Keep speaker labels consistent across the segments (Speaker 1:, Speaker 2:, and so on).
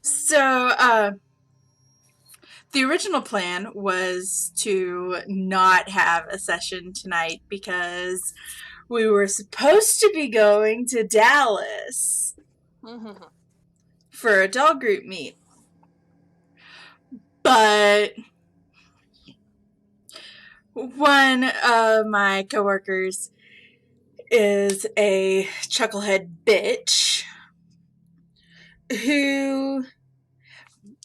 Speaker 1: So, the original plan was to not have a session tonight because we were supposed to be going to Dallas for a doll group meet. But one of my coworkers is a chucklehead bitch who,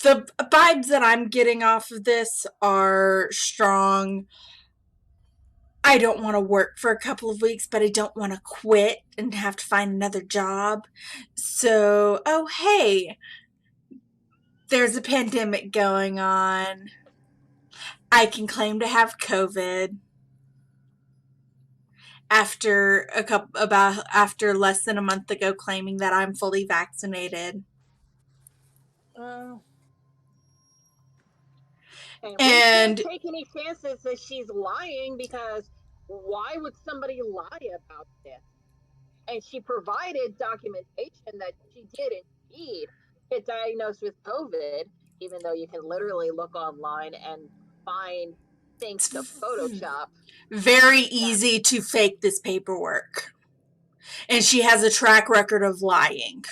Speaker 1: the vibes that I'm getting off of this are strong. I don't want to work for a couple of weeks, but I don't want to quit and have to find another job. So, oh hey, there's a pandemic going on. I can claim to have COVID after less than a month ago claiming that I'm fully vaccinated.
Speaker 2: And we can't take any chances that she's lying, because why would somebody lie about this? And she provided documentation that she did indeed get diagnosed with COVID, even though you can literally look online and find things to Photoshop.
Speaker 1: Very easy to fake this paperwork. And she has a track record of lying.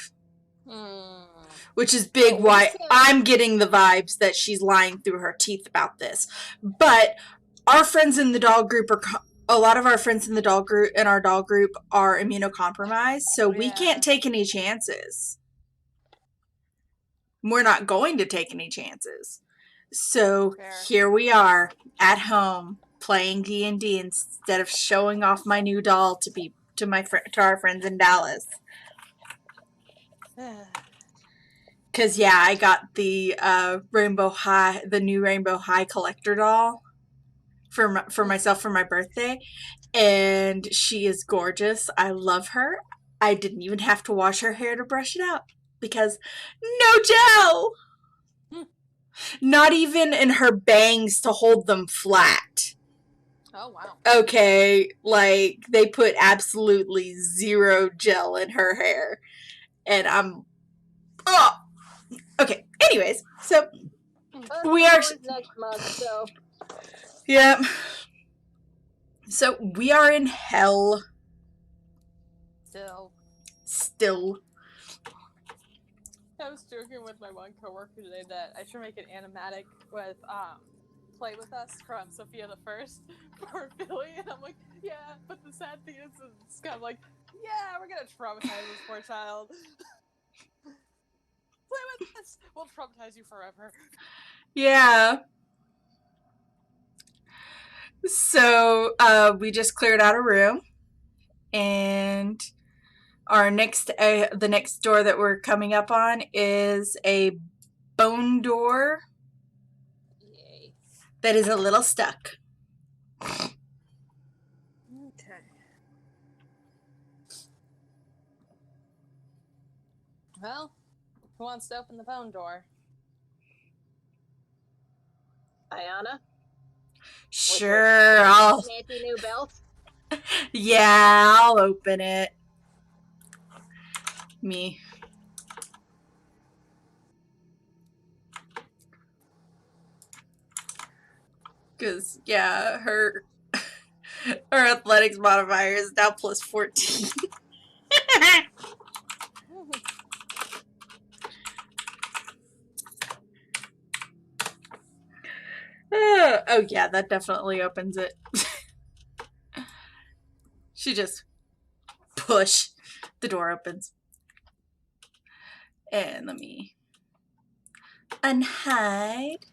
Speaker 1: Which is big why I'm getting the vibes that she's lying through her teeth about this. But our friends in the doll group a lot of our friends in our doll group are immunocompromised, so we can't take any chances. We're not going to take any chances. So here we are at home playing D&D instead of showing off my new doll to our friends in Dallas. Cause yeah, I got the new Rainbow High collector doll for myself for my birthday, and she is gorgeous. I love her. I didn't even have to wash her hair to brush it out because no gel. Not even in her bangs to hold them flat.
Speaker 3: Oh, wow.
Speaker 1: Okay, like, they put absolutely zero gel in her hair. And okay, anyways, so we are
Speaker 2: next month, so
Speaker 1: yeah. So we are in hell. Still.
Speaker 3: I was joking with my one coworker today that I should make an animatic with Play With Us from Sophia the First for Billy, and I'm like, yeah, but the sad thing is it's kind of like, yeah, we're gonna traumatize this poor child. Play with us! We'll traumatize you forever.
Speaker 1: Yeah. So we just cleared out a room, and the next door that we're coming up on is a bone door.
Speaker 3: Yay.
Speaker 1: That is a little stuck.
Speaker 3: Okay. Well, who wants to open the bone door?
Speaker 2: Ayana?
Speaker 1: Sure, I'll...
Speaker 2: Fancy new belt?
Speaker 1: Yeah, I'll open it. Me. Because, yeah, her athletics modifier is now plus 14. Oh, yeah, that definitely opens it. She just push. The door opens. And let me unhide.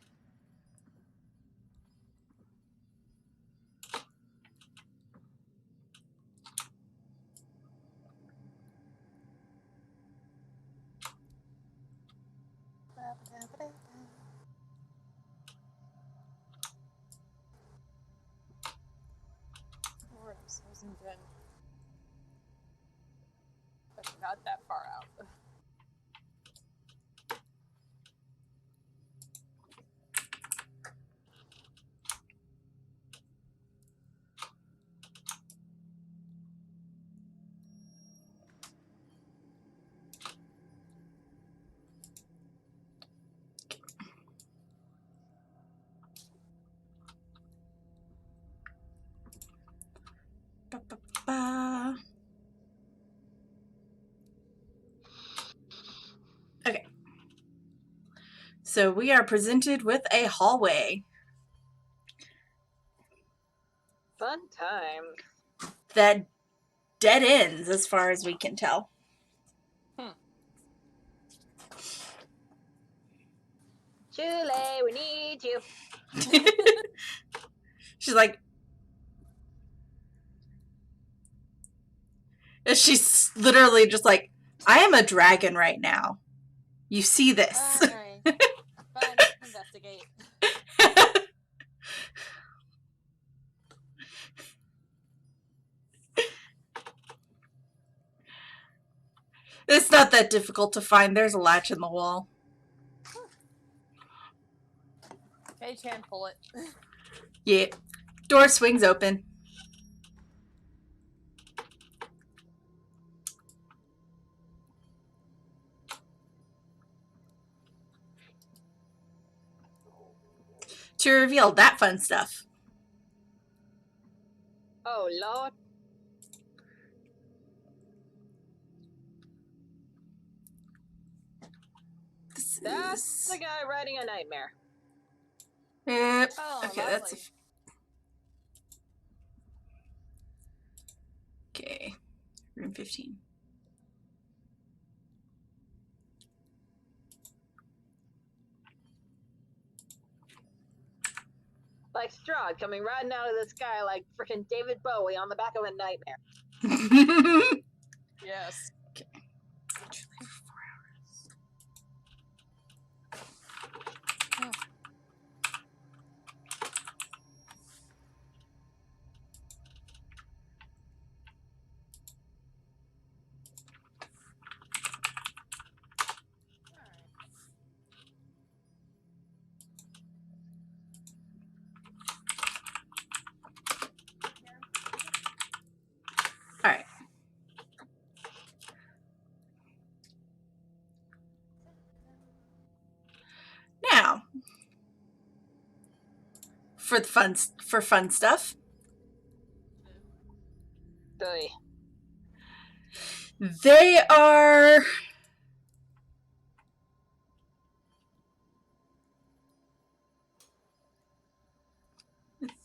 Speaker 3: But not that far out.
Speaker 1: So we are presented with a hallway
Speaker 2: Fun times.
Speaker 1: that dead ends as far as we can tell.
Speaker 2: Chule, we need you.
Speaker 1: She's like, she's literally just like, I am a dragon right now. You see this.
Speaker 3: Alright. Fine, investigate.
Speaker 1: It's not that difficult to find. There's a latch in the wall.
Speaker 3: Page hand, pull it.
Speaker 1: Yeah. Door swings open. To reveal that fun stuff.
Speaker 2: Oh, Lord. That's the guy writing a nightmare.
Speaker 1: Yep.
Speaker 3: Oh,
Speaker 1: Okay,
Speaker 3: lovely.
Speaker 1: that's okay. Room 15.
Speaker 2: Like Strahd coming riding out of the sky like freaking David Bowie on the back of a nightmare.
Speaker 3: Yes.
Speaker 1: Okay. All right. Now, for fun stuff,
Speaker 2: Oy.
Speaker 1: they are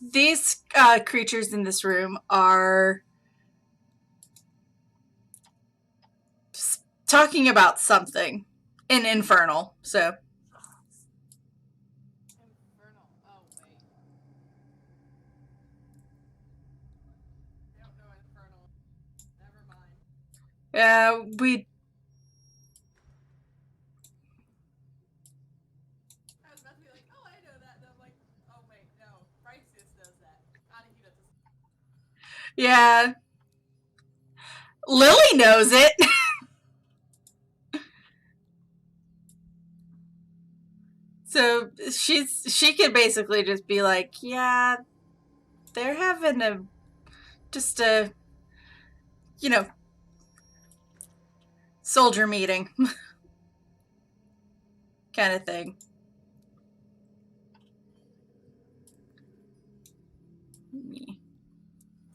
Speaker 1: these creatures in this room are talking about something in Infernal. So
Speaker 3: Infernal. Oh, wait. I don't know Infernal. Never mind.
Speaker 1: we
Speaker 3: I was about to be like, oh, I know that. And I'm like, oh, wait, no. Crisis does that. Anahita does.
Speaker 1: yeah. Lily knows it. So she could basically just be like, yeah, they're having a soldier meeting kind of thing.
Speaker 3: Are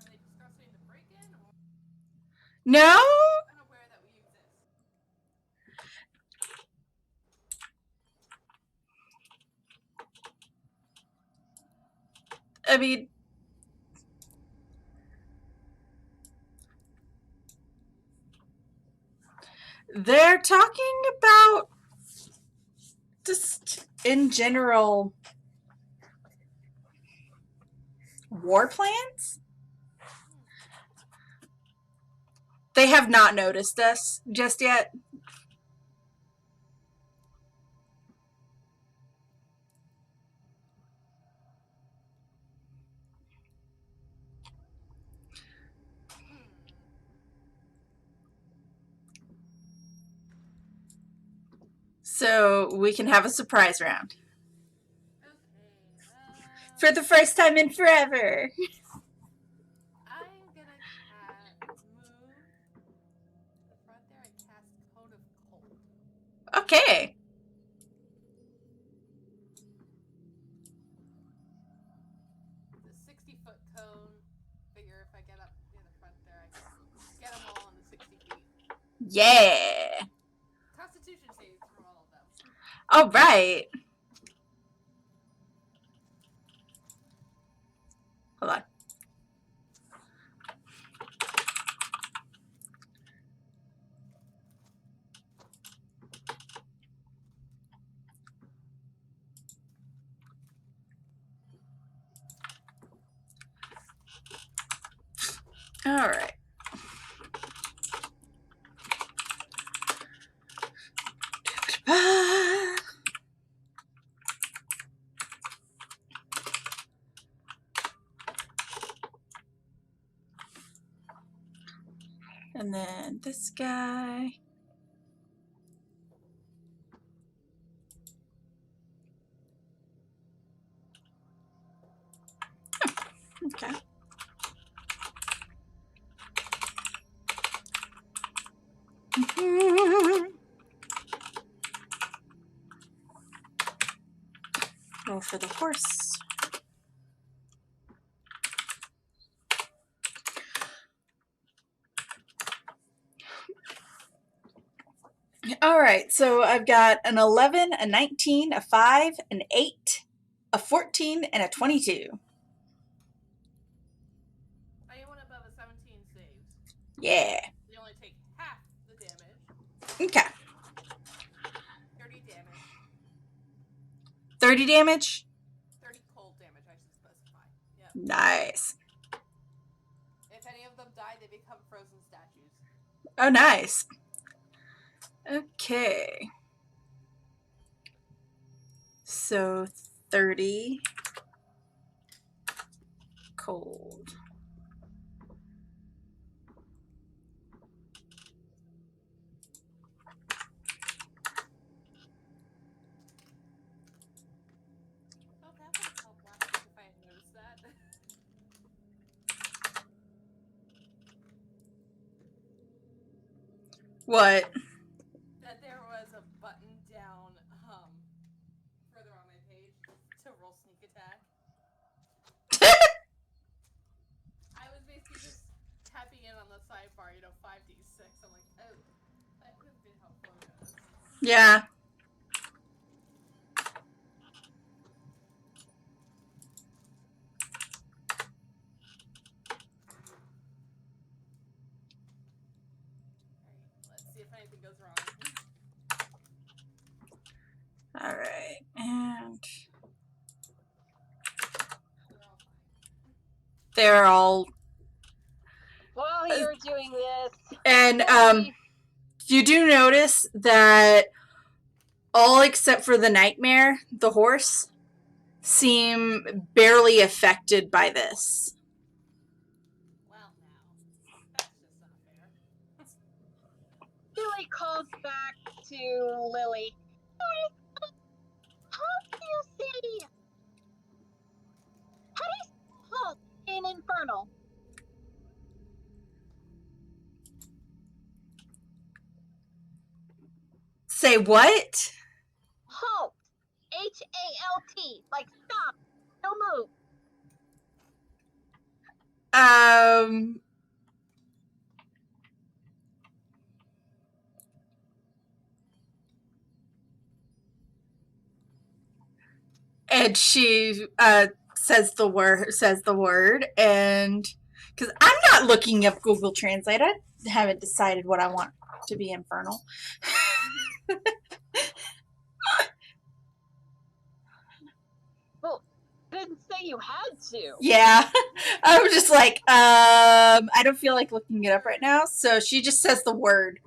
Speaker 3: they discussing the break-in? Or
Speaker 1: No,
Speaker 3: unaware that we exist?
Speaker 1: I mean, they're talking about just in general war plans. They have not noticed us just yet. So we can have a surprise round.
Speaker 3: Okay,
Speaker 1: For the first time in forever.
Speaker 3: I'm gonna move to the front there. I cast Cone of Cold.
Speaker 1: Okay.
Speaker 3: It's a 60-foot cone. Figure if I get up near the front there, I can get them all in the 60 feet.
Speaker 1: Yeah.
Speaker 3: Constitution saves from all of them.
Speaker 1: All right. All right. And then this guy. Okay. Roll for the horse. All right, so I've got an 11, a 19, a 5, an 8, a 14, and a 22.
Speaker 3: Anyone above a 17 saves.
Speaker 1: Yeah.
Speaker 3: They only take half the damage.
Speaker 1: Okay.
Speaker 3: 30 damage.
Speaker 1: 30 damage?
Speaker 3: 30 cold damage, I should specify. Yep.
Speaker 1: Nice.
Speaker 3: If any of them die, they become frozen statues.
Speaker 1: Oh, nice. Okay. So 30 cold.
Speaker 3: Oh, that would have helped last week if I had noticed that.
Speaker 1: What?
Speaker 3: That there was a button down further on my page to roll sneak attack. I was basically just tapping in on the sidebar, 5d6. I'm like, oh, that would have been helpful to notice.
Speaker 1: Yeah.
Speaker 3: Alright, let's see if anything goes wrong.
Speaker 1: All right. And they're all.
Speaker 2: While you're doing this,
Speaker 1: And you do notice that all except for the nightmare, the horse, seem barely affected by this.
Speaker 3: Well, now, that's just unfair.
Speaker 2: Billy calls back to Lily. How do you say? How do you say halt in Infernal?
Speaker 1: Say what?
Speaker 2: Halt. H-A-L-T. Like stop. No move.
Speaker 1: And she says the word, and because I'm not looking up Google Translate, I haven't decided what I want to be infernal.
Speaker 2: Well, I didn't say you had to.
Speaker 1: Yeah, I was just like, I don't feel like looking it up right now, so she just says the word.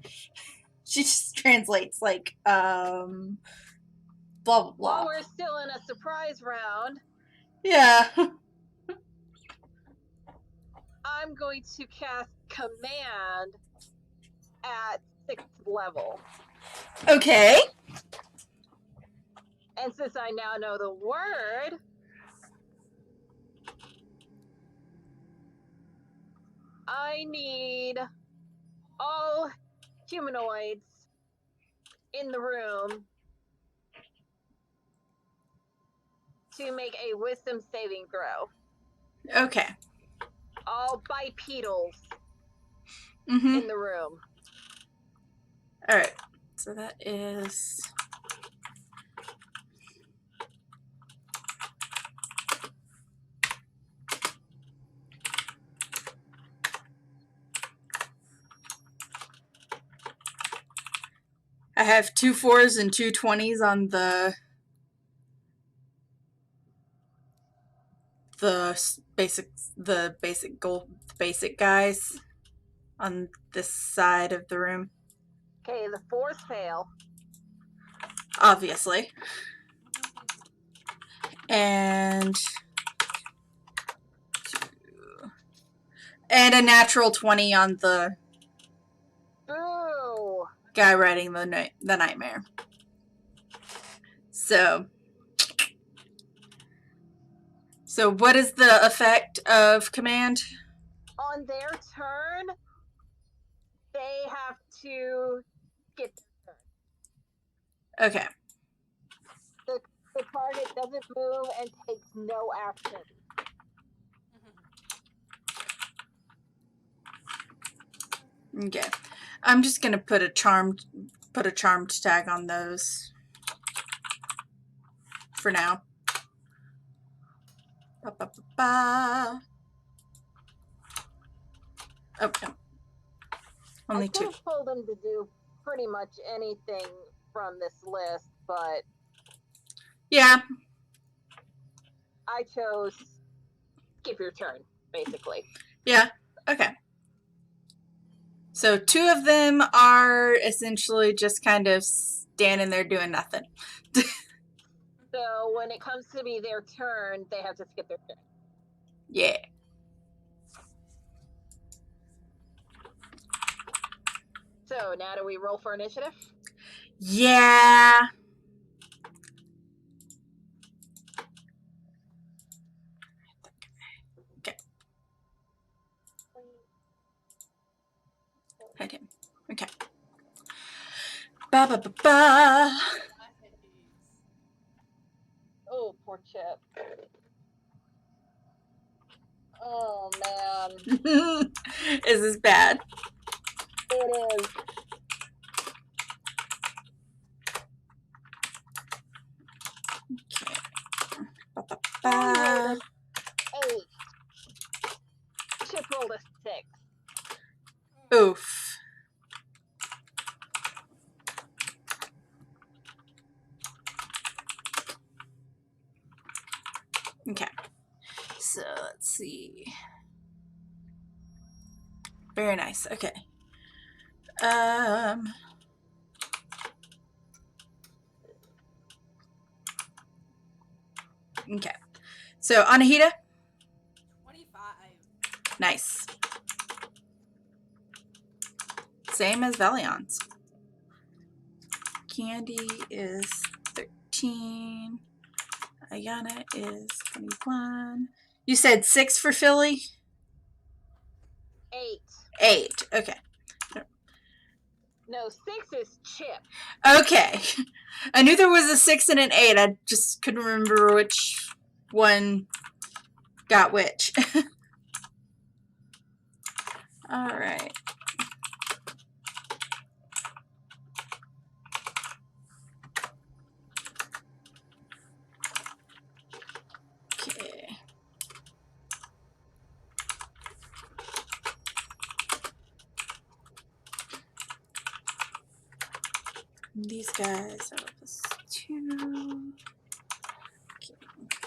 Speaker 1: She just translates like, blah blah blah.
Speaker 2: While we're still in a surprise round,
Speaker 1: Yeah.
Speaker 2: I'm going to cast Command at 6th level.
Speaker 1: Okay.
Speaker 2: And since I now know the word, I need all humanoids in the room to make a wisdom saving throw.
Speaker 1: Okay.
Speaker 2: All bipedals
Speaker 1: Mm-hmm.
Speaker 2: in the room.
Speaker 1: All right. So that is. I have 2 4s and 2 20s on the basic guys on this side of the room.
Speaker 2: Okay, the fourth fail.
Speaker 1: Obviously. And a natural 20 on the
Speaker 2: Boo!
Speaker 1: guy riding the nightmare. So what is the effect of command?
Speaker 2: On their turn, they have to skip their turn.
Speaker 1: Okay.
Speaker 2: The target doesn't move and takes no action.
Speaker 1: Okay. I'm just gonna put a charmed tag on those for now. Ba, ba, ba, ba. Oh no. Only two.
Speaker 2: I could have told them to do pretty much anything from this list, but
Speaker 1: yeah,
Speaker 2: I chose skip your turn, basically.
Speaker 1: Yeah. Okay. So 2 of them are essentially just kind of standing there doing nothing.
Speaker 2: So when it comes to be their turn, they have to skip their turn.
Speaker 1: Yeah.
Speaker 2: So now do we roll for initiative?
Speaker 1: Yeah. Okay. Hit him. Okay. Ba ba ba ba.
Speaker 2: Oh, poor Chip. Oh man.
Speaker 1: Is this bad?
Speaker 2: It is.
Speaker 1: Okay. Ba ba ba.
Speaker 2: 8. Chip rolled a 6.
Speaker 1: Oof. Okay. So let's see. Very nice. Okay. Okay. So Anahita?
Speaker 3: 25.
Speaker 1: Nice. Same as Valion's. Candy is 13. Ayana is 21. You said 6 for Philly?
Speaker 2: 8.
Speaker 1: 8. Okay.
Speaker 2: No, 6 is Chip.
Speaker 1: Okay. I knew there was a 6 and an 8. I just couldn't remember which one got which. All right. Okay. These guys are +2. Okay,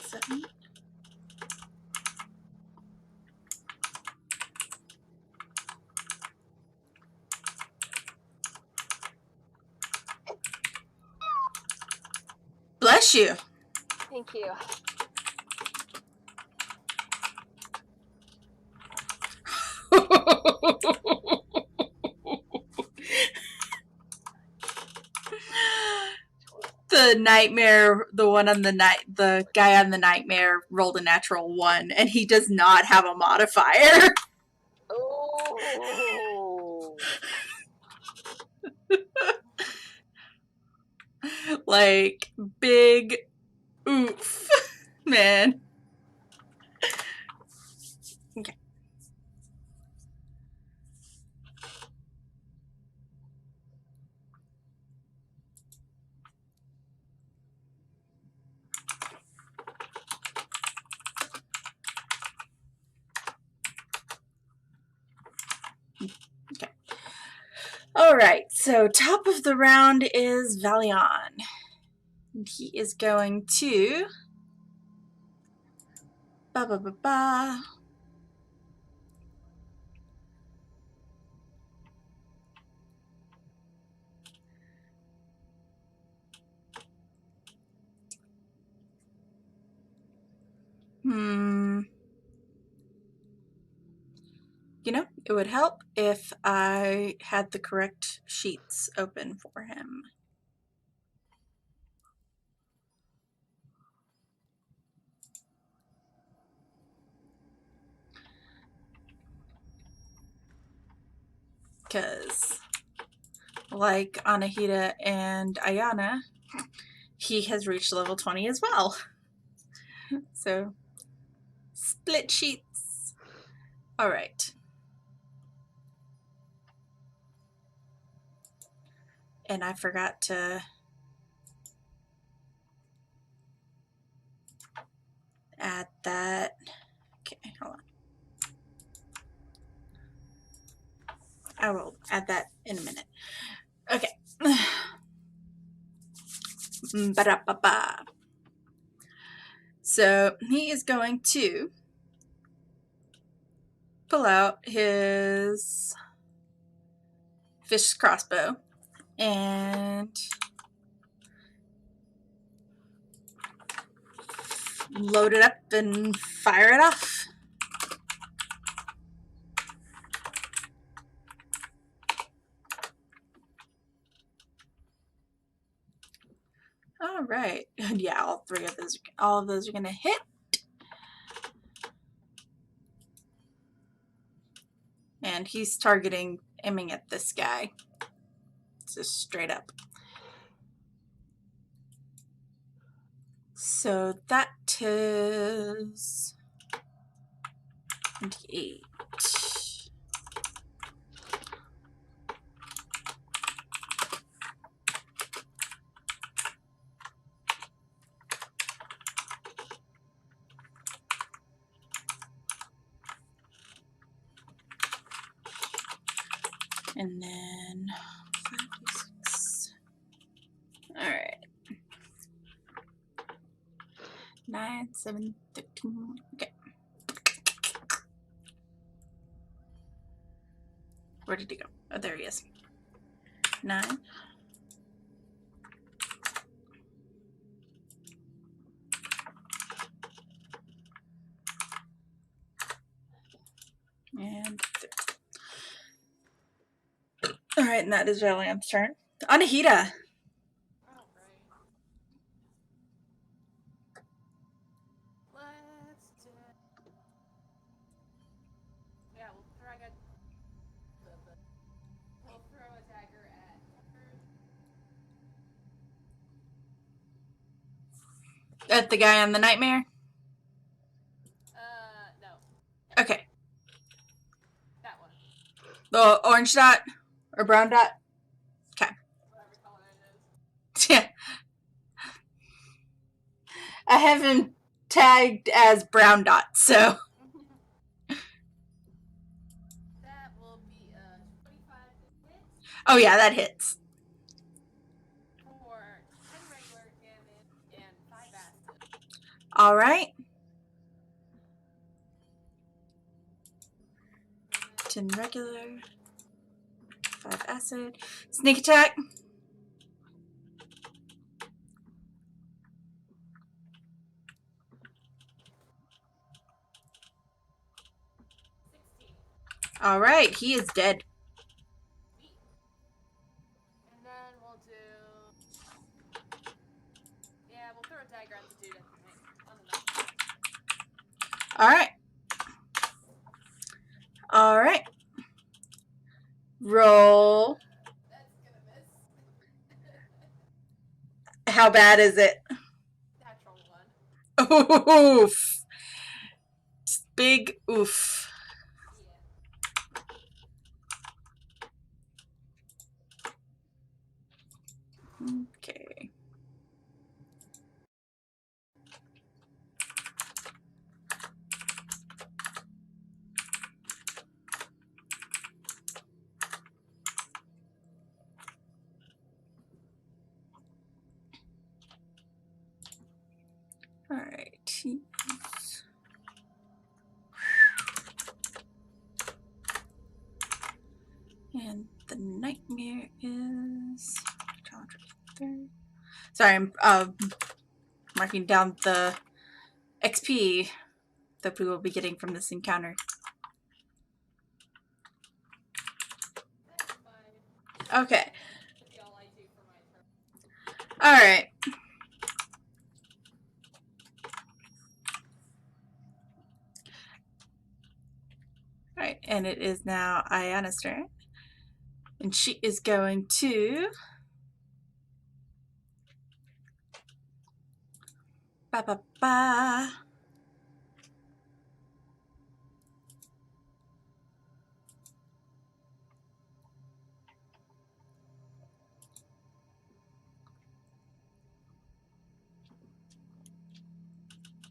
Speaker 1: 7. Bless you.
Speaker 2: Thank you.
Speaker 1: The nightmare, the guy on the nightmare rolled a natural 1, and he does not have a modifier.
Speaker 2: Oh.
Speaker 1: Like, big oof, man. Okay. Okay. All right, so top of the round is Valion. And he is going to Ba ba ba ba. You know, it would help if I had the correct sheets open for him. Because, like Anahita and Ayana, he has reached level 20 as well. So, split sheets. All right. And I forgot to add that. Okay, hold on. I will add that in a minute. Okay. Ba-da-ba-ba. So he is going to pull out his fish crossbow and load it up and fire it off. All right. Yeah, all of those are going to hit. And he's aiming at this guy. Just straight up. So that is 28. And then 5, 6. All right. 9, 7, 13. Okay. Where did he go? Oh, there he is. 9. And 3. All right, and that is Valiant's turn. Anahita.
Speaker 3: All right. Let's do. Yeah, we'll throw a dagger at Tucker.
Speaker 1: At the guy on the nightmare?
Speaker 3: No,
Speaker 1: Okay.
Speaker 3: that one.
Speaker 1: The orange dot or brown dot? Okay.
Speaker 3: Whatever color it is.
Speaker 1: Yeah. I have him tagged as brown dot, so.
Speaker 3: That will be 25 to hit
Speaker 1: Oh, yeah, that hits.
Speaker 3: for 10 regular damage and 5 acid.
Speaker 1: All right. 10 regular, 5 acid. Sneak attack. All right, he is dead.
Speaker 3: Sweet. And then we'll do. Yeah, we'll throw a dagger at the dude on the knife.
Speaker 1: All right. All right. Roll.
Speaker 3: That's gonna miss.
Speaker 1: How bad is it?
Speaker 3: Natural 1.
Speaker 1: Oof. Big oof.
Speaker 3: Yeah.
Speaker 1: Okay. All right. And the nightmare is... Sorry, I'm marking down the XP that we will be getting from this encounter. Okay. Alright. Alright, and it is now Ayana's turn. And she is going to... Ba ba ba.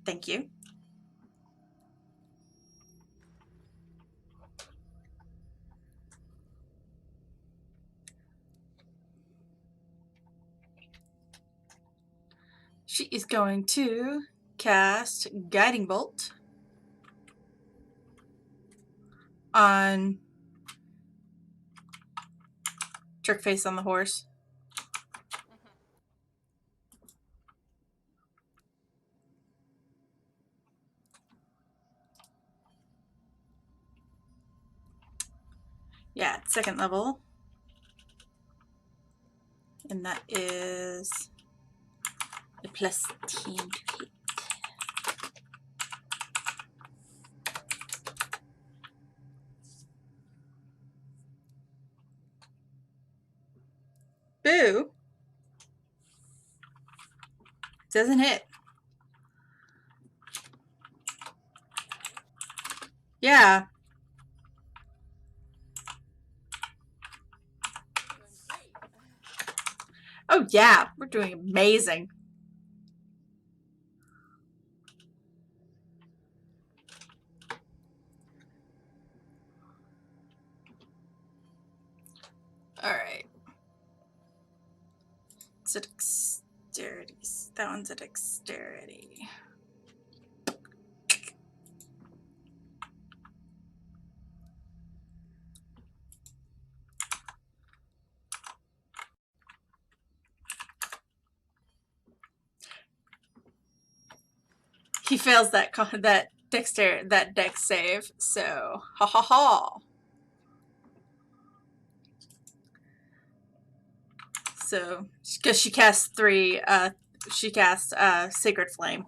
Speaker 1: Thank you. She is going to cast Guiding Bolt on Trickface on the horse. Yeah, second level. And that is a plus 10 to hit. Boo! Doesn't hit. Yeah. Oh yeah, we're doing amazing. Alright. It's a dexterity. That one's a dexterity. He fails that dex save, so ha ha ha. So because she casts Sacred Flame.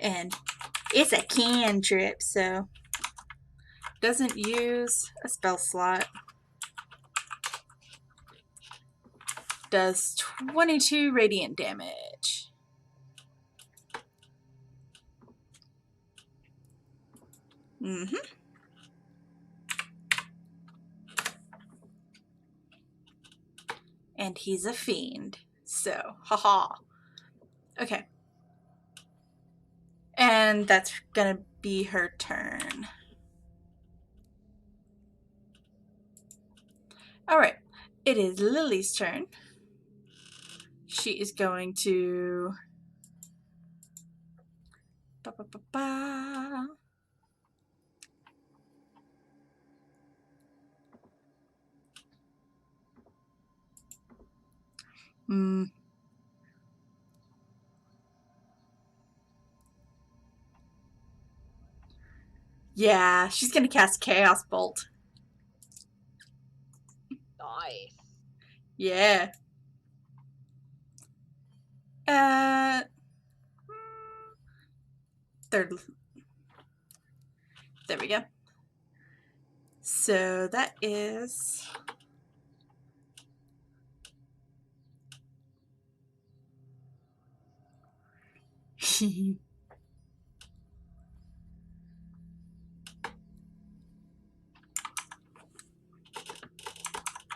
Speaker 1: And it's a cantrip, so doesn't use a spell slot. Does 22 radiant damage. Mm-hmm. And he's a fiend. So, haha. Okay. And that's gonna be her turn. Alright. It is Lily's turn. She is going to... Ba, ba, ba, ba. Yeah, she's gonna cast Chaos Bolt.
Speaker 2: Nice.
Speaker 1: Yeah. Third. There we go. So that is...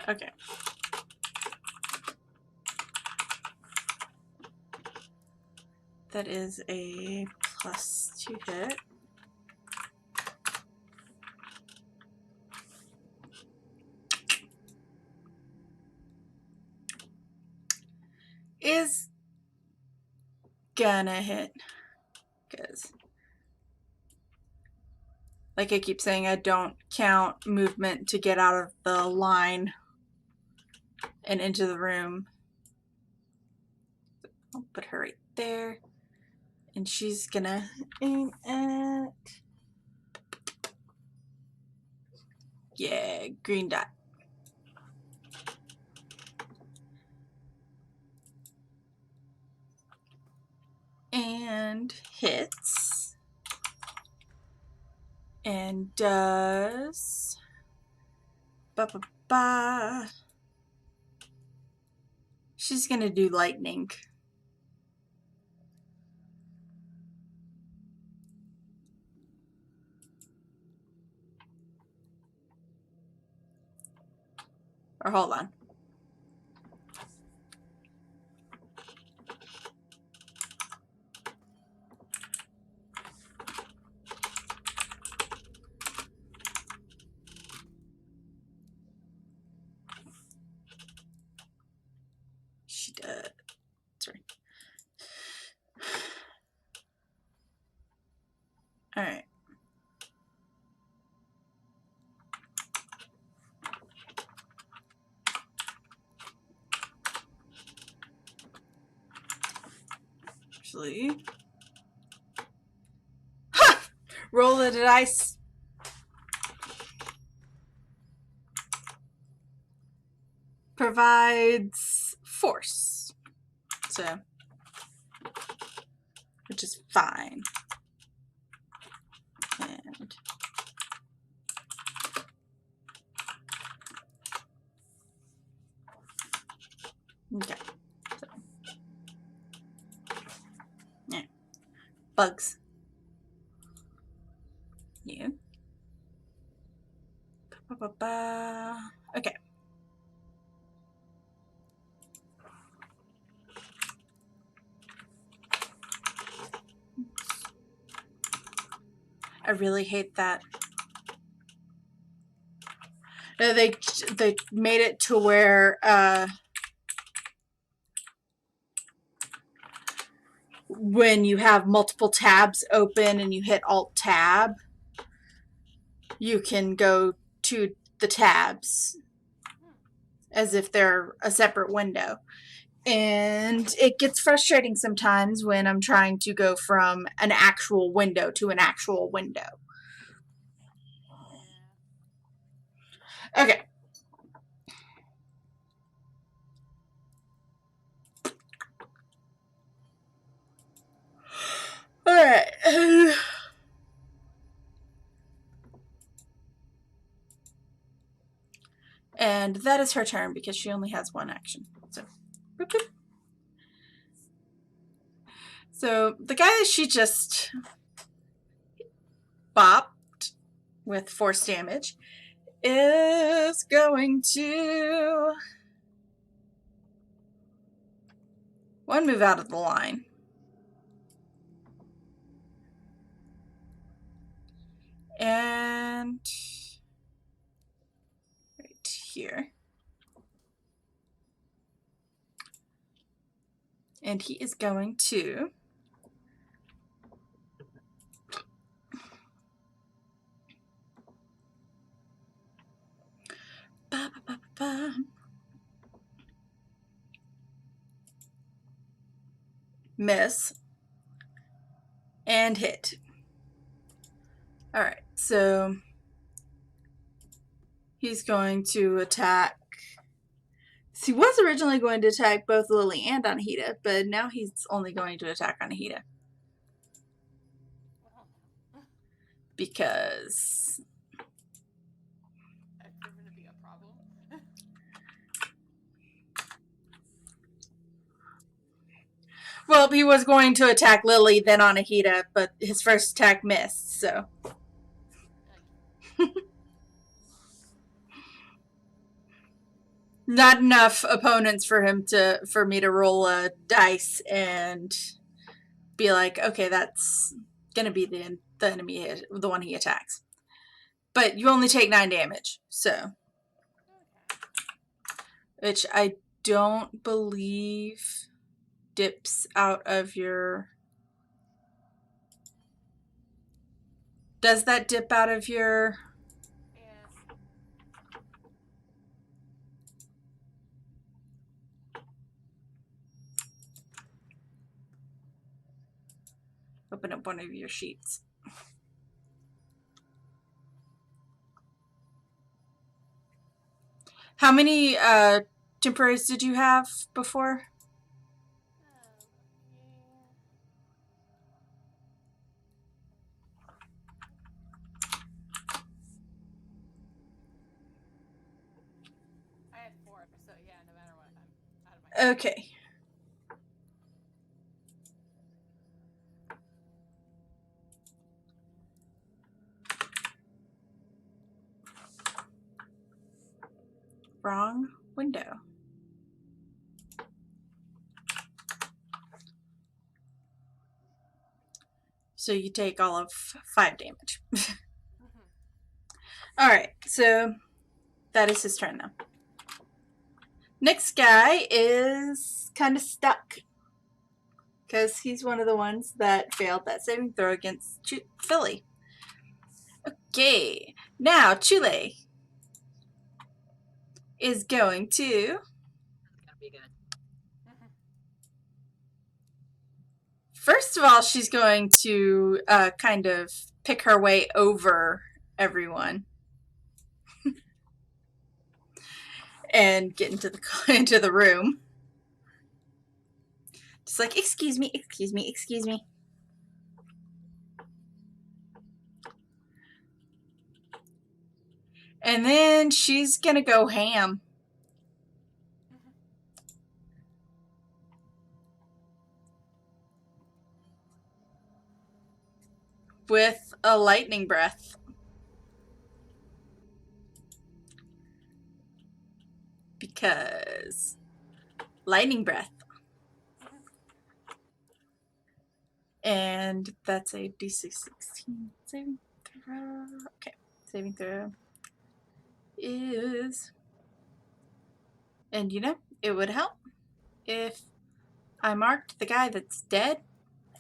Speaker 1: Okay. That is a +2 hit. Is gonna hit. Because, Like I keep saying, I don't count movement to get out of the line and into the room. I'll put her right there. And she's gonna aim at, yeah, green dot. And hits. And does ba. She's gonna do lightning. Or hold on. She does. Sorry. All right. Actually, ha! Roll the dice. Provides force. So, which is fine. And okay. So, yeah. Bugs. You. Okay. I really hate that. No, they made it to where when you have multiple tabs open and you hit Alt Tab, you can go to the tabs as if they're a separate window. And it gets frustrating sometimes when I'm trying to go from an actual window to an actual window. Okay. All right. And that is her turn because she only has one action. So, boop, boop. So the guy that she just bopped with force damage is going to one move out of the line. And right here. And he is going to miss and hit. All right, so he's going to attack. He was originally going to attack both Lily and Anahita, but now he's only going to attack Anahita. Because
Speaker 3: That's going to be a problem.
Speaker 1: well, he was going to attack Lily, then Anahita, but his first attack missed, so. Not enough opponents for me to roll a dice and be like, okay, that's gonna be the enemy, the one he attacks. But you only take 9 damage, so. Which I don't believe dips out of your Does that dip out of your...
Speaker 3: Yes.
Speaker 1: Open up one of your sheets. How many temporaries did you have before?
Speaker 3: I had 4, so yeah, no matter what, I'm out of my...
Speaker 1: Okay. Wrong window. So you take all of 5 damage. Alright, so that is his turn now. Next guy is kind of stuck. Because he's one of the ones that failed that saving throw against Philly. Okay, now Chule is going to...
Speaker 2: That's gonna be good.
Speaker 1: First of all, she's going to kind of pick her way over everyone and get into the room. Just like, excuse me, excuse me, excuse me. And then she's gonna go ham. With a lightning breath. Because lightning breath. And that's a D6 16 saving throw. Okay, saving throw is... And you know, it would help if I marked the guy that's dead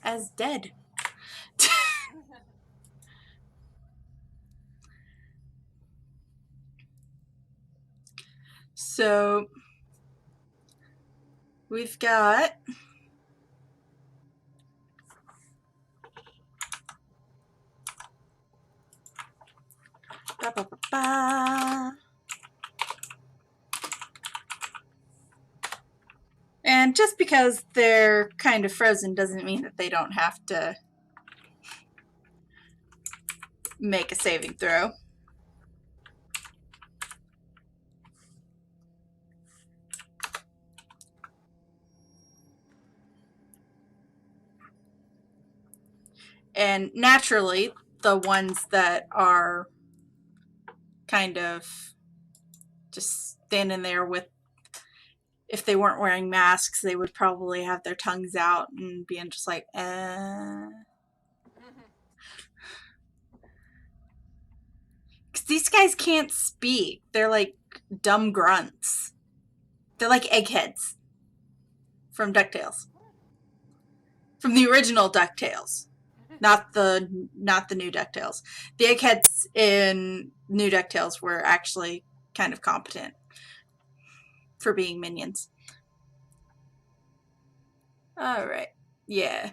Speaker 1: as dead. So we've got ba, ba, ba, ba. And just because they're kind of frozen doesn't mean that they don't have to make a saving throw. And naturally, the ones that are kind of just standing there with, if they weren't wearing masks, they would probably have their tongues out and being just like, Because these guys can't speak. They're like dumb grunts. They're like eggheads from DuckTales. From the original DuckTales. Not the new DuckTales. The eggheads in new DuckTales were actually kind of competent for being minions. All right. Yeah.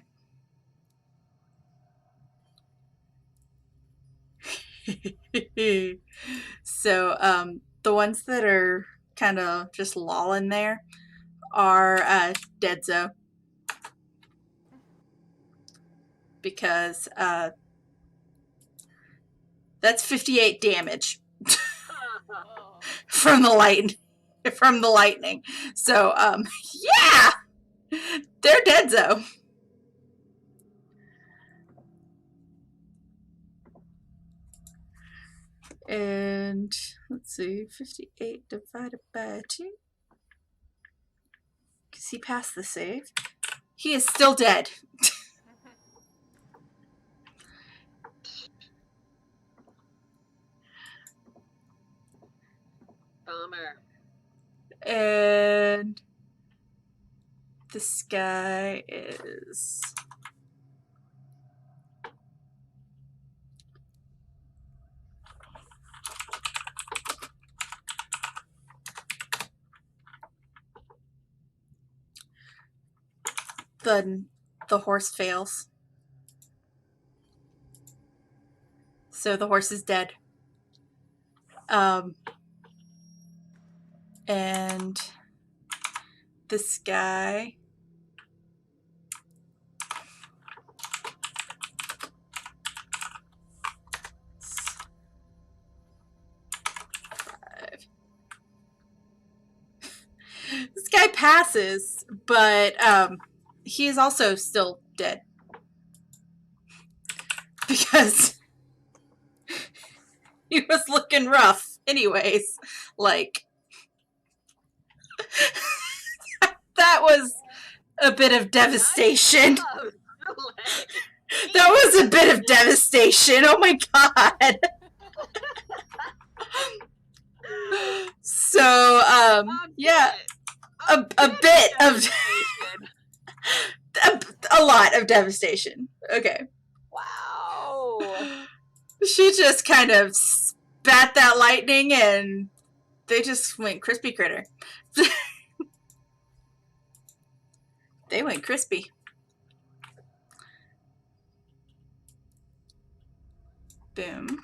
Speaker 1: So the ones that are kind of just lolling there are Deadzo. Because that's 58 damage from the lightning. So yeah, they're Deadzo. And let's see, 58 divided by 2. Because he passed the save. He is still dead.
Speaker 2: Bummer.
Speaker 1: And this guy is the horse fails. So the horse is dead. And this guy. This guy passes, but he is also still dead. Because he was looking rough anyways. Like, that was a bit of devastation. That was a bit of devastation. Oh my god. So, yeah, a bit of a lot of devastation. Okay.
Speaker 2: Wow.
Speaker 1: She just kind of spat that lightning and they just went crispy critter. They went crispy. Boom.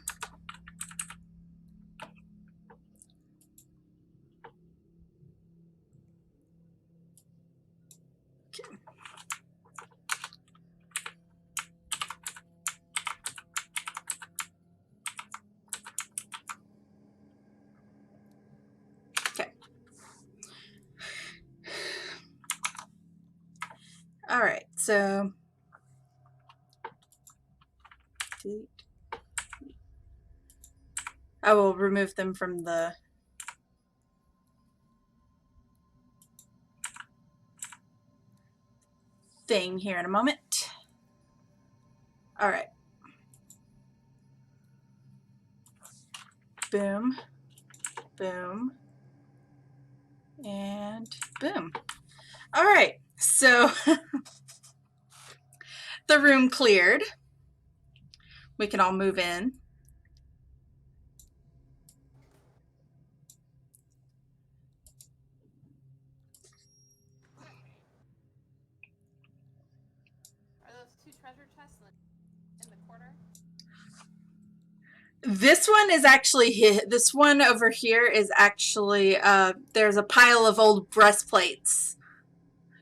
Speaker 1: Okay. All right, so I will remove them from the thing here in a moment. All right. Boom, boom, and boom. All right, so the room cleared. We can all move in.
Speaker 3: Are those two treasure chests in the corner?
Speaker 1: This one is actually, this one over here is actually, there's a pile of old breastplates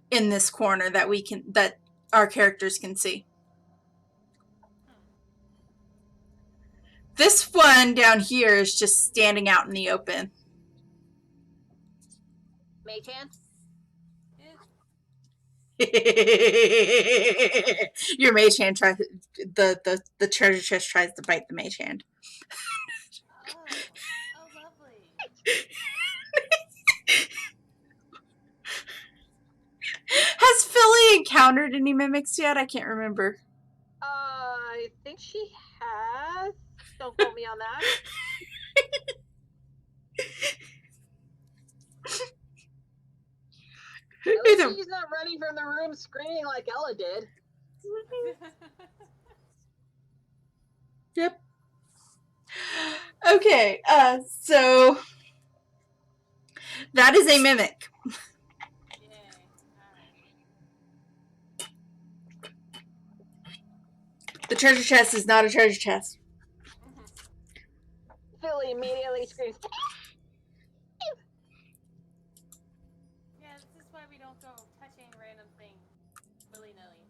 Speaker 1: in this corner that our characters can see. This one down here is just standing out in the open.
Speaker 2: Mage hand?
Speaker 1: Your mage hand tries, the treasure chest tries to bite the mage hand.
Speaker 3: Oh, lovely.
Speaker 1: Has Philly encountered any mimics yet? I can't remember.
Speaker 2: I think she has. Don't quote me on that. At least she's not running from the room screaming like Ella did.
Speaker 1: Yep. Okay, so that is a mimic. The treasure chest is not a treasure chest.
Speaker 2: Philly immediately screams.
Speaker 3: Yeah, this is why we don't go touching random things willy-nilly.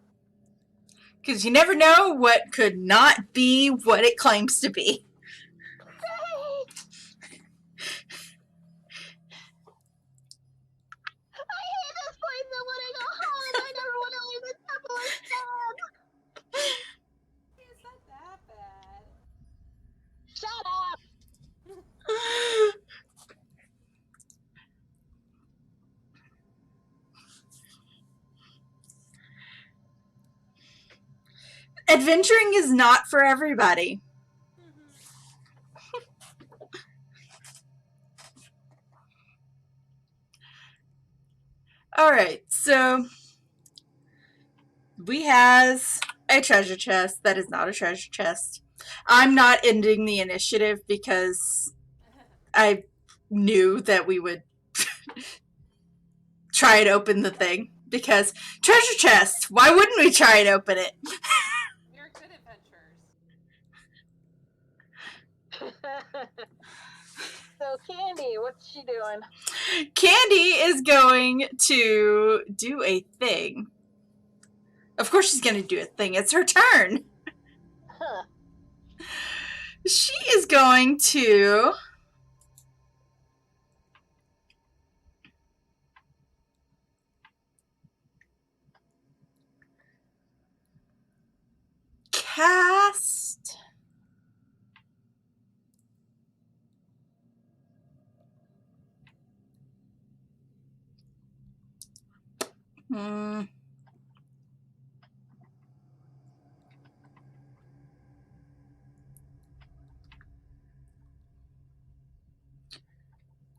Speaker 1: Because you never know what could not be what it claims to be.
Speaker 2: I hate this place, and when I go home, I never want to leave the temple again.
Speaker 3: It's not that bad.
Speaker 2: Shut up!
Speaker 1: Adventuring is not for everybody. All right, so we has a treasure chest that is not a treasure chest. I'm not ending the initiative because I knew that we would try and open the thing. Because treasure chest. Why wouldn't we try and open it?
Speaker 3: You're good adventures.
Speaker 2: So Candy, what's she doing?
Speaker 1: Candy is going to do a thing. Of course she's going to do a thing. It's her turn.
Speaker 2: Huh.
Speaker 1: She is going to cast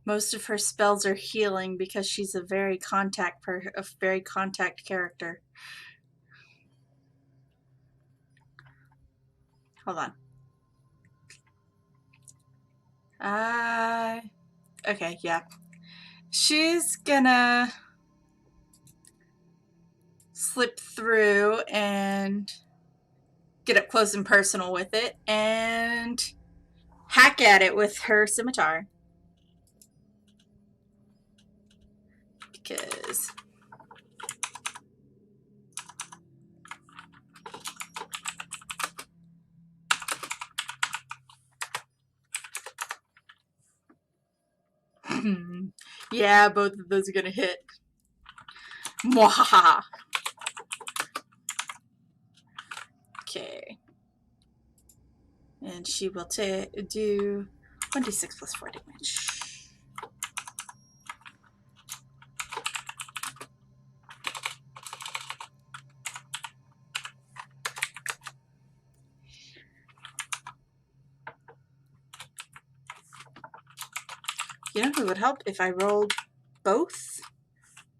Speaker 1: most of her spells are healing because she's a very contact character. Hold on. Okay, yeah. She's gonna slip through and get up close and personal with it and hack at it with her scimitar. Because yeah, both of those are gonna hit. Mwahaha. Okay. And she will do 1d6 plus 4 damage. You know who would help if I rolled both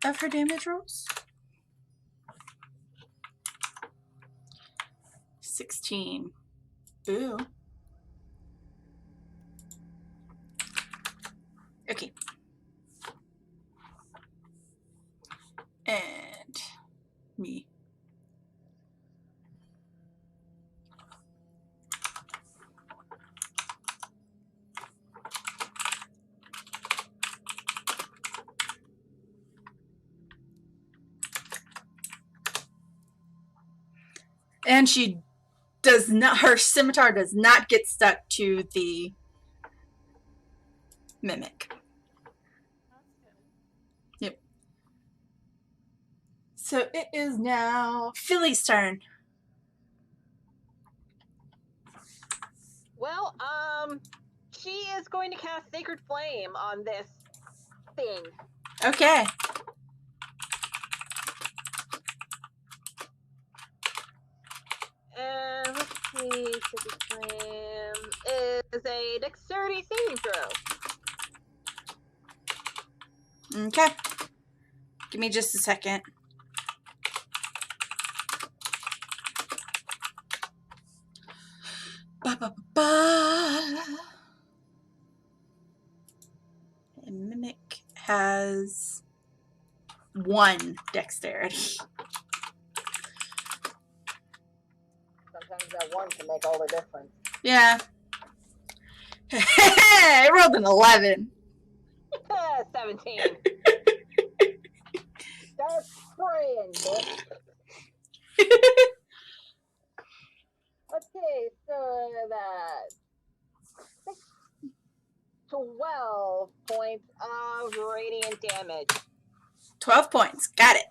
Speaker 1: of her damage rolls? 16. Ooh. Okay. And me. And she does not, her scimitar does not get stuck to the mimic.
Speaker 3: That's good.
Speaker 1: Yep. So it is now Philly's turn.
Speaker 2: Well, she is going to cast Sacred Flame on this thing.
Speaker 1: Okay.
Speaker 2: And let's see, Sacred Flame is a Dexterity saving throw.
Speaker 1: Okay. Give me just a second. Ba, ba, ba, ba. And Mimic has 1 dexterity.
Speaker 2: Sometimes that one can make all the difference.
Speaker 1: Yeah. I rolled an 11.
Speaker 2: 17. Start praying, bitch. Okay, so that's 12 points of radiant damage.
Speaker 1: 12 points. Got it.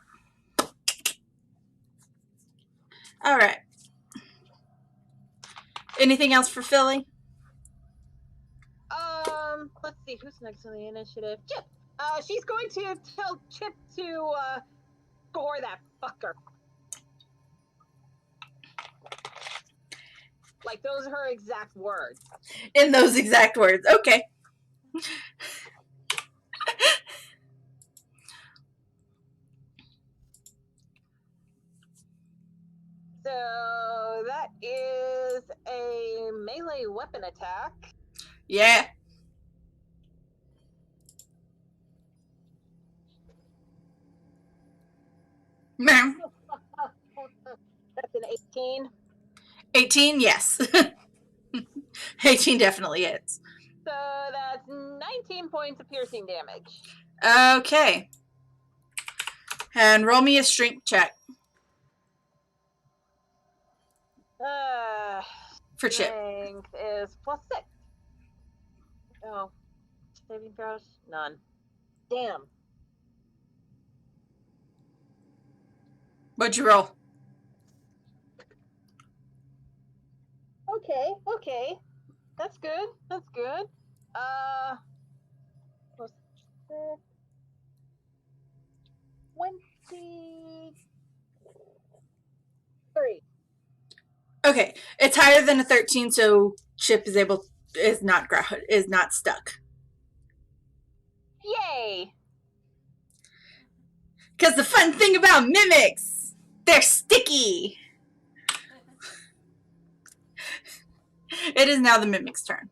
Speaker 1: All right. Anything else for Philly?
Speaker 2: Let's see, who's next on the initiative? Chip! She's going to tell Chip to, gore that fucker. Like, those are her exact words.
Speaker 1: In those exact words. Okay.
Speaker 2: So, that is a melee weapon attack.
Speaker 1: Yeah. 18, yes. 18 definitely hits.
Speaker 2: So that's 19 points of piercing damage.
Speaker 1: Okay. And roll me a strength check for Chip.
Speaker 2: Strength is +6. Oh, saving throws? None. Damn.
Speaker 1: What'd you roll?
Speaker 2: Okay. That's good. +6. 23.
Speaker 1: Okay, it's higher than a 13, so Chip is not stuck.
Speaker 2: Yay!
Speaker 1: Because the fun thing about mimics, they're sticky. It is now the mimic's turn.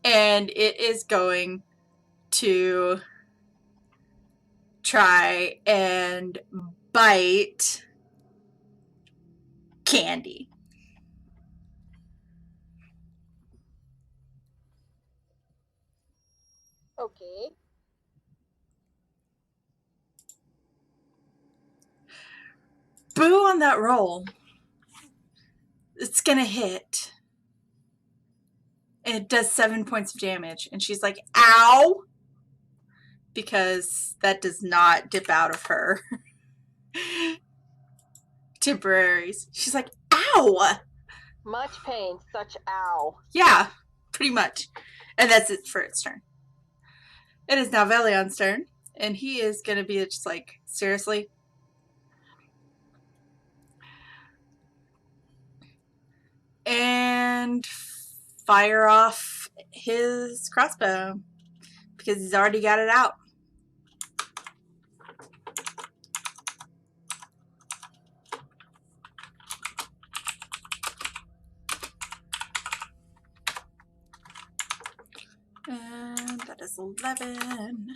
Speaker 1: And it is going to try and bite Candy.
Speaker 2: Okay.
Speaker 1: Boo on that roll. It's gonna hit. And it does 7 points of damage. And she's like, ow! Because that does not dip out of her temporaries. She's like, ow!
Speaker 2: Much pain, such ow.
Speaker 1: Yeah, pretty much. And that's it for its turn. It is now Velion's turn. And he is gonna be just like, seriously? And fire off his crossbow because he's already got it out. And that is 11.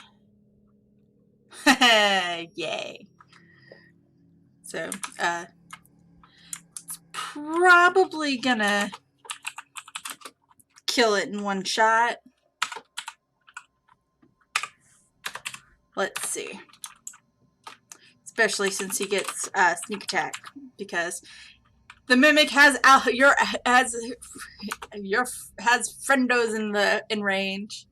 Speaker 1: Yay. So, it's probably gonna kill it in one shot. Let's see. Especially since he gets sneak attack, because the mimic has friendos in range.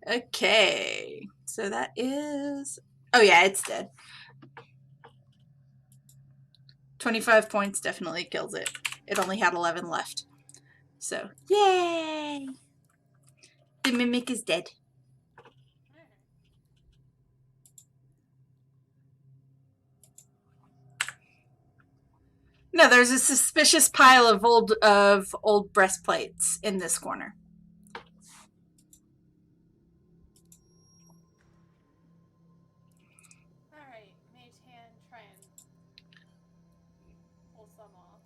Speaker 1: Okay, so that is, oh yeah, it's dead. 25 points definitely kills it. It only had 11 left. So, yay! The mimic is dead. No, there's a suspicious pile of old breastplates in this corner.
Speaker 3: Alright, Mage Hand, try and pull some off.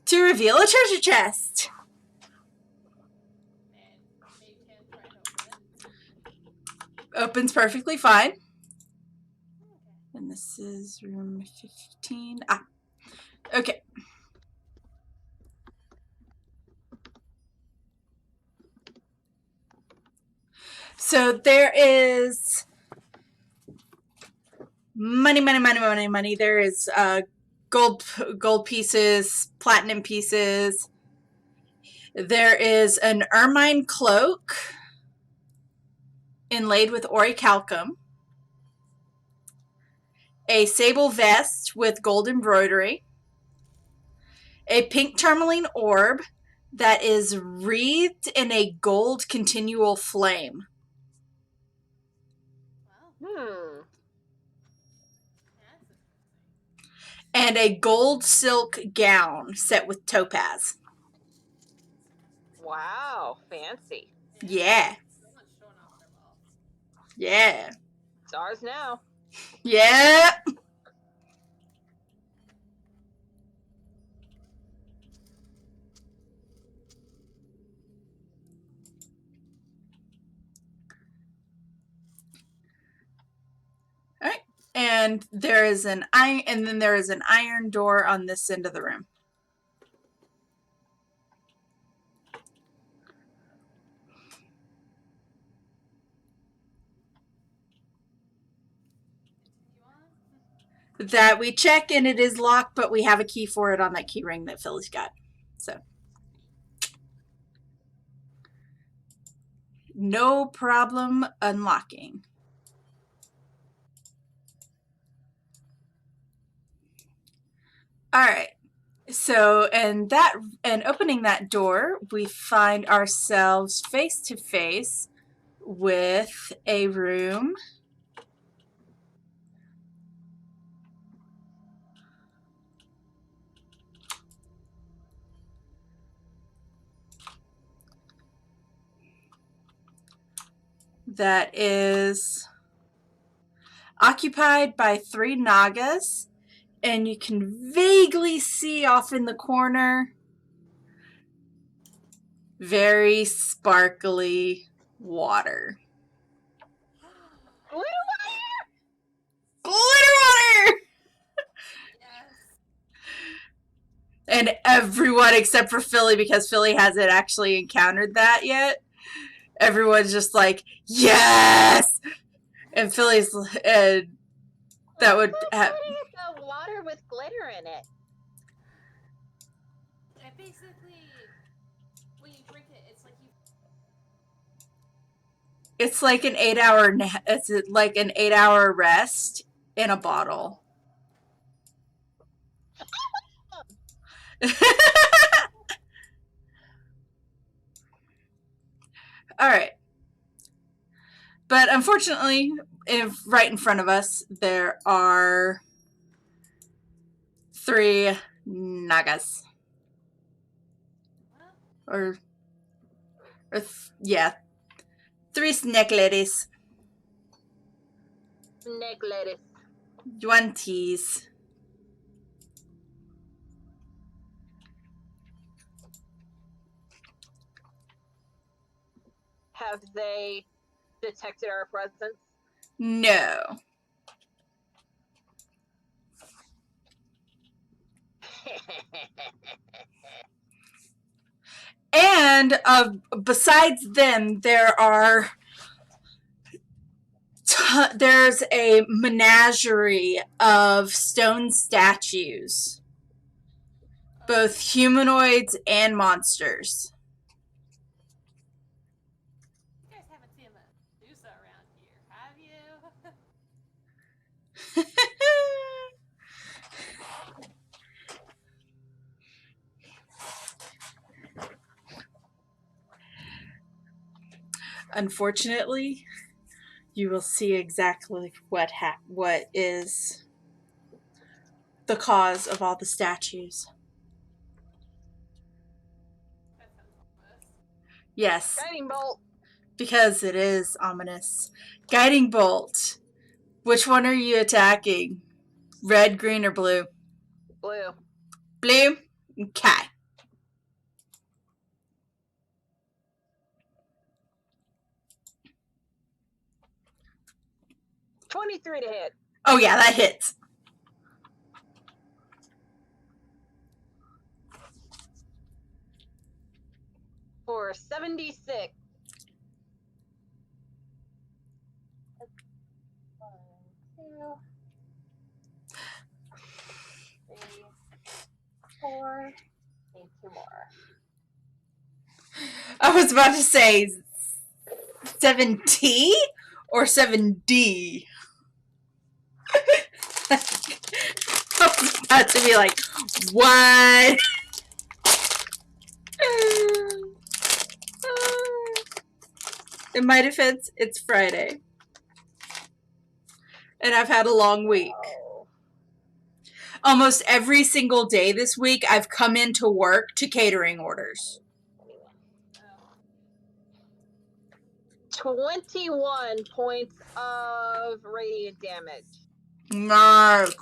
Speaker 1: To reveal a treasure chest.
Speaker 3: And Mage Hand, try and open it.
Speaker 1: Opens perfectly fine.
Speaker 3: Okay.
Speaker 1: And this is room 15. Ah, okay. So there is money. There is gold pieces, platinum pieces. There is an ermine cloak inlaid with orichalcum, a sable vest with gold embroidery, a pink tourmaline orb that is wreathed in a gold continual flame,
Speaker 3: Wow. That's interesting.
Speaker 1: and a gold silk gown set with topaz.
Speaker 2: Wow, fancy.
Speaker 1: Yeah.
Speaker 3: Someone's showing off their wealth.
Speaker 1: Yeah.
Speaker 2: It's ours now.
Speaker 1: Yeah. All right. And and there is an iron door on this end of the room. That we check, and it is locked, but we have a key for it on that key ring that Philly's got. So no problem unlocking. All right. So, and opening that door, we find ourselves face to face with a room that is occupied by 3 Nagas, and you can vaguely see off in the corner very sparkly water.
Speaker 2: Glitter
Speaker 1: Glitter water!
Speaker 3: Yes.
Speaker 1: And everyone except for Philly, because Philly hasn't actually encountered that yet. Everyone's just like, yes! And Philly's, that would have.
Speaker 2: the water with glitter in it.
Speaker 3: And basically, when you drink it, it's like you.
Speaker 1: It's like an 8-hour. It's like an 8-hour rest in a bottle. All right. But unfortunately, right in front of us, there are 3 Nagas. Yeah. 3 snake ladies.
Speaker 2: Snake ladies.
Speaker 1: You want tease.
Speaker 2: Have they detected our presence?
Speaker 1: No. And besides them, there's a menagerie of stone statues, both humanoids and monsters.
Speaker 3: You guys haven't seen a Medusa around here, have you?
Speaker 1: Unfortunately, you will see exactly what is the cause of all the statues.
Speaker 3: That sounds ominous.
Speaker 1: Yes,
Speaker 2: Guiding bolt.
Speaker 1: because it is ominous. Guiding bolt. Which one are you attacking? Red, green, or blue?
Speaker 2: Blue.
Speaker 1: Blue? Okay.
Speaker 2: $23 to hit.
Speaker 1: Oh yeah, that hits.
Speaker 2: For 76. 1, 2, 3, 4. Need 2 more.
Speaker 1: I was about to say 7T or 7D. I was about to be like, what? In my defense, it's Friday. And I've had a long week.
Speaker 2: Oh.
Speaker 1: Almost every single day this week, I've come into work to catering orders.
Speaker 2: 21 points of radiant damage.
Speaker 1: Nice.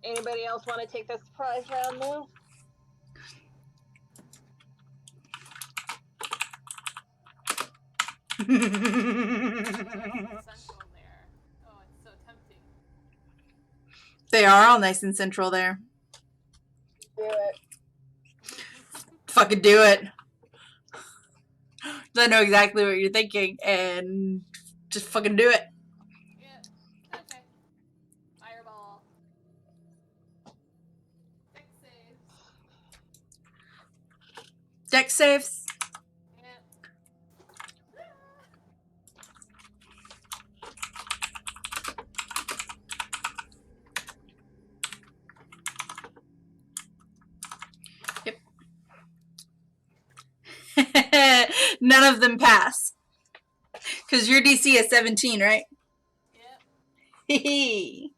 Speaker 2: Anybody else want to take the surprise round move?
Speaker 3: Central there. Oh, it's so tempting.
Speaker 1: They are all nice and central there.
Speaker 2: Do it.
Speaker 1: Fucking do it. I know exactly what you're thinking, and just fucking do it.
Speaker 3: Yeah. Okay. Fireball. Dex saves.
Speaker 1: Dex saves.
Speaker 3: Yeah.
Speaker 1: None of them pass. Because your DC is 17, right?
Speaker 3: Yep.
Speaker 1: Hee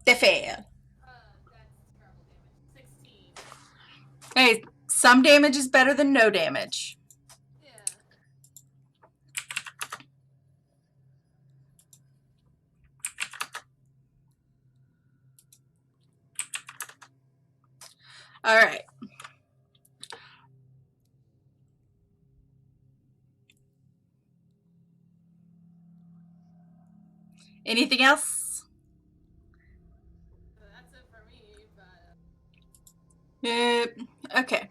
Speaker 1: They fail.
Speaker 3: That's terrible damage. 16.
Speaker 1: Hey, some damage is better than no damage.
Speaker 3: Yeah.
Speaker 1: All right. Anything else?
Speaker 3: So that's it for me, but...
Speaker 1: Okay.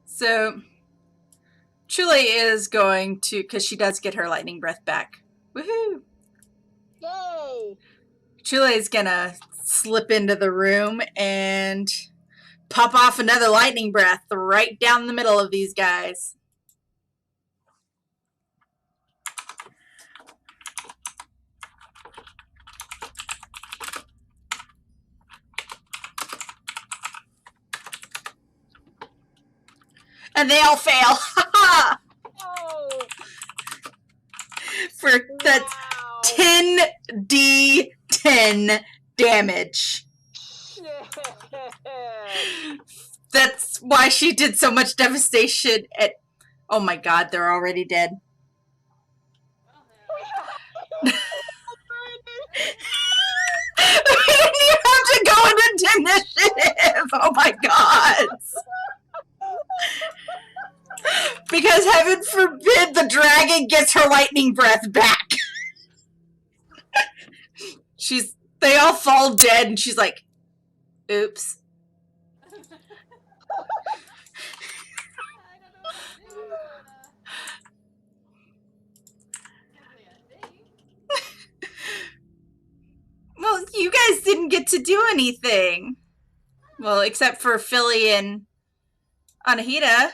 Speaker 1: So, Chile is going to, because she does get her lightning breath back. Woohoo!
Speaker 2: Yay!
Speaker 1: Chile is gonna slip into the room and pop off another lightning breath right down the middle of these guys. And they all fail.
Speaker 2: Oh!
Speaker 1: For that's
Speaker 2: Wow!
Speaker 1: 10d10 damage. That's why she did so much devastation at... Oh my god, they're already dead.
Speaker 3: Well, no.
Speaker 1: We didn't even have to go into initiative. Oh my god. Because heaven forbid the dragon gets her lightning breath back. They all fall dead and she's like, oops.
Speaker 3: I don't know what that means, but I think.
Speaker 1: Well, you guys didn't get to do anything. Well, except for Philly and Anahita.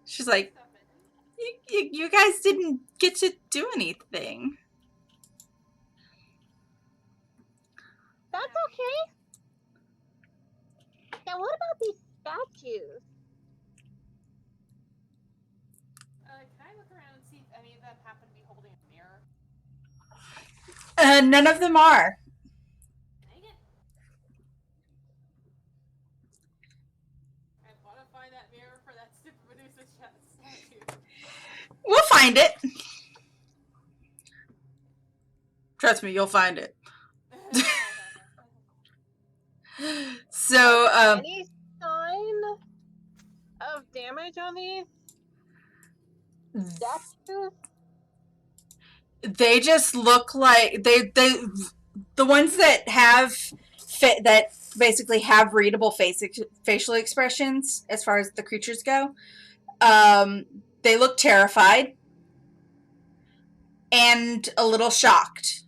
Speaker 1: She's like, you guys didn't get to do anything.
Speaker 2: That's okay. Now, what about these statues?
Speaker 3: Can I look around and see if any of them happen to be holding a mirror?
Speaker 1: None of them are.
Speaker 3: Dang it. I want to find that mirror for that stupid Medusa statue.
Speaker 1: We'll find it. Trust me, you'll find it. So,
Speaker 2: Any sign of damage on these statues?
Speaker 1: they just look like the ones that have that basically have readable facial expressions as far as the creatures go. They look terrified and a little shocked.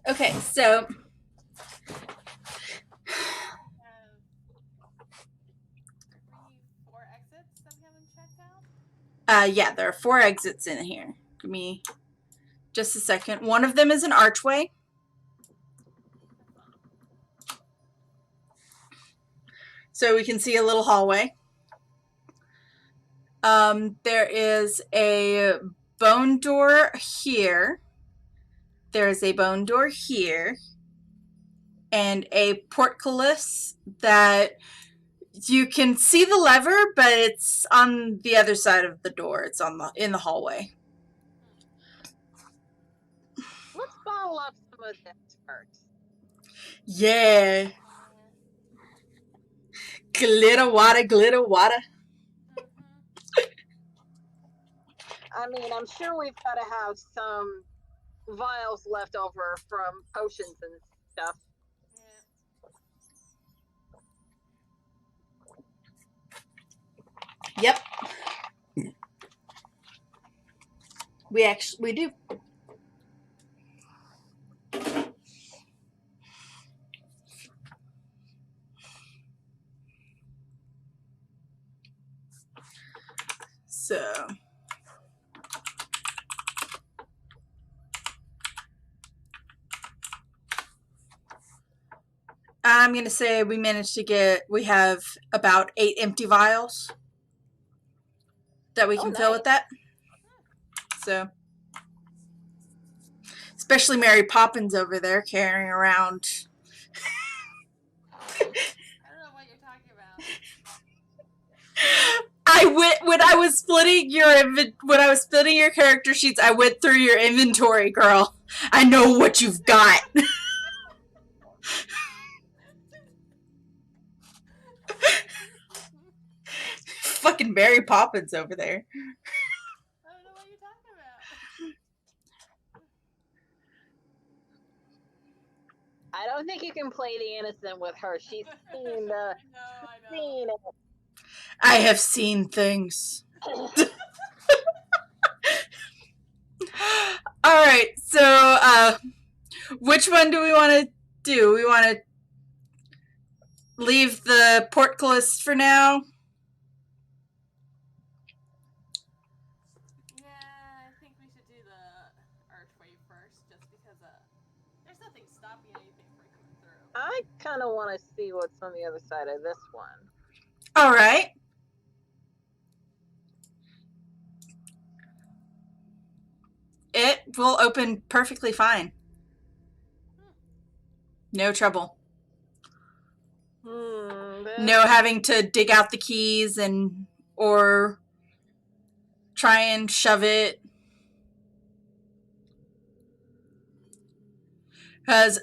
Speaker 1: Okay, so
Speaker 3: Four exits that we haven't checked out?
Speaker 1: yeah, there are 4 exits in here. Give me just a second. One of them is an archway. So we can see a little hallway. There is a bone door here. There is a bone door here. And a portcullis that you can see the lever, but it's on the other side of the door. It's in the hallway.
Speaker 2: Let's bottle up some of this first.
Speaker 1: Yeah. Glitter water, glitter water.
Speaker 2: I mean, I'm sure we've got to have some vials left over from potions and stuff.
Speaker 1: Yep. We do. So I'm going to say we have about 8 empty vials that we can fill with that. So, especially Mary Poppins over there carrying around.
Speaker 3: I don't know what you're talking about.
Speaker 1: When I was splitting your character sheets, I went through your inventory, girl. I know what you've got. Fucking Mary Poppins over there.
Speaker 3: I don't know what you're talking about.
Speaker 2: I don't think you can play the innocent with her. She's seen the scene.
Speaker 1: I have seen things. All right, so which one do we want to do? We want to leave the portcullis for now.
Speaker 3: Yeah, I think we should do the archway first, just because there's nothing stopping anything from coming through.
Speaker 2: I kind of want to see what's on the other side of this one.
Speaker 1: All right. It will open perfectly fine. No trouble. No having to dig out the keys or try and shove it. Because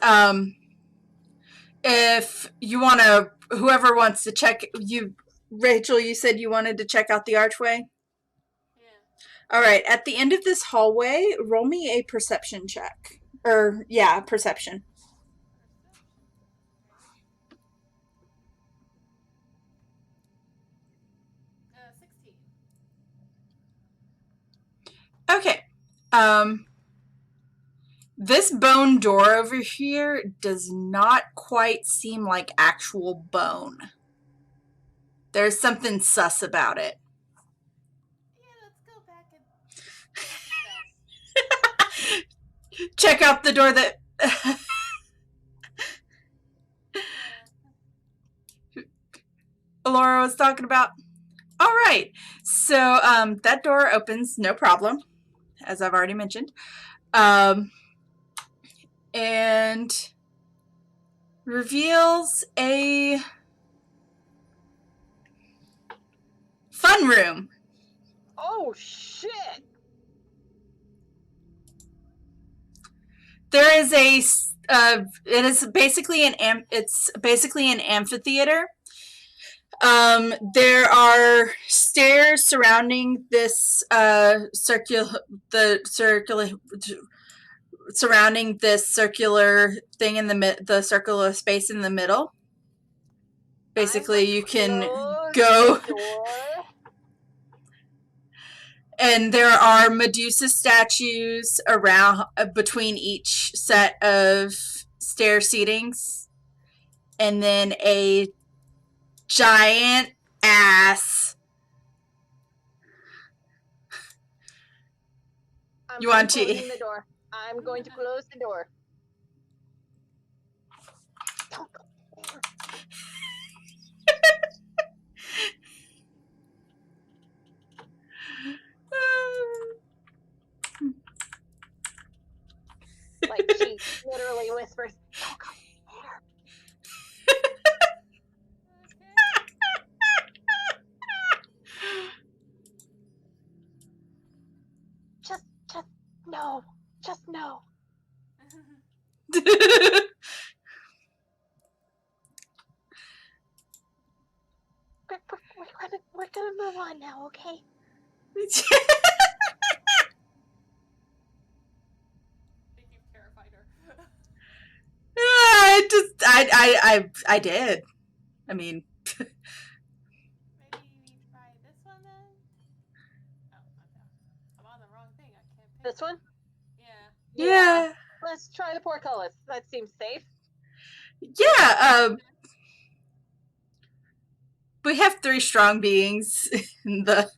Speaker 1: if you want to, whoever wants to check, Rachel, you said you wanted to check out the archway?
Speaker 3: Yeah.
Speaker 1: All right, at the end of this hallway, roll me a perception check. Perception.
Speaker 3: 16.
Speaker 1: Okay. This bone door over here does not quite seem like actual bone. There's something sus about it.
Speaker 3: Yeah, let's go back and
Speaker 1: check out the door that Laura was talking about. All right, so that door opens, no problem, as I've already mentioned, and reveals a fun room.
Speaker 2: Oh shit!
Speaker 1: There is it is basically an amphitheater. There are stairs surrounding this surrounding this circular thing in the circular space in the middle. Basically, you can go. And there are Medusa statues around between each set of stair seatings, and then a giant ass.
Speaker 2: I'm closing the door. I'm going to close the door. Don't go there. whispers, "Don't go there." Just no. Just no. We're gonna move on now, okay?
Speaker 3: I think you've terrified her.
Speaker 1: I did. I mean,
Speaker 3: Maybe we try this one then? Oh, I'm on the wrong thing. I can't pick
Speaker 2: This one?
Speaker 3: Yeah.
Speaker 1: yeah.
Speaker 2: Let's try the portcullis. That seems safe.
Speaker 1: Yeah, we have 3 strong beings in the...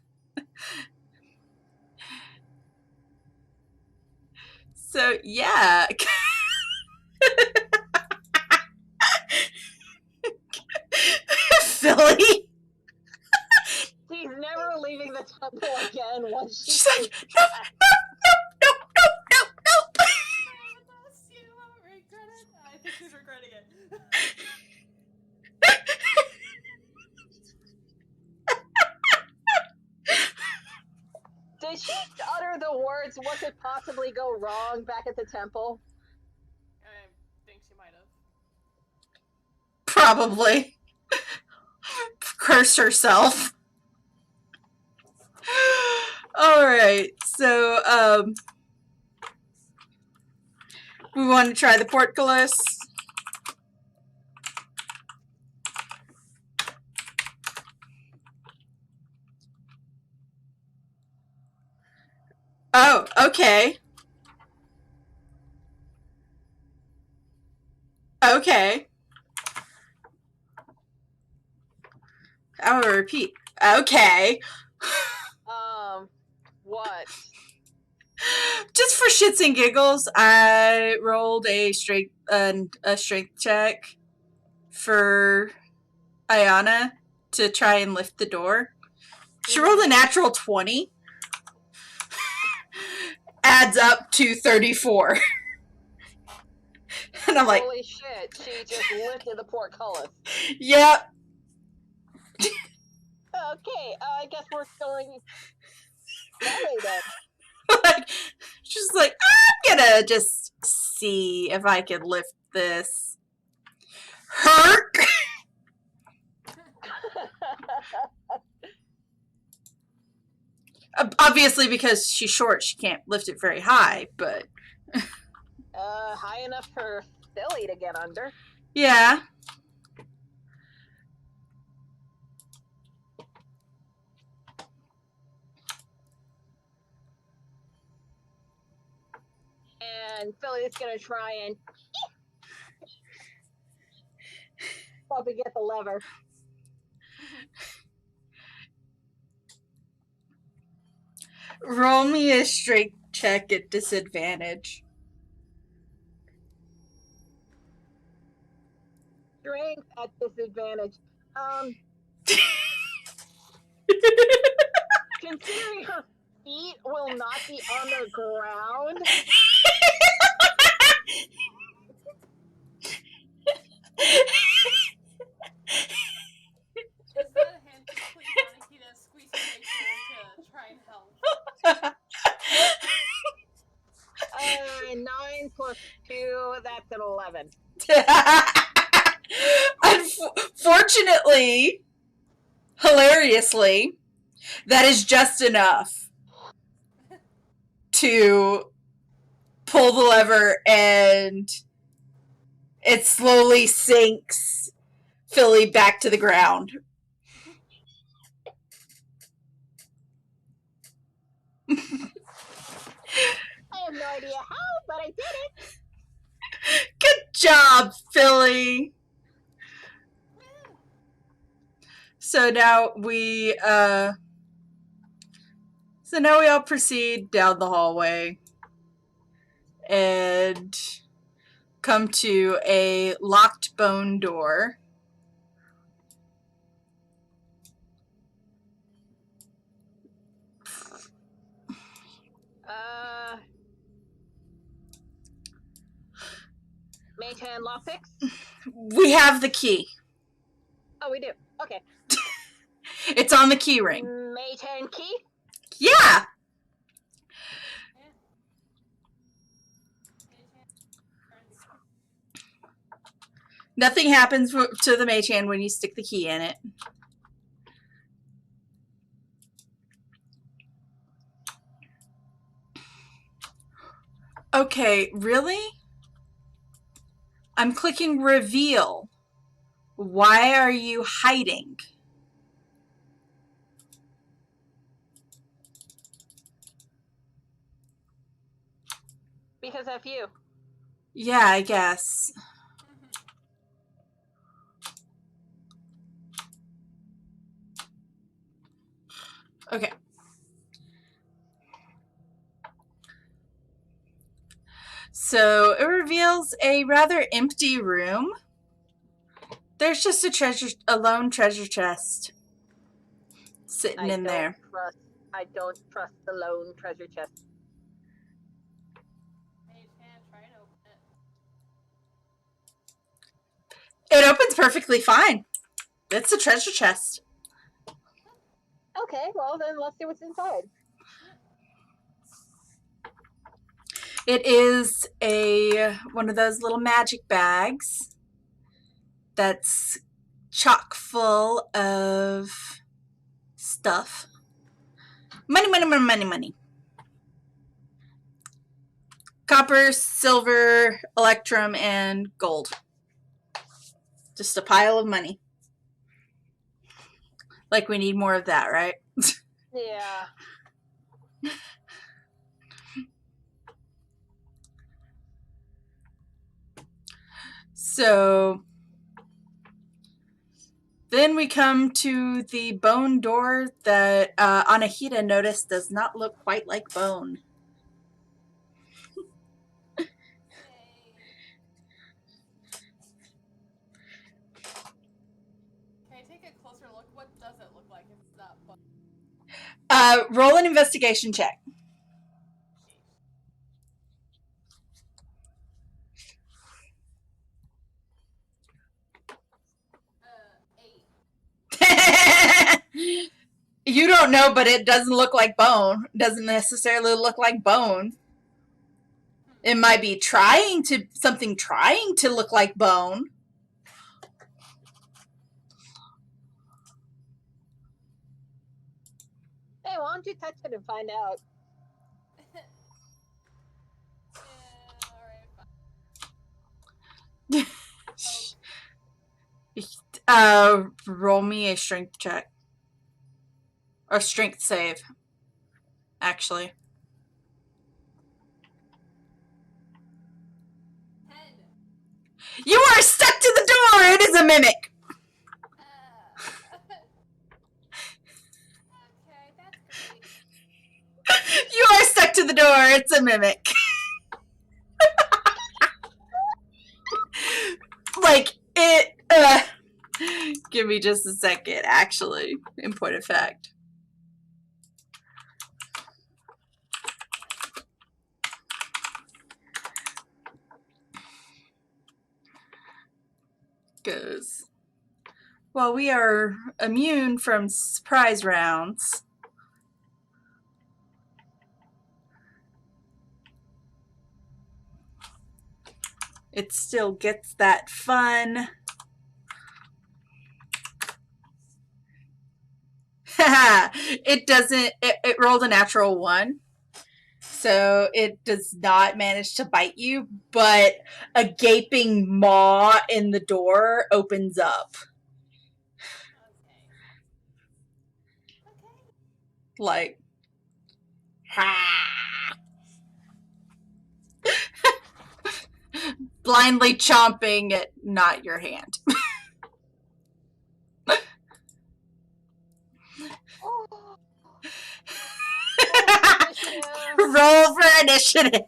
Speaker 1: So, yeah. Philly?
Speaker 2: She's never leaving the temple again once
Speaker 1: She's like, no, no, no, no, no, no, no.
Speaker 3: You won't regret it. I think she's regretting it.
Speaker 2: Did she utter the words, "What could possibly go wrong" back at the temple?
Speaker 3: I think she might have.
Speaker 1: Probably. Curse herself. Alright, so, we want to try the portcullis. Oh, okay. Okay. I will repeat. Okay.
Speaker 2: What?
Speaker 1: Just for shits and giggles, I rolled a strength check for Ayana to try and lift the door. She rolled a natural 20. Adds up to 34. And I'm like,
Speaker 2: holy shit, she just lifted the portcullis.
Speaker 1: Yep.
Speaker 2: Okay, I guess we're going that way then.
Speaker 1: Like, she's like, I'm gonna just see if I can lift this. Herc! Obviously, because she's short, she can't lift it very high, but...
Speaker 2: High enough for Philly to get under.
Speaker 1: Yeah.
Speaker 2: And Philly's gonna try and up and get the lever.
Speaker 1: Roll me a strength check at disadvantage.
Speaker 2: Strength at disadvantage. Considering her feet will not be on the ground.
Speaker 3: Is that a hand please, Monica, to squeeze her face to try and help?
Speaker 2: 9 plus 2, that's an 11.
Speaker 1: Unfortunately, hilariously, that is just enough to pull the lever, and it slowly sinks Philly back to the ground.
Speaker 2: I have no idea how, but I did it.
Speaker 1: Good job, Philly. So now we all proceed down the hallway and come to a locked bone door.
Speaker 2: Mage hand lockpicks?
Speaker 1: We have the key.
Speaker 2: Oh, we do. Okay.
Speaker 1: It's on the key ring.
Speaker 2: Mage hand key?
Speaker 1: Yeah. Nothing happens to the mage hand when you stick the key in it. Okay, really? I'm clicking reveal. Why are you hiding?
Speaker 2: Because of you.
Speaker 1: Yeah, I guess. Okay. So it reveals a rather empty room. There's just a lone treasure chest sitting in there.
Speaker 2: I don't trust the lone treasure chest.
Speaker 3: Try and open it.
Speaker 1: It opens perfectly fine. It's a treasure chest.
Speaker 2: Okay, well then let's see what's inside.
Speaker 1: It is one of those little magic bags that's chock full of stuff. Money, money, money, money, money. Copper, silver, electrum, and gold. Just a pile of money. Like we need more of that, right?
Speaker 2: Yeah.
Speaker 1: So then we come to the bone door that Anahita noticed does not look quite like bone.
Speaker 3: Can I take a closer look? What does it look like? It's not fun.
Speaker 1: Roll an investigation check.
Speaker 3: 8.
Speaker 1: You don't know, but it doesn't look like bone. It doesn't necessarily look like bone. It might be something trying to look like bone.
Speaker 2: Hey, why don't you touch it and find out?
Speaker 1: Roll me a strength check. Or strength save, actually.
Speaker 3: 10.
Speaker 1: You are stuck to the door! It is a mimic!
Speaker 3: Okay, that's great.
Speaker 1: You are stuck to the door! It's a mimic. Like, it... Give me just a second, actually, in point of fact. Goes. Well, we are immune from surprise rounds. It still gets that fun. It doesn't, it rolled a natural 1. So it does not manage to bite you, but a gaping maw in the door opens up.
Speaker 3: Okay.
Speaker 1: Like, ha! Blindly chomping at not your hand.
Speaker 2: Oh.
Speaker 1: Roll for initiative.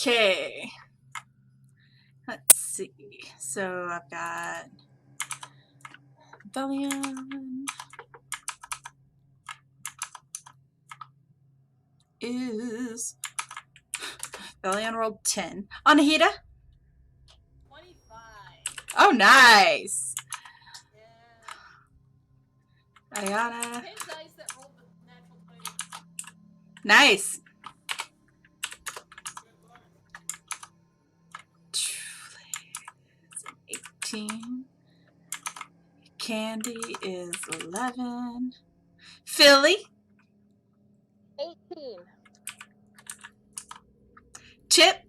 Speaker 1: Okay. Let's see. So I've got Rebellion is Rebellion rolled 10. Anahita?
Speaker 3: 25.
Speaker 1: Oh, nice.
Speaker 3: Yeah.
Speaker 1: Ayana.
Speaker 3: 10 dice that rolled the natural 20.
Speaker 1: Nice. Julie is 18. Candy is 11. Philly?
Speaker 2: 18.
Speaker 1: Chip?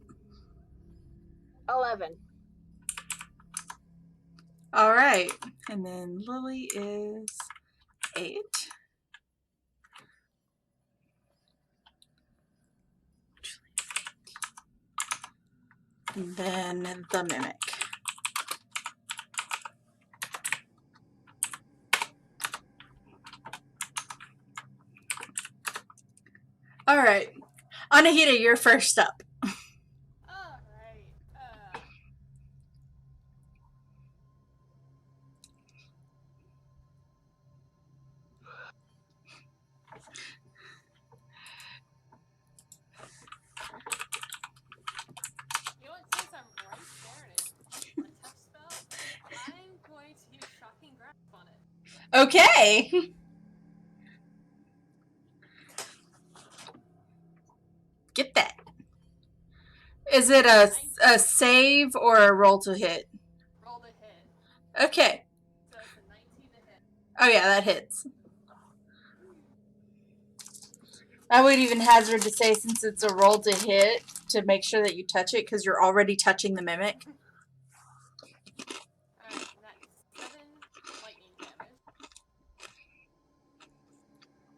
Speaker 2: 11.
Speaker 1: All right. And then Lily is 8. And then the Mimic. All right. Anahita, you're first up.
Speaker 3: All right. You know what? Since I'm right there and it's a tough spell, I'm going to use Shocking Grasp on it.
Speaker 1: Okay. Get that. Is it a save or a roll to hit?
Speaker 3: Roll to hit.
Speaker 1: Okay.
Speaker 3: So it's a 19 to hit.
Speaker 1: Oh, yeah, that hits. I would even hazard to say, since it's a roll to hit, to make sure that you touch it because you're already touching the Mimic.
Speaker 3: Alright, and that's 7 lightning damage.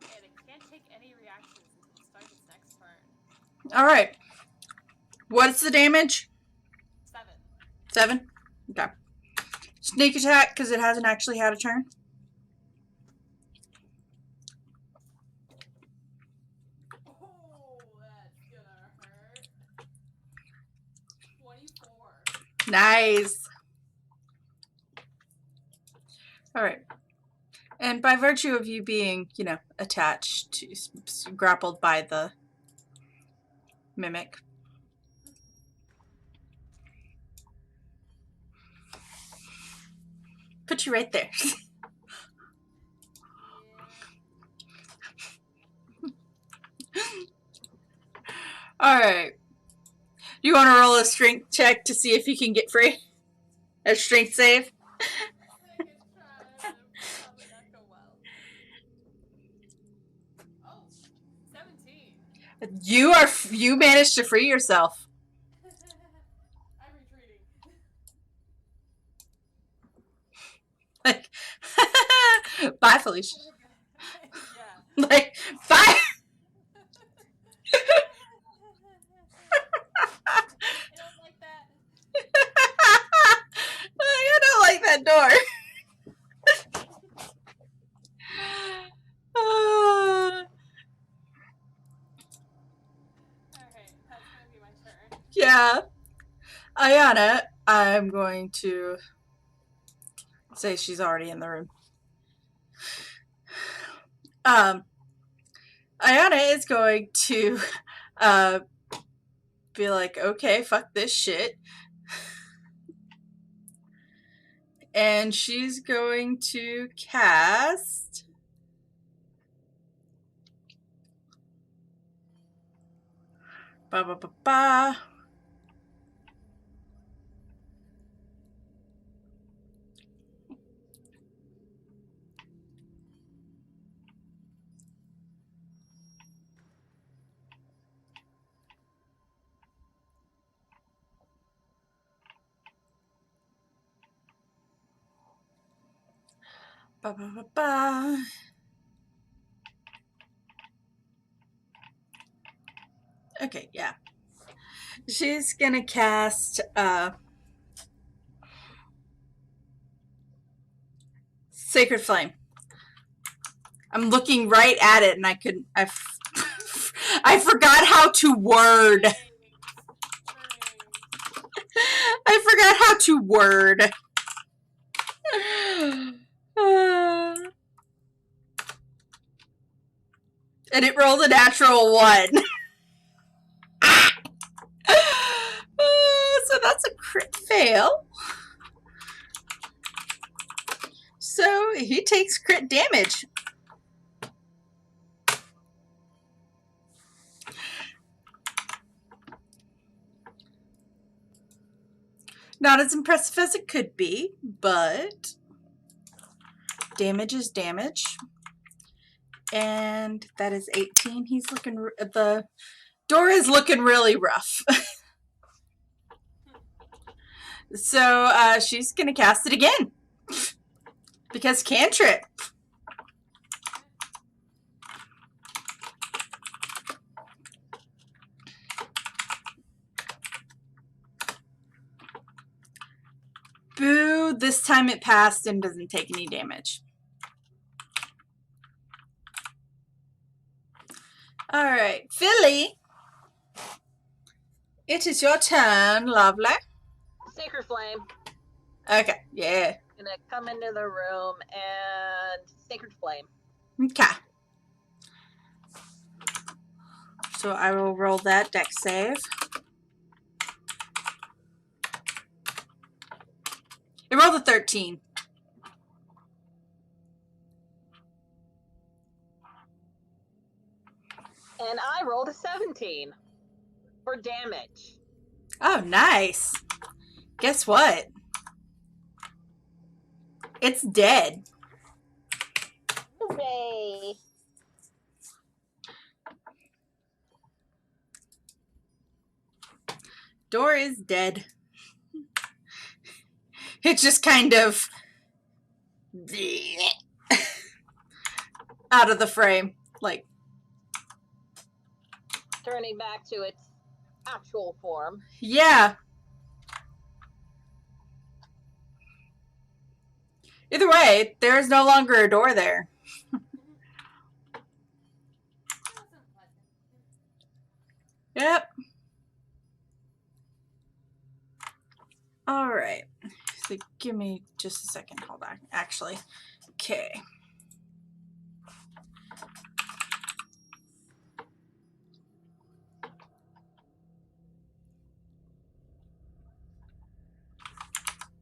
Speaker 3: And it can't take any reactions until it starts its next turn.
Speaker 1: All right. What's the damage?
Speaker 3: 7.
Speaker 1: 7? Okay. Sneak attack because it hasn't actually had a turn.
Speaker 3: Oh, that's gonna hurt. 24.
Speaker 1: Nice. All right. And by virtue of you being, you know, attached to, grappled by the Mimic. Put you right there. All right. You want to roll a strength check to see if you can get free? A strength save?
Speaker 3: I can try, but it'll probably not go well. Oh, 17.
Speaker 1: You managed to free yourself.
Speaker 3: I'm retreating.
Speaker 1: Like, bye, Felicia.
Speaker 3: Yeah.
Speaker 1: Like, bye.
Speaker 3: I don't like that.
Speaker 1: I don't like that door.
Speaker 3: Alright, that's gonna be my turn.
Speaker 1: Yeah. Ayana, I'm going to say she's already in the room. Ayana is going to be like, okay, fuck this shit. And she's going to cast ba ba ba ba. Ba ba ba ba. Okay, yeah. She's gonna cast Sacred Flame. I'm looking right at it and I couldn't I forgot how to word.
Speaker 3: Thanks.
Speaker 1: I forgot how to word. And it rolled a natural 1. So that's a crit fail. So he takes crit damage. Not as impressive as it could be, but damage is damage. And that is 18. He's looking, the door is looking really rough. So she's going to cast it again. Because cantrip. Boo, this time it passed and doesn't take any damage. Alright, Philly. It is your turn, lovely.
Speaker 2: Sacred Flame.
Speaker 1: Okay, yeah.
Speaker 2: Gonna come into the room and Sacred Flame.
Speaker 1: Okay. So I will roll that dex save. It rolled a 13.
Speaker 2: And I rolled a 17 for damage.
Speaker 1: Oh, nice. Guess what? It's dead.
Speaker 2: Hooray!
Speaker 1: Door is dead. It just kind of out of the frame. Like,
Speaker 2: Turning back to its actual form.
Speaker 1: yeah. Either way, there is no longer a door there. Yep. All right. So give me just a second. Hold on. Actually, okay.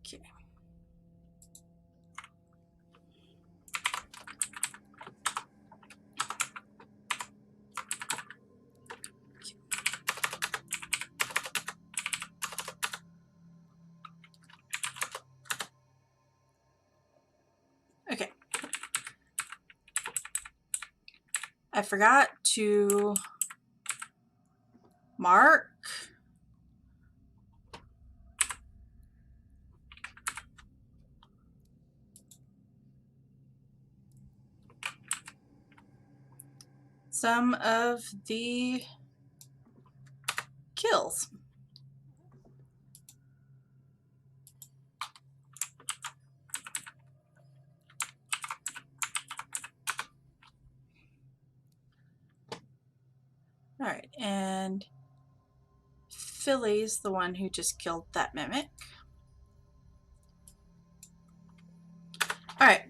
Speaker 1: Okay. Okay. I forgot to mark some of the kills. All right, and Philly's the one who just killed that mimic. All right.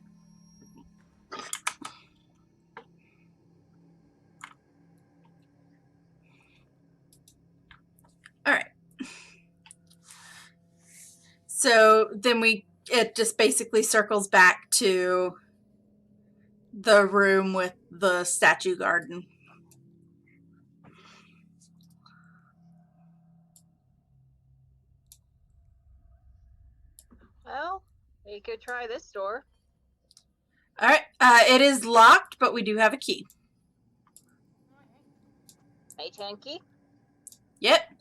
Speaker 1: All right. So then it just basically circles back to the room with the statue garden.
Speaker 2: Well, we could try this door.
Speaker 1: All right. It is locked, but we do have a key.
Speaker 2: Mage hand key.
Speaker 1: Yep.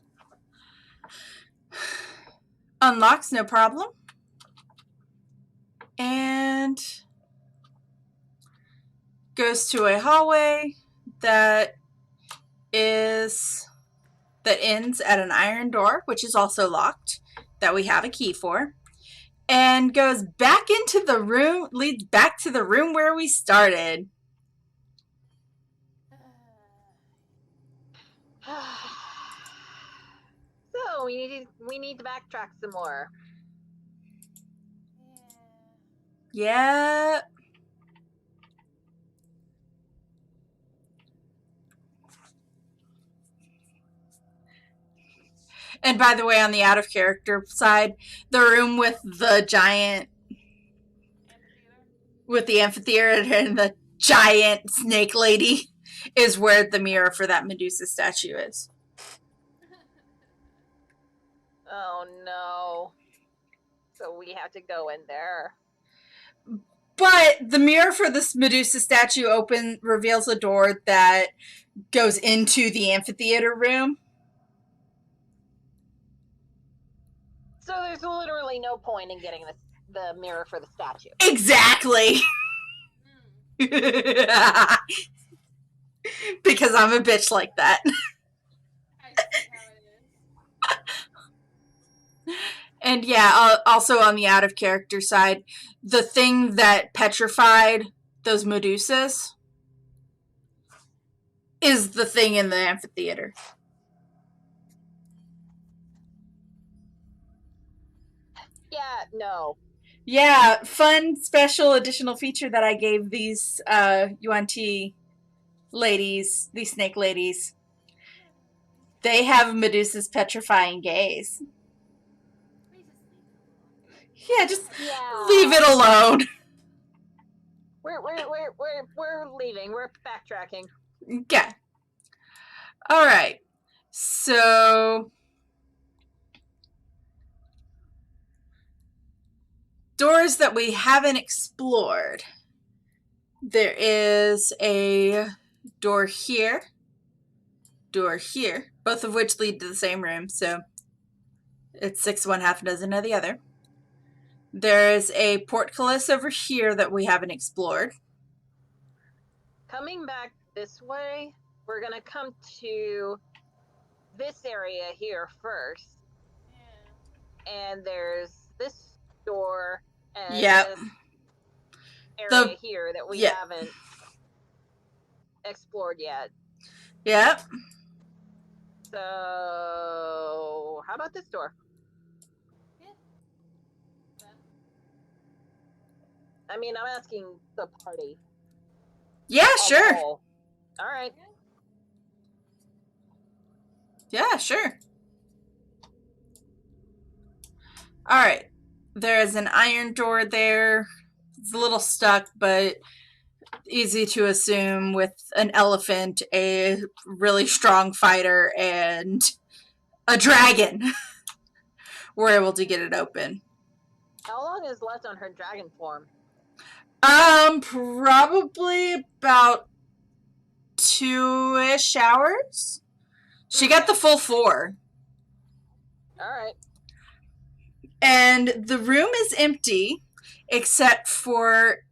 Speaker 1: Unlocks, no problem. And goes to a hallway that ends at an iron door, which is also locked, that we have a key for. And goes back into the room, leads back to the room where we started.
Speaker 2: So, go. We need to backtrack some more.
Speaker 1: Yeah. And by the way, on the out of character side, the room with the giant, with the amphitheater and the giant snake lady is where the mirror for that Medusa statue is.
Speaker 2: Oh no. So we have to go in there.
Speaker 1: But the mirror for this Medusa statue reveals a door that goes into the amphitheater room.
Speaker 2: So there's literally no point in getting the mirror for the statue.
Speaker 1: Exactly. Because I'm a bitch like that.
Speaker 3: I see how it is.
Speaker 1: And yeah, also on the out of character side, the thing that petrified those Medusas is the thing in the amphitheater.
Speaker 2: Yeah, no.
Speaker 1: Yeah, fun special additional feature that I gave these UNT ladies, these snake ladies. They have Medusa's petrifying gaze. Yeah, just leave it alone.
Speaker 2: We're leaving. We're backtracking.
Speaker 1: Okay. All right. So doors that we haven't explored. There is a door here, both of which lead to the same room. So it's 6 of one, half a dozen of the other. There's a portcullis over here that we haven't explored.
Speaker 2: Coming back this way, we're going to come to this area here first. Yeah. And there's this door and this area here that we haven't explored yet.
Speaker 1: Yep.
Speaker 2: So, how about this door? I mean, I'm asking the party.
Speaker 1: Yeah, sure.
Speaker 2: All right.
Speaker 1: Yeah, sure. All right. There's an iron door there. It's a little stuck, but easy to assume with an elephant, a really strong fighter, and a dragon. We're able to get it open.
Speaker 2: How long is left on her dragon form?
Speaker 1: Probably about 2-ish hours. She got the full 4.
Speaker 2: All right.
Speaker 1: And the room is empty except for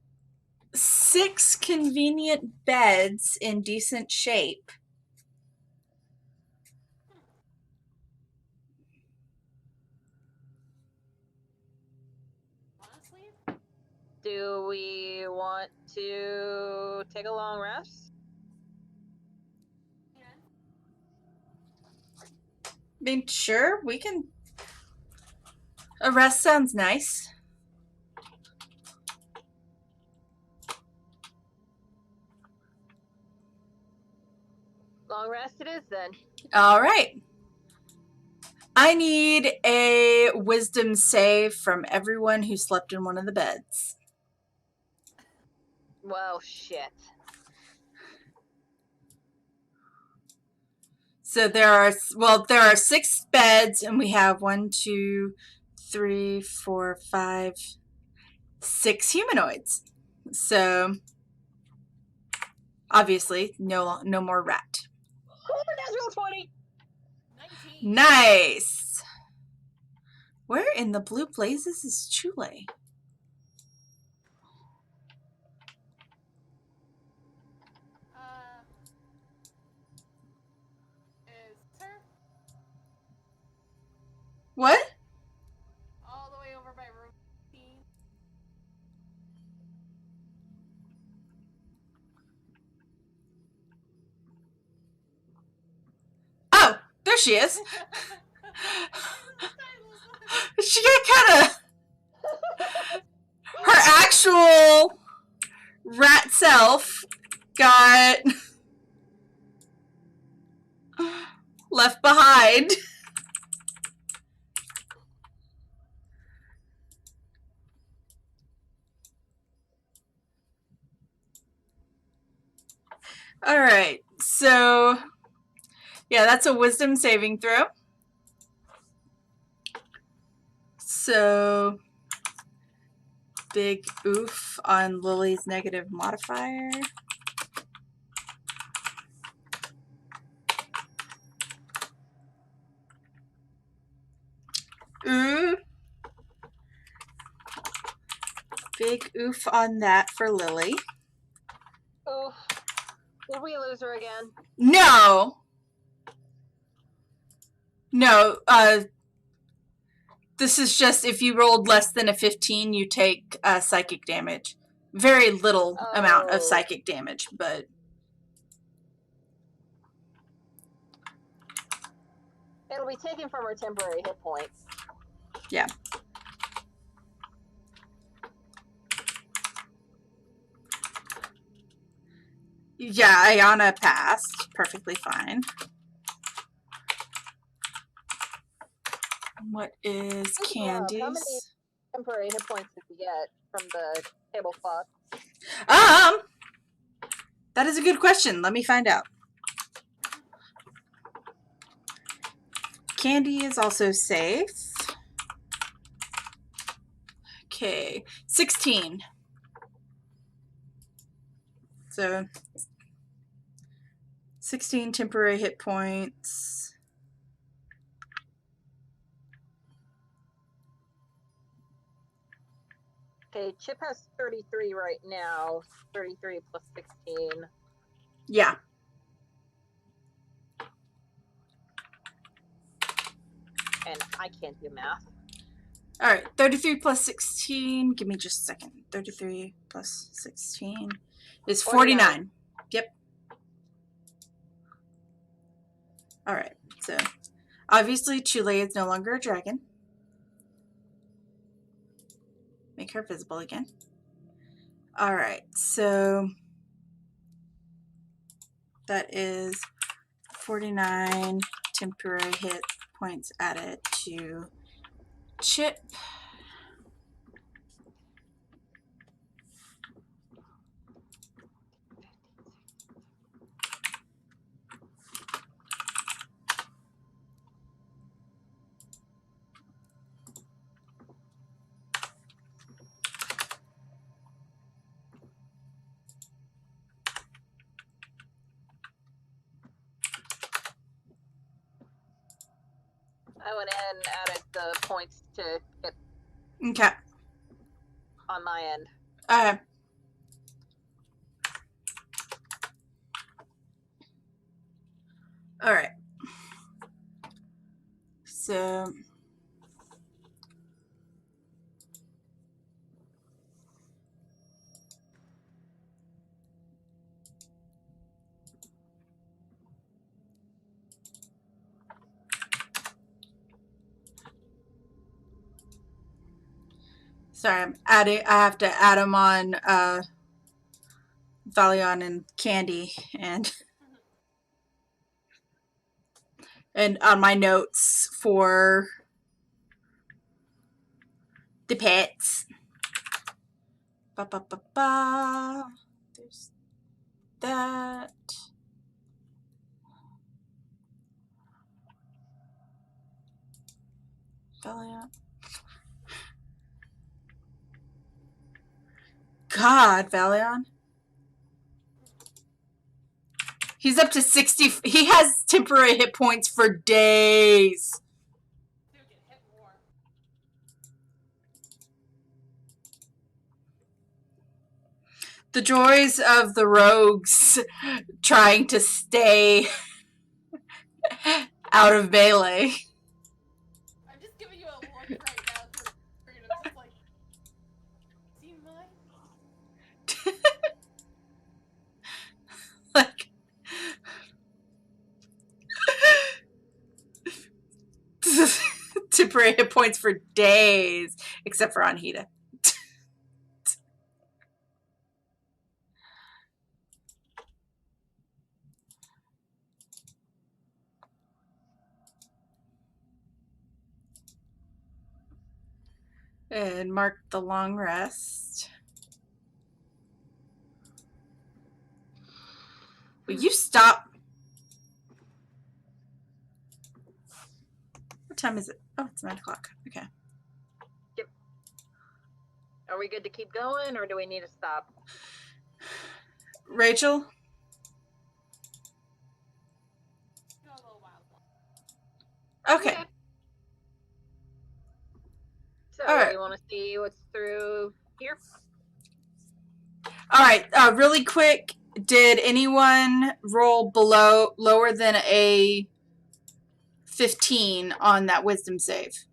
Speaker 1: 6 convenient beds in decent shape.
Speaker 2: Do we want to take a long rest?
Speaker 1: I mean, sure, we can. A rest sounds nice.
Speaker 2: Long rest it is then.
Speaker 1: All right. I need a wisdom save from everyone who slept in one of the beds.
Speaker 2: Well, shit.
Speaker 1: So there are 6 beds, and we have 1, 2, 3, 4, 5, 6 humanoids. So obviously, no more rat.
Speaker 2: Natural 20.
Speaker 3: 19.
Speaker 1: Nice. Where in the blue blazes is Chule?
Speaker 3: Is her
Speaker 1: What?
Speaker 3: all the way over by room 15?
Speaker 1: Oh, there she is. She got kind of... Her actual rat self got left behind. All right, so yeah, that's a wisdom saving throw. So big oof on Lily's negative modifier. Ooh. Big oof on that for Lily.
Speaker 2: Oh, did we lose her again?
Speaker 1: No. No, this is just if you rolled less than a 15, you take psychic damage. Very little amount of psychic damage, but...
Speaker 2: It'll be taken from her temporary hit points.
Speaker 1: Yeah. Yeah, Ayana passed. Perfectly fine. What is Candy's?
Speaker 2: How many temporary hit points did you get from the tablecloth?
Speaker 1: That is a good question. Let me find out. Candy is also safe. Okay, 16. So 16 temporary hit points.
Speaker 2: Okay, Chip has 33 right now. 33 plus 16.
Speaker 1: Yeah.
Speaker 2: And I can't do math.
Speaker 1: All right, 33 plus 16. Give me just a second. 33 plus 16 is 49. Yep. All right, so obviously Chule is no longer a dragon. Make her visible again. All right, so that is 49 temporary hit points added to Chip.
Speaker 2: I went ahead and added the points to Chip.
Speaker 1: Okay.
Speaker 2: On my end.
Speaker 1: All right. So sorry, I'm adding. I have to add them on Valion and Candy and on my notes for the pets. Ba ba ba ba. There's that. Valiant. God, Valion. He's up to 60. He has temporary hit points for days. The joys of the rogues trying to stay out of melee.
Speaker 3: I'm just giving you a look right now to the screen. I'm just like, see mine?
Speaker 1: Like, temporary hit points for days, except for Anhita. And mark the long rest. Will you stop? What time is it? Oh, it's 9 o'clock. Okay.
Speaker 2: Yep. Are we good to keep going, or do we need to stop?
Speaker 1: Rachel? Okay.
Speaker 2: So,
Speaker 1: All right.
Speaker 2: you want to see what's through here?
Speaker 1: All right. Really quick, did anyone roll lower than a 15 on that wisdom save?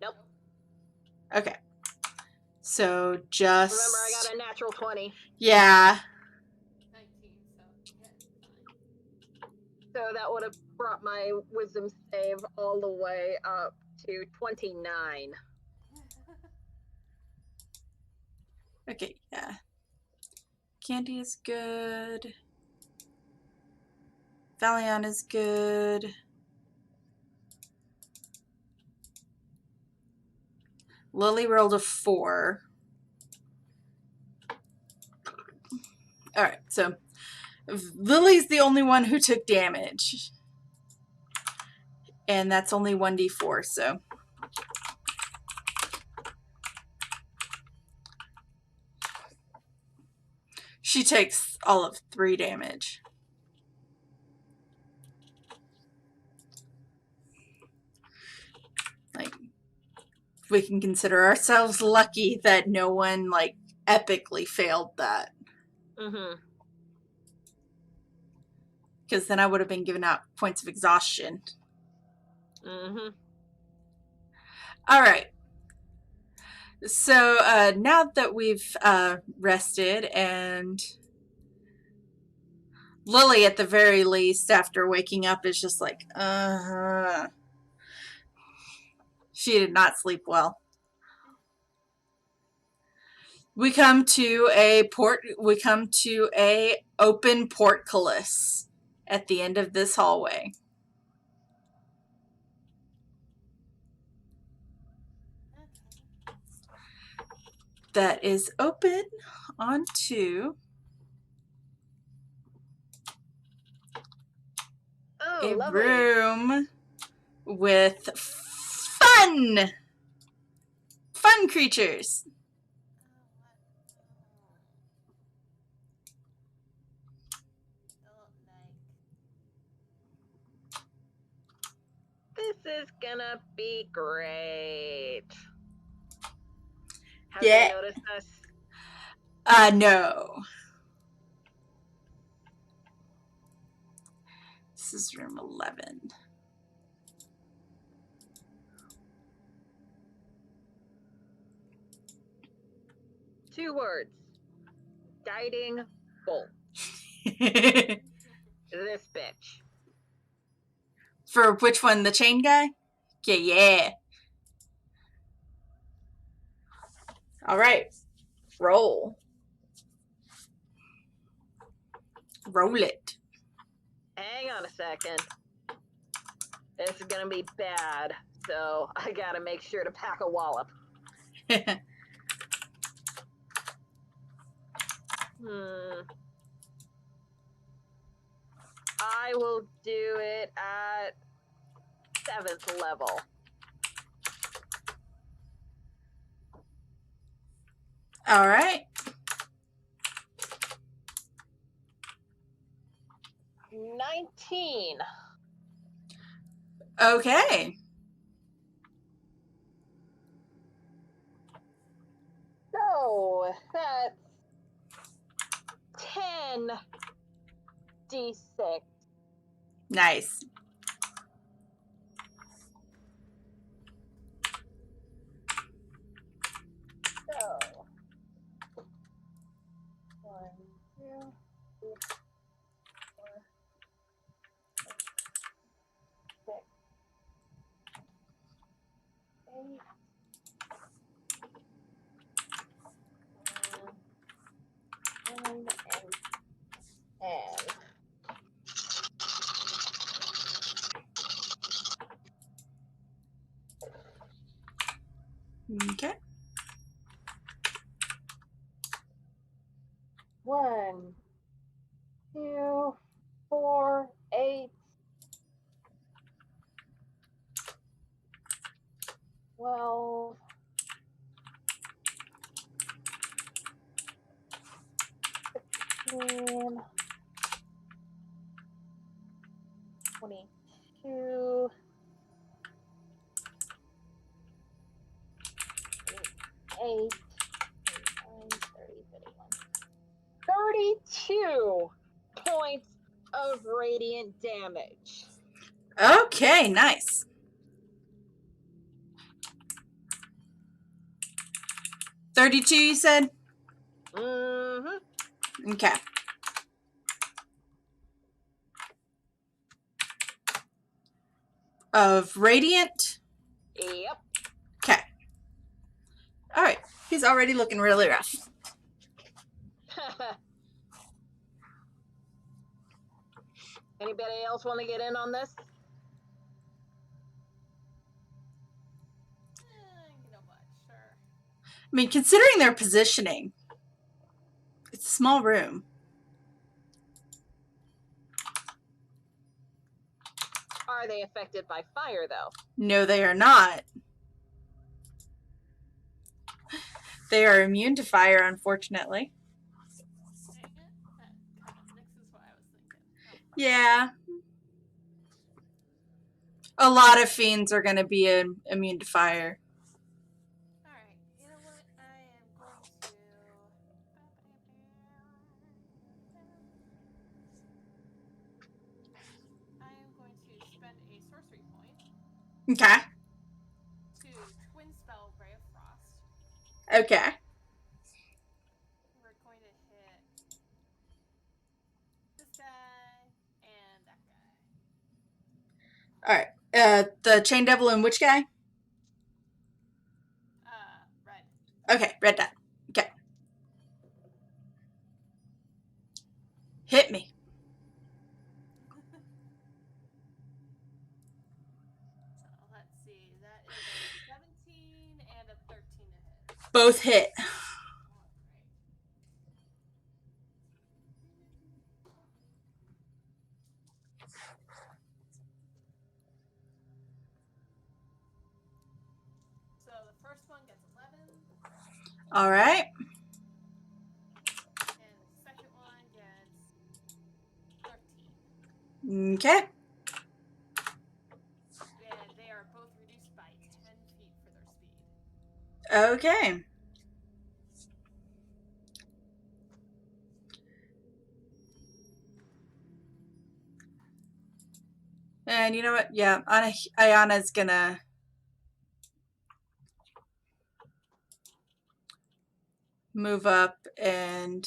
Speaker 2: Nope.
Speaker 1: Okay. So just...
Speaker 2: Remember, I got a natural 20.
Speaker 1: Yeah.
Speaker 3: 19, so yeah.
Speaker 2: So that would have brought my wisdom save all the way up to 29.
Speaker 1: Okay, yeah. Candy is good. Valiant is good. Lily rolled a 4. All right, so Lily's the only one who took damage. And that's only 1d4, so. She takes all of 3 damage. Like, we can consider ourselves lucky that no one, like, epically failed that.
Speaker 2: Mm-hmm.
Speaker 1: Because then I would have been given out points of exhaustion.
Speaker 2: Mm-hmm.
Speaker 1: All right. So now that we've rested, and Lily, at the very least, after waking up, is just like, she did not sleep well. We come to a open portcullis at the end of this hallway. That is open onto a
Speaker 2: lovely.
Speaker 1: room with fun creatures.
Speaker 2: This is gonna be great. Have
Speaker 1: Yeah.
Speaker 2: they noticed us?
Speaker 1: No. This is room 11.
Speaker 2: Two words. Guiding bolt. This bitch.
Speaker 1: For which one? The chain guy? Yeah. All right. Roll. Roll it.
Speaker 2: Hang on a second. This is gonna be bad, so I gotta make sure to pack a wallop. I will do it at 7th level.
Speaker 1: All right.
Speaker 2: 19.
Speaker 1: Okay.
Speaker 2: So that's 10 d6.
Speaker 1: Nice.
Speaker 2: So 1, 2, 3, 4, 5, 6.
Speaker 1: Okay.
Speaker 2: 1, 2, 4, 8, 12, 16, 22, 28, 29, 30, 31. 32 points of radiant damage.
Speaker 1: Okay, nice. $32, you said?
Speaker 2: Mm-hmm.
Speaker 1: Okay. Of radiant?
Speaker 2: Yep.
Speaker 1: Okay. All right. He's already looking really rough.
Speaker 2: Anybody else want to get in on this?
Speaker 3: You know what? Sure.
Speaker 1: I mean, considering their positioning, it's a small room.
Speaker 2: Are they affected by fire, though?
Speaker 1: No, they are not. They are immune to fire, unfortunately.
Speaker 3: Dang it. That kind of nixes what I was thinking. Oh, fuck.
Speaker 1: Yeah. A lot of fiends are going to be immune to fire.
Speaker 3: Alright, you know what? I am going to. I am going to spend a sorcery point
Speaker 1: Okay.
Speaker 3: to twin spell Ray of Frost.
Speaker 1: Okay.
Speaker 3: We're going to hit this guy and that guy.
Speaker 1: All right. The chain devil and which guy?
Speaker 3: Red.
Speaker 1: Okay, red dot. Okay. Hit me.
Speaker 3: So let's see. That is a 17 and a 13 to hit.
Speaker 1: Both hit.
Speaker 3: Alright. So the first one gets 11,
Speaker 1: All right.
Speaker 3: and the second one gets 13.
Speaker 1: Okay.
Speaker 3: And they are both reduced by 10 feet for their speed.
Speaker 1: Okay. And you know what? Yeah, Ayana's gonna move up and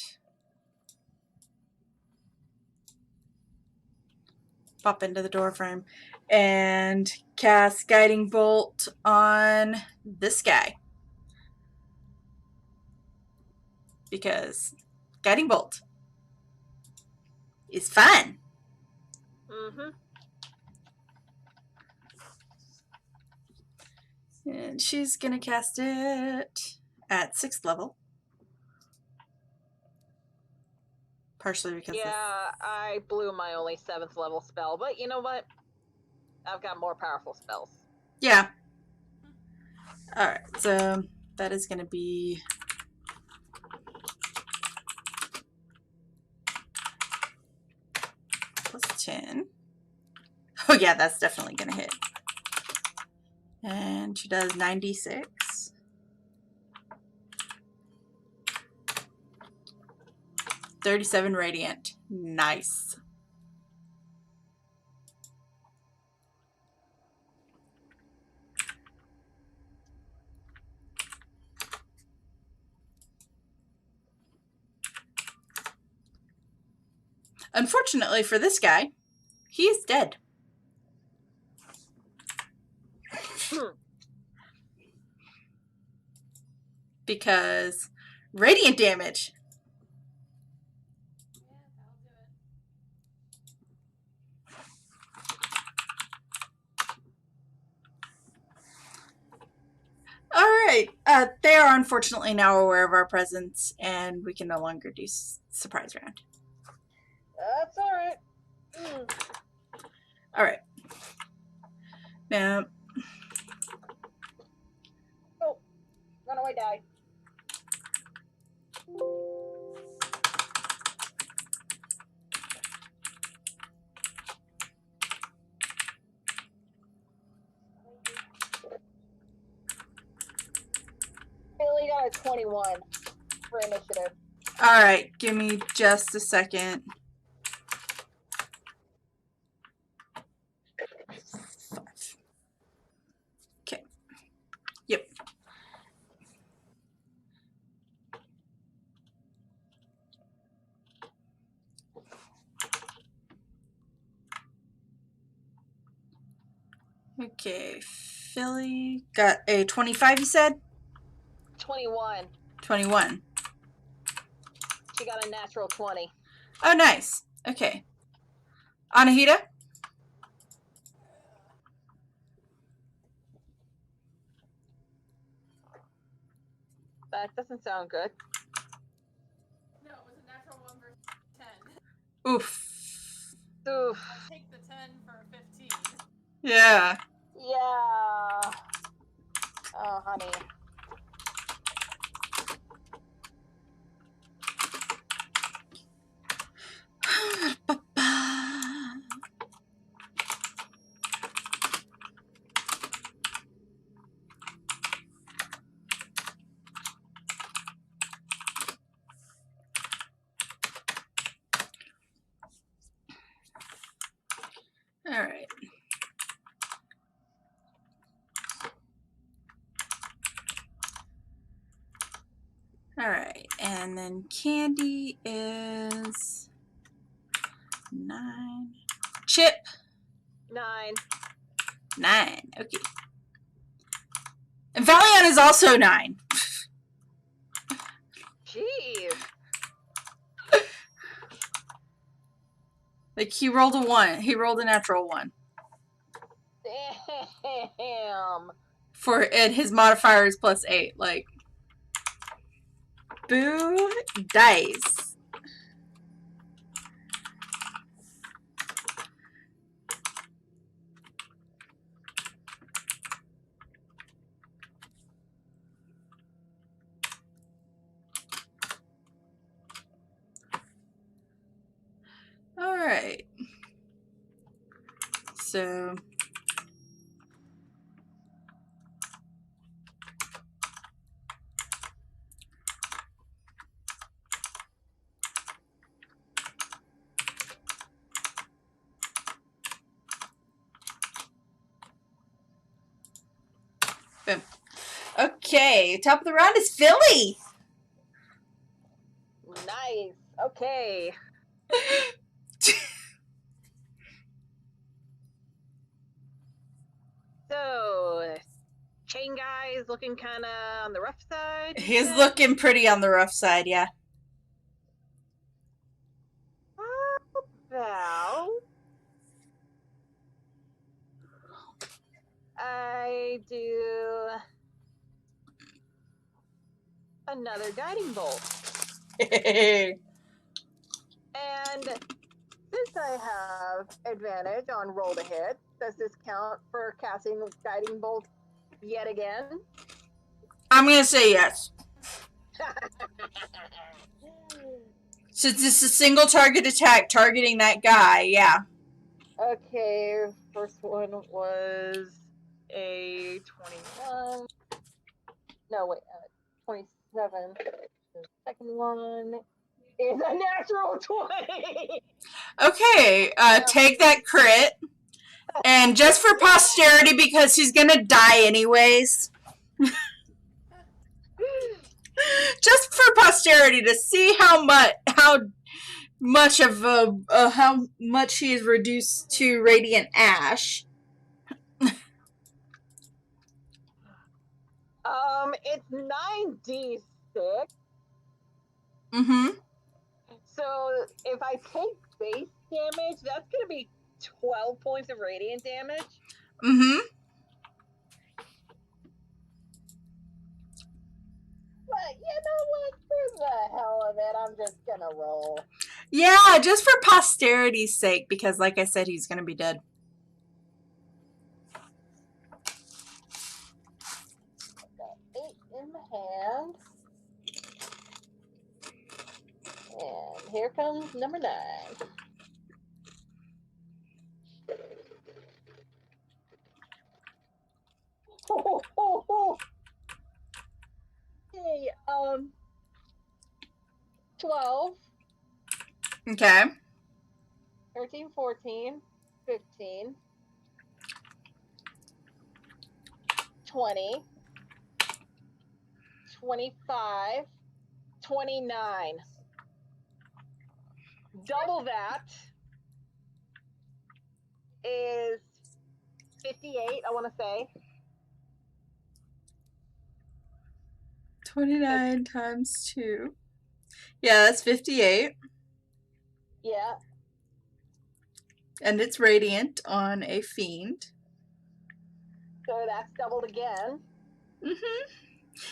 Speaker 1: pop into the door frame and cast Guiding Bolt on this guy. Because Guiding Bolt is fun.
Speaker 2: Mm-hmm.
Speaker 1: And she's gonna cast it at 6th level. Partially because
Speaker 2: I blew my only 7th level spell, but you know what? I've got more powerful spells.
Speaker 1: Yeah. Alright, so that is gonna be plus 10. Oh yeah, that's definitely gonna hit. And she does 96. $37 radiant. Nice. Unfortunately for this guy, he is dead. Because radiant damage.
Speaker 3: Yeah, that'll do it.
Speaker 1: All right. They are unfortunately now aware of our presence, and we can no longer do surprise round.
Speaker 2: That's all right.
Speaker 1: All right. Now,
Speaker 2: Oh, runaway die. Billy got a 21 for initiative.
Speaker 1: all right. Give me just a second. 5. Okay. Yep. Okay. Philly got a 25, you said?
Speaker 2: 21.
Speaker 1: 21.
Speaker 2: She got a natural 20.
Speaker 1: Oh, nice. Okay. Anahita?
Speaker 2: That doesn't sound good.
Speaker 3: No, it was a natural 1 versus 10.
Speaker 1: Oof.
Speaker 2: Oof.
Speaker 3: I'll take the 10 for 15.
Speaker 1: Yeah.
Speaker 2: Yeah. Oh, honey.
Speaker 1: All right. All right. And then Candy is 9. Chip?
Speaker 2: 9.
Speaker 1: 9. Okay. And Valiant is also 9.
Speaker 2: Jeez.
Speaker 1: Like, he rolled a 1. He rolled a natural 1.
Speaker 2: Damn.
Speaker 1: And his modifier is +8. Like, boo dice. All right. So, boom. Okay, top of the round is Philly.
Speaker 2: Nice. Okay. So, chain guy is looking kind of on the rough side.
Speaker 1: He's looking pretty on the rough side, yeah.
Speaker 2: About I do another guiding bolt. And since I have advantage on roll to hit, does this count for casting guiding bolt yet again?
Speaker 1: I'm going to say yes. Since it's a single target attack targeting that guy, yeah.
Speaker 2: Okay, first one was a 21. No, wait, 27. The second one is a natural 20.
Speaker 1: Okay, take that crit. And just for posterity, because he's gonna die anyways. Just for posterity to see how much he is reduced to radiant ash.
Speaker 2: It's 9d6.
Speaker 1: Mm-hmm.
Speaker 2: So if I take base damage, that's gonna be 12 points of radiant damage.
Speaker 1: Mm-hmm.
Speaker 2: But you know what? For the hell of it, I'm just gonna roll.
Speaker 1: Yeah, just for posterity's sake, because like I said, he's gonna be dead.
Speaker 2: Got 8 in the hand. And here comes number 9. Hey, 12,
Speaker 1: Okay.
Speaker 2: 13, 14, 15, 20, 25, 29. Double that is 58, I want to say.
Speaker 1: 29 times 2. Yeah, that's 58.
Speaker 2: Yeah.
Speaker 1: And it's radiant on a fiend.
Speaker 2: So that's doubled again.
Speaker 1: Mm-hmm.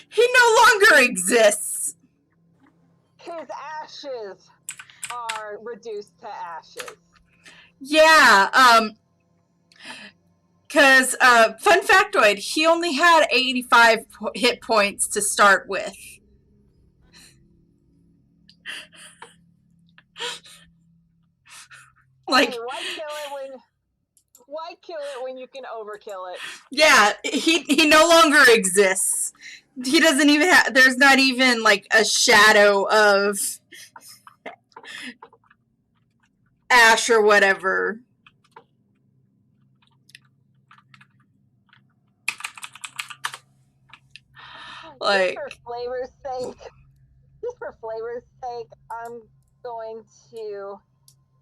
Speaker 1: He no longer exists.
Speaker 2: His ashes are reduced to ashes.
Speaker 1: Yeah, because, fun factoid, he only had 85 hit points to start with. Like,
Speaker 2: hey, why kill it when you can overkill it?
Speaker 1: yeah, he no longer exists. He doesn't even have, there's not even, like, a shadow of ash or whatever. Like,
Speaker 2: just for flavor's sake, I'm going to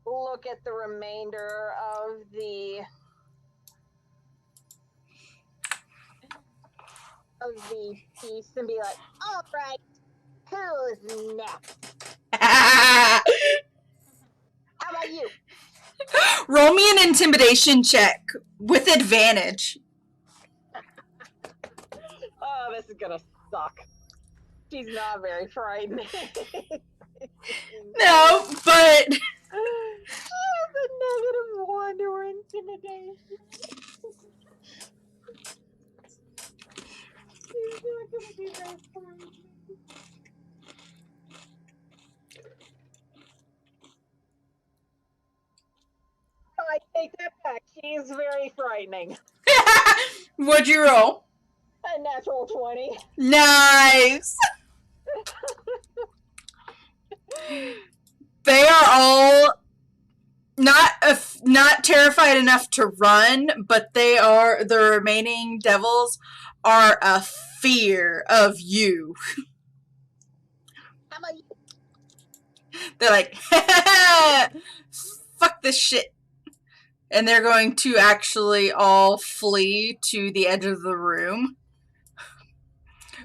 Speaker 2: look at the remainder of the piece and be like, all right, who's next? How about you?
Speaker 1: roll me an intimidation check with advantage.
Speaker 2: Oh, this is gonna suck. She's not very frightening.
Speaker 1: No, but
Speaker 2: She has a -1 to her intimidation. She's not gonna be very frightening. I take that back. She's very frightening.
Speaker 1: what'd you roll?
Speaker 2: A natural 20.
Speaker 1: Nice. They are all not terrified enough to run, but the remaining devils are a fear of you.
Speaker 2: How about you?
Speaker 1: They're like, fuck this shit. And they're going to actually all flee to the edge of the room.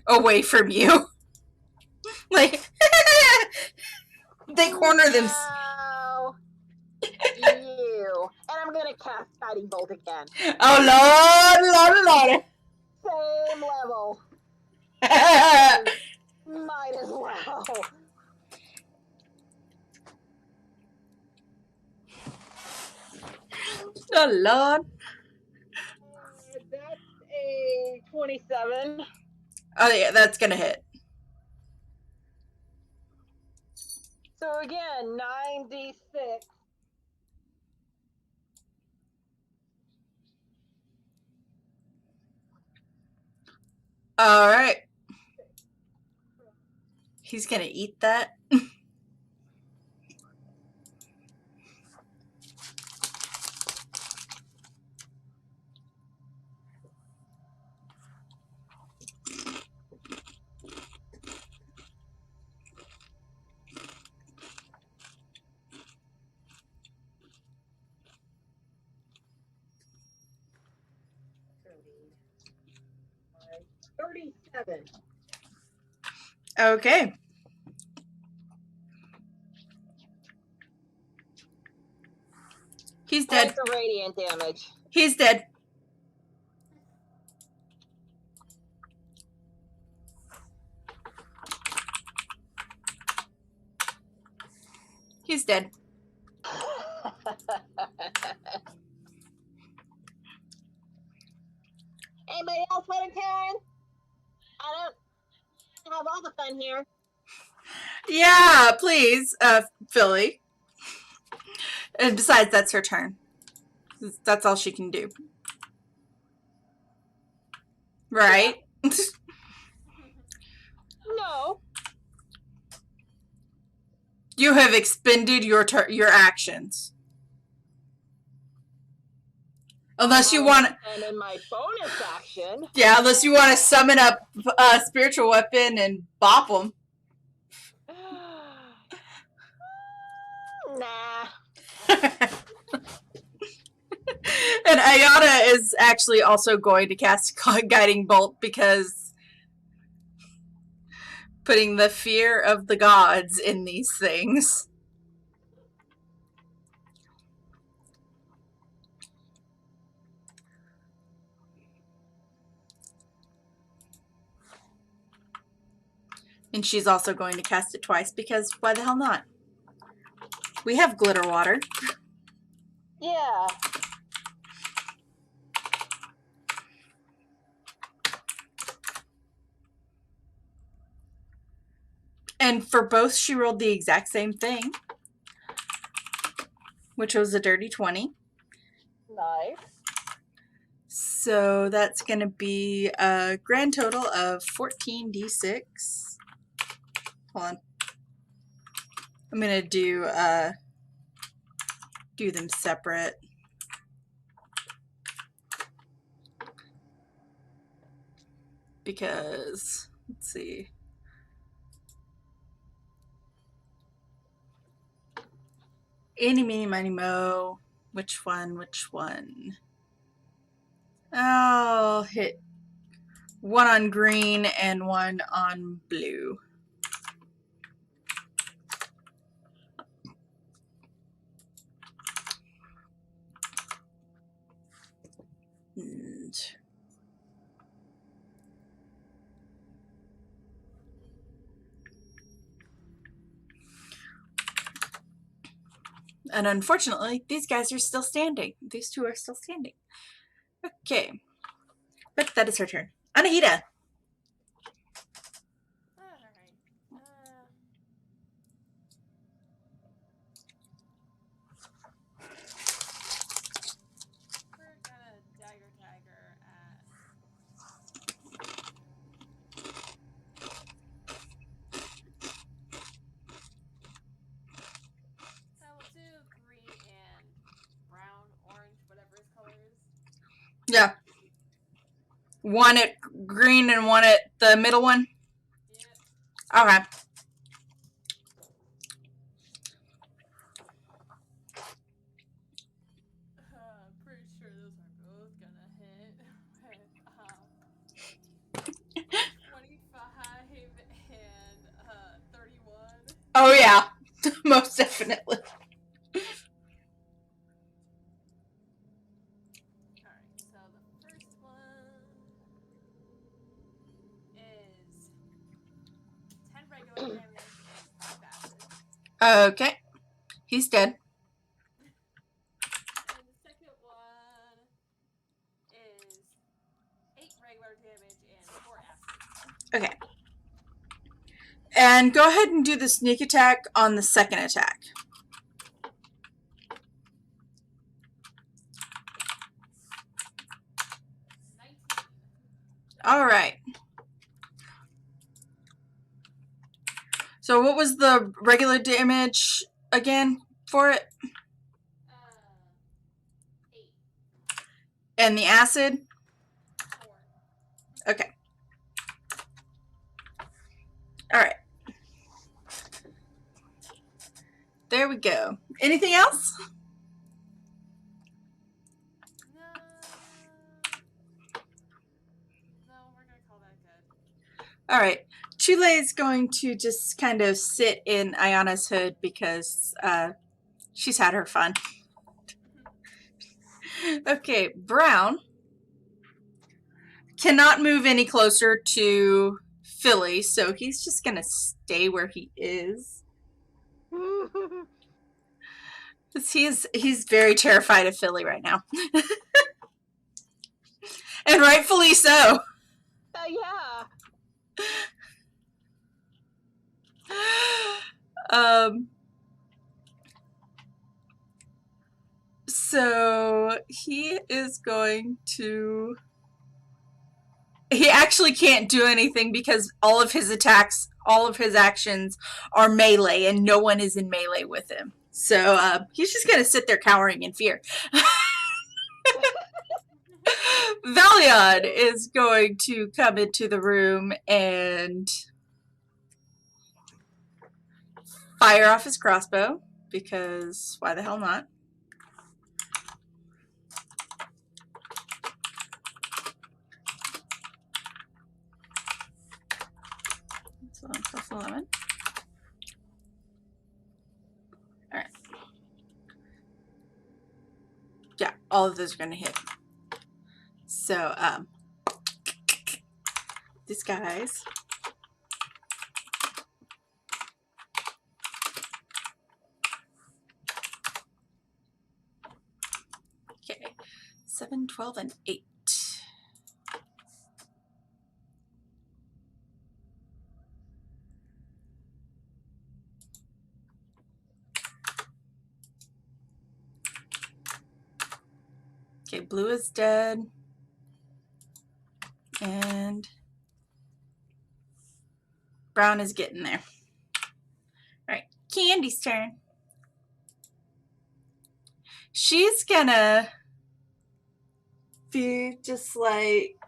Speaker 1: Away from you. Like, they corner them.
Speaker 2: No. You. And I'm gonna cast Guiding Bolt again.
Speaker 1: Oh, Lord.
Speaker 2: Same level. Might as well.
Speaker 1: Oh, Lord.
Speaker 2: That's a 27.
Speaker 1: Oh, yeah, that's gonna hit.
Speaker 2: So again, 9d6.
Speaker 1: All right. He's gonna eat that.
Speaker 2: $37.
Speaker 1: Okay. He's dead.
Speaker 2: Points of radiant damage.
Speaker 1: He's dead. He's dead.
Speaker 2: Anybody else want a turn? I don't have all the fun here.
Speaker 1: Yeah, please, Philly. And besides, that's her turn. That's all she can do. Right?
Speaker 2: No.
Speaker 1: You have expended your actions. Unless you want to.
Speaker 2: And in my bonus action.
Speaker 1: Yeah, unless you want to summon up a spiritual weapon and bop them.
Speaker 2: Nah.
Speaker 1: And Ayana is actually also going to cast Guiding Bolt because putting the fear of the gods in these things. And she's also going to cast it twice because why the hell not? We have glitter water.
Speaker 2: Yeah.
Speaker 1: And for both, she rolled the exact same thing, which was a dirty 20.
Speaker 2: Nice.
Speaker 1: So that's going to be a grand total of 14d6. Hold on. I'm going to do them separate. Because, let's see. Eeny, meeny, miny, mo. Which one? I'll hit one on green and one on blue. And unfortunately, these guys are still standing. These two are still standing. Okay. But that is her turn. Anahita.
Speaker 3: We're gonna dagger tagger at I will do green and brown, orange, whatever his color is.
Speaker 1: Yeah. One at green and one at the middle one?
Speaker 3: Yeah.
Speaker 1: Okay.
Speaker 3: I'm pretty sure those are both gonna hit with 25 and 31.
Speaker 1: Oh yeah. Most definitely.
Speaker 3: Alright, so the first one is 10 regular damage and 5 acid.
Speaker 1: Okay. He's dead.
Speaker 3: And the second one is 8 regular damage and 4 acid.
Speaker 1: Okay. And go ahead and do the sneak attack on the second attack.
Speaker 3: 19.
Speaker 1: Alright. So what was the regular damage again for it?
Speaker 3: 8.
Speaker 1: And the acid?
Speaker 3: 4.
Speaker 1: Okay. Alright. There we go. Anything else?
Speaker 3: No, we're gonna call that good.
Speaker 1: Alright. Chule is going to just kind of sit in Ayana's hood because she's had her fun. Okay, Brown cannot move any closer to Philly, so he's just going to stay where he is. He's very terrified of Philly right now. And rightfully so.
Speaker 2: Yeah.
Speaker 1: Um, so he is going to. He actually can't do anything because all of his attacks, all of his actions are melee, and no one is in melee with him. So he's just going to sit there cowering in fear. Valion is going to come into the room and fire off his crossbow, because why the hell not? So plus 11. All right. Yeah, all of those are going to hit. So, these guys. Okay. 7, 12, and 8. Okay, blue is dead. And brown is getting there. All right, Candy's turn. She's gonna be just like,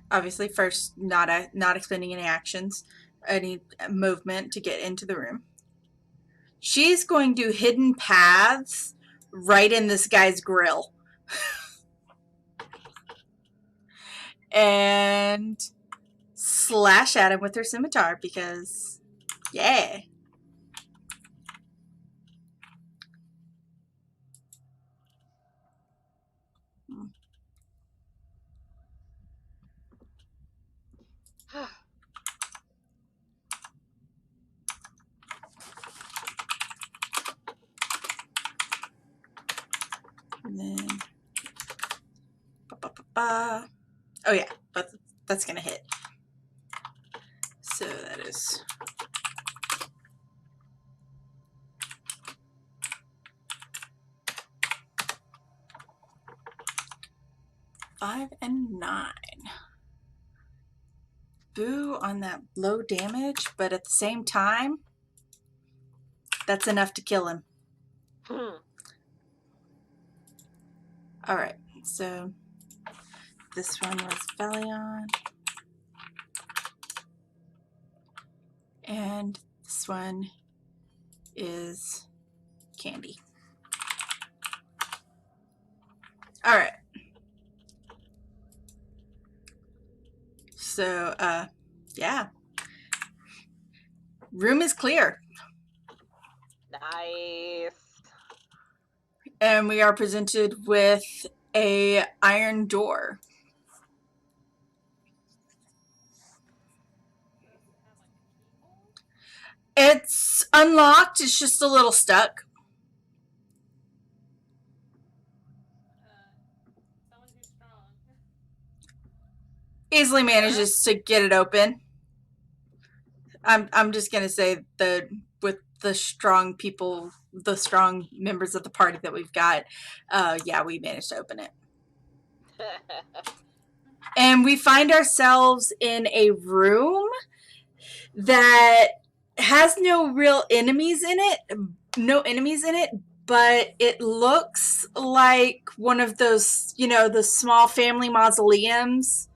Speaker 1: obviously first not expending any actions, any movement to get into the room. She's going to hidden paths right in this guy's grill. And slash at him with her scimitar because, yeah. And then, oh yeah, that's gonna hit. So that is 5 and 9. Boo on that low damage, but at the same time, that's enough to kill him. All right, so this one was Valion. And this one is Candy. All right. So, yeah. Room is clear.
Speaker 2: Nice.
Speaker 1: And we are presented with a iron door. It's unlocked. It's just a little stuck.
Speaker 3: Someone who's strong.
Speaker 1: Easily manages to get it open. I'm just gonna say that with the strong people, the strong members of the party that we've got, yeah, we managed to open it. And we find ourselves in a room that has no real enemies in it, but it looks like one of those, the small family mausoleums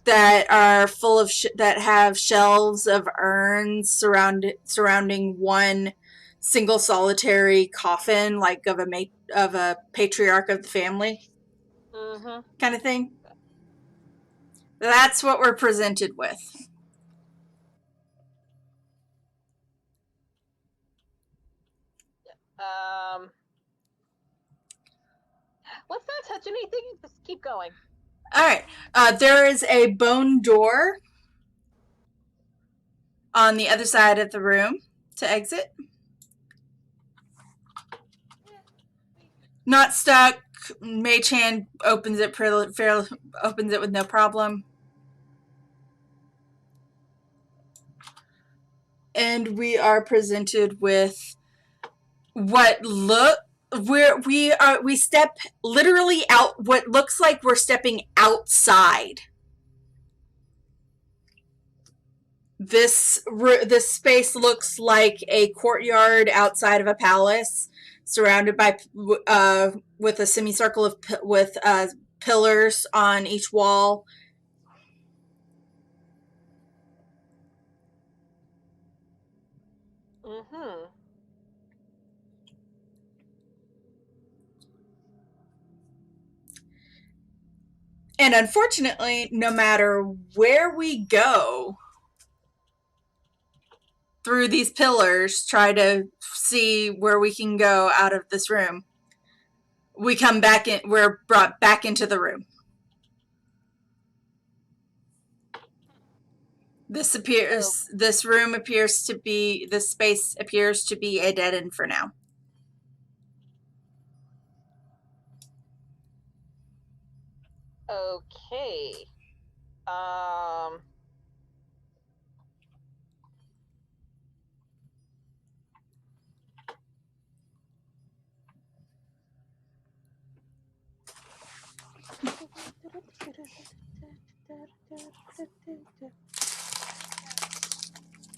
Speaker 1: that are full of that have shelves of urns surrounding one single solitary coffin, like of a patriarch of the family, kind of thing. That's what we're presented with.
Speaker 2: Let's not touch anything. Just keep going.
Speaker 1: All right. There is a bone door on the other side of the room to exit. Not stuck. Mage hand opens it opens it with no problem. And we are presented with we step literally out what looks like we're stepping outside. This space looks like a courtyard outside of a palace, surrounded by with a semicircle of with pillars on each wall.
Speaker 2: Mm-hmm.
Speaker 1: And unfortunately, no matter where we go through these pillars, try to see where we can go out of this room, we come back in, we're brought back into the room. This room appears to be, this space appears to be a dead end for now.
Speaker 2: Okay.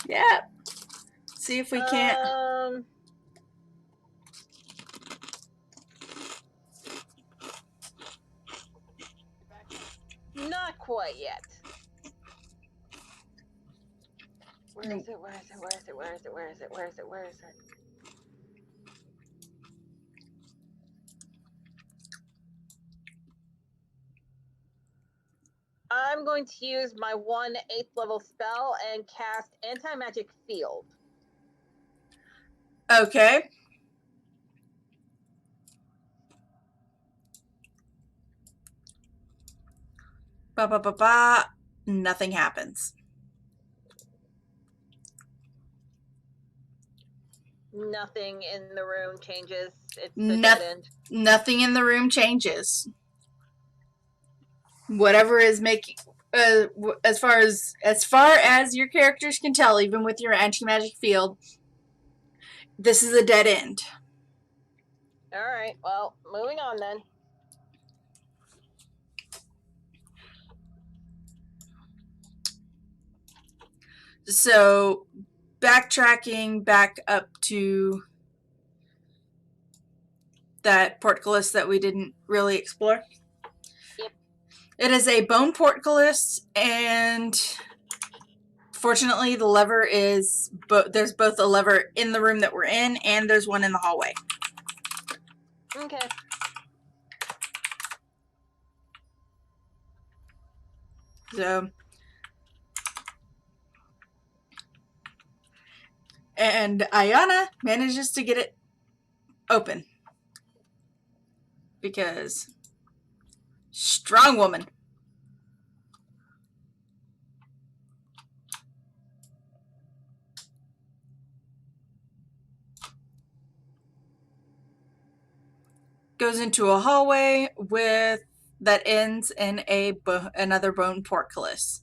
Speaker 1: Yeah. See if we can't.
Speaker 2: Not quite yet. Where is it? Where is it? Where is it? Where is it? Where is it? Where is it? Where is it? I'm going to use my 1 8th level spell and cast Anti-Magic Field.
Speaker 1: Okay. Nothing happens.
Speaker 2: Nothing in the room changes. It's a dead end.
Speaker 1: Nothing in the room changes. Whatever is making, as far as your characters can tell, even with your anti-magic field, this is a dead end.
Speaker 2: All right. Well, moving on then.
Speaker 1: So, backtracking back up to that portcullis that we didn't really explore.
Speaker 2: Yep.
Speaker 1: It is a bone portcullis, and fortunately the lever is there's both a lever in the room that we're in, and there's one in the hallway.
Speaker 2: Okay.
Speaker 1: So, and Ayana manages to get it open because strong woman. Goes into a hallway that ends in another bone portcullis.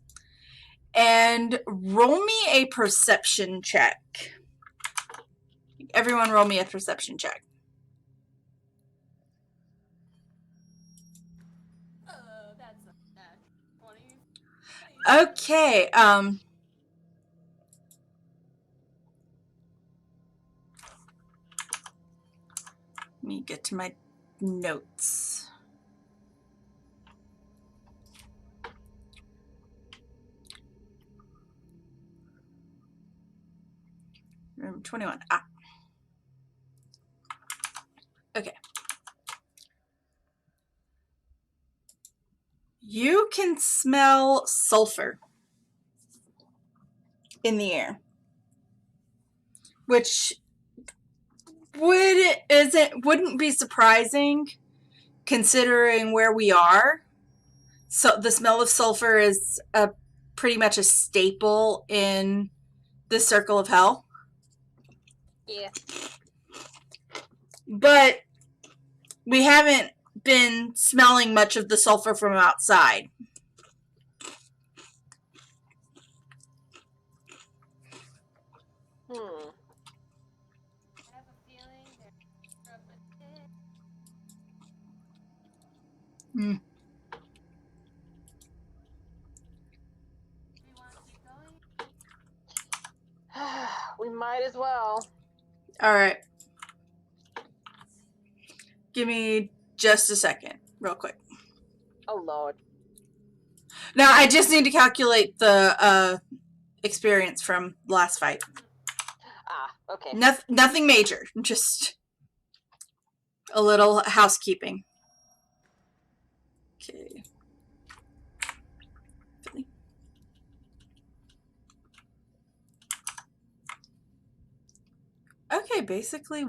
Speaker 1: And roll me a perception check. Everyone roll me a perception check.
Speaker 3: That's a 20.
Speaker 1: Okay, let me get to my notes. Room 21. Okay. You can smell sulfur in the air, which wouldn't be surprising considering where we are. So the smell of sulfur is pretty much a staple in this circle of hell.
Speaker 2: Yeah.
Speaker 1: But we haven't been smelling much of the sulfur from outside.
Speaker 2: Hmm.
Speaker 3: I have a feeling they're from a pit.
Speaker 1: Mm.
Speaker 3: Do we want to keep going?
Speaker 2: We might as well.
Speaker 1: All right. Give me just a second, real quick.
Speaker 2: Oh, Lord.
Speaker 1: Now, I just need to calculate the experience from last fight.
Speaker 2: Ah, okay.
Speaker 1: Nothing major, just a little housekeeping. Okay. Okay, basically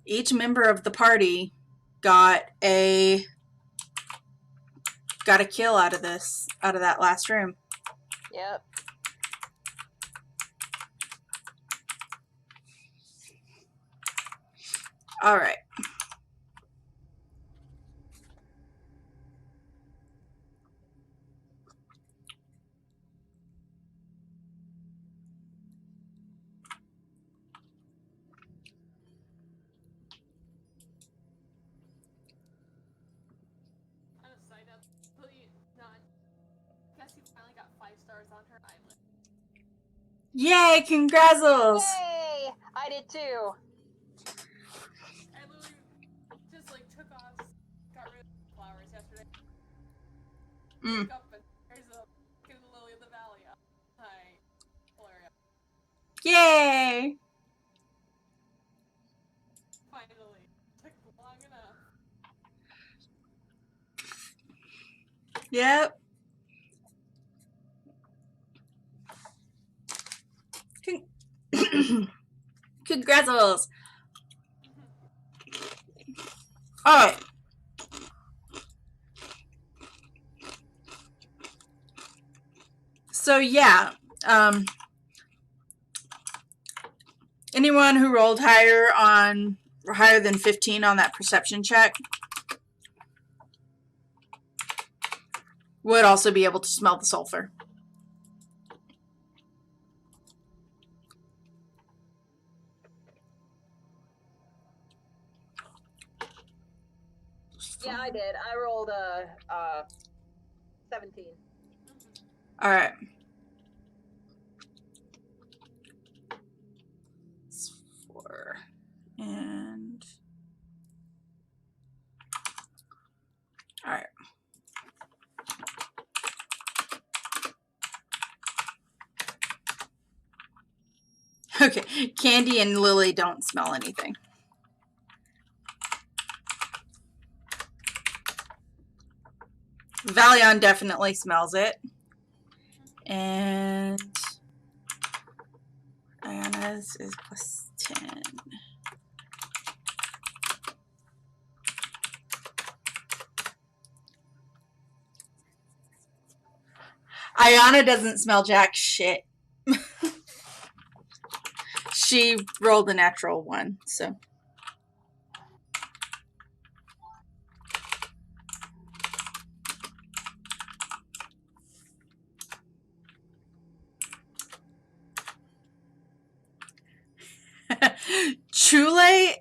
Speaker 1: each member of the party got a kill out of that last room.
Speaker 2: Yep.
Speaker 1: All right.
Speaker 3: On a side note, Lily, guess you finally got 5 stars on her island.
Speaker 1: Yay, congratulations!
Speaker 2: Yay! I did too.
Speaker 3: I literally just like took off, got rid of the flowers yesterday. Wake up and there's a fucking lily of the valley up. Hi, Valeria.
Speaker 1: Yay!
Speaker 3: Finally, took long enough.
Speaker 1: Yep. Congratulations! All right. So yeah, anyone who rolled higher than 15 on that perception check would also be able to smell the sulfur.
Speaker 2: Yeah, I did. I rolled 17.
Speaker 1: All right. It's 4 and all right. Okay, Candy and Lily don't smell anything. Valion definitely smells it. And Ayana's is +10. Ayana doesn't smell jack shit. She rolled a natural 1, so. Chule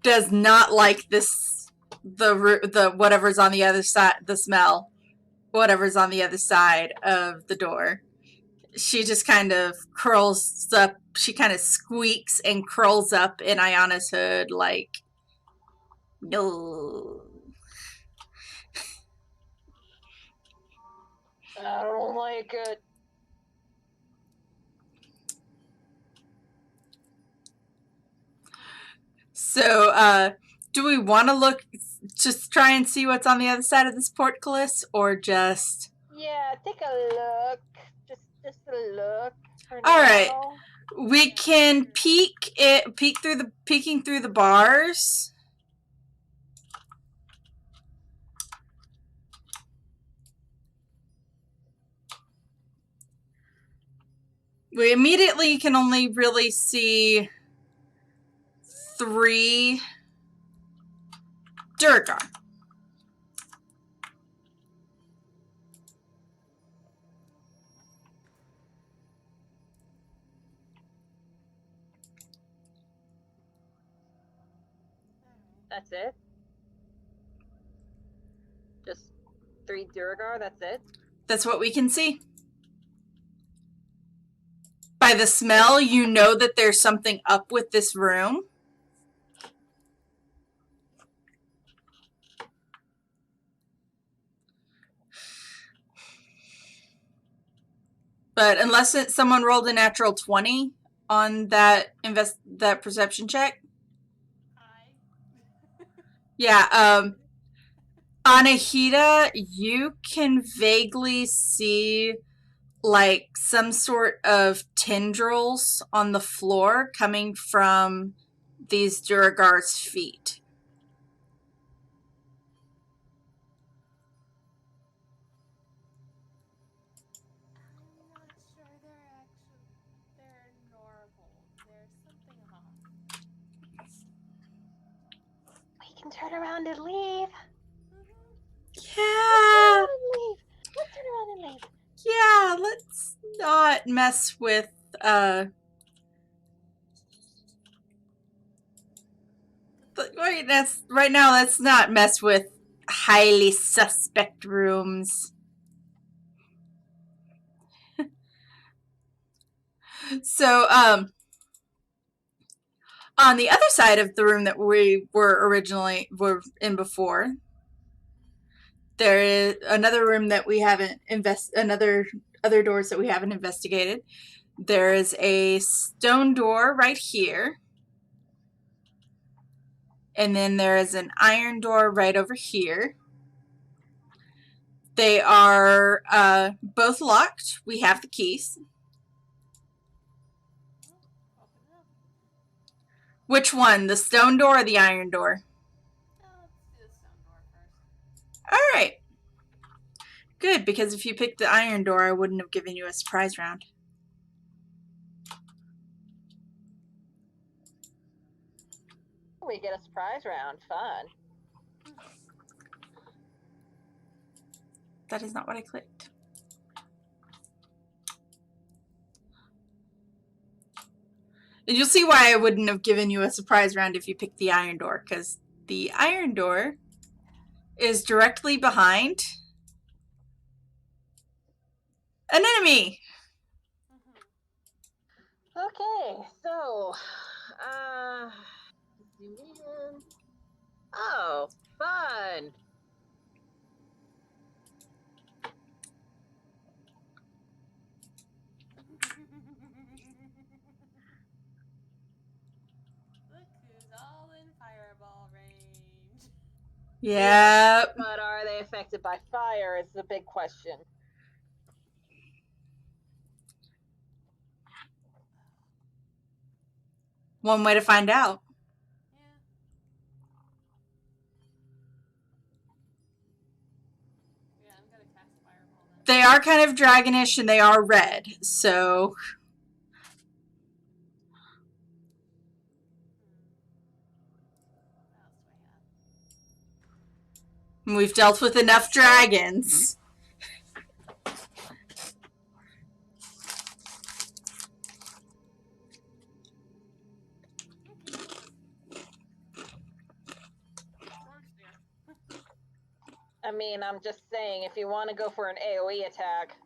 Speaker 1: does not like this, the whatever's on the other side, the smell, whatever's on the other side of the door. She just kind of curls up, she kind of squeaks and curls up in Ayana's hood like, no.
Speaker 2: I don't like it.
Speaker 1: So, do we want to just try and see what's on the other side of this portcullis, or just?
Speaker 2: Yeah, take a look. Just a look.
Speaker 1: All right, we can peeking through the bars. We immediately can only really see 3 Durgar.
Speaker 2: That's it? Just 3 Duragar, that's it?
Speaker 1: That's what we can see. By the smell, you know that there's something up with this room. But unless someone rolled a natural 20 on that perception check. Yeah, Anahita, you can vaguely see like some sort of tendrils on the floor coming from these Duragar's feet.
Speaker 3: I'm not sure they're normal. There's something off.
Speaker 2: We can turn around and leave.
Speaker 1: Yeah.
Speaker 2: Let's turn around and leave.
Speaker 1: Yeah, let's not mess with right now, let's not mess with highly suspect rooms. So, on the other side of the room that we were in before, there is another room that we haven't other doors that we haven't investigated. There is a stone door right here. And then there is an iron door right over here. They are both locked. We have the keys.
Speaker 3: Open it up.
Speaker 1: Which one? The stone door or the iron door?
Speaker 3: Let's do the stone door first.
Speaker 1: All right. Good, because if you picked the iron door, I wouldn't have given you a surprise round.
Speaker 2: We get a surprise round. Fun.
Speaker 1: That is not what I clicked. And you'll see why I wouldn't have given you a surprise round if you picked the iron door, because the iron door is directly behind an enemy.
Speaker 2: Okay, so, zoom in. Oh, fun.
Speaker 3: Look who's all in fireball range.
Speaker 1: Yep.
Speaker 2: But are they affected by fire is the big question.
Speaker 1: One way to find out.
Speaker 3: Yeah. Yeah, I'm gonna cast fireball then.
Speaker 1: They are kind of dragonish and they are red, so
Speaker 3: What else do I have?
Speaker 1: we've dealt with enough dragons.
Speaker 2: I mean, I'm just saying, if you want to go for an AoE attack.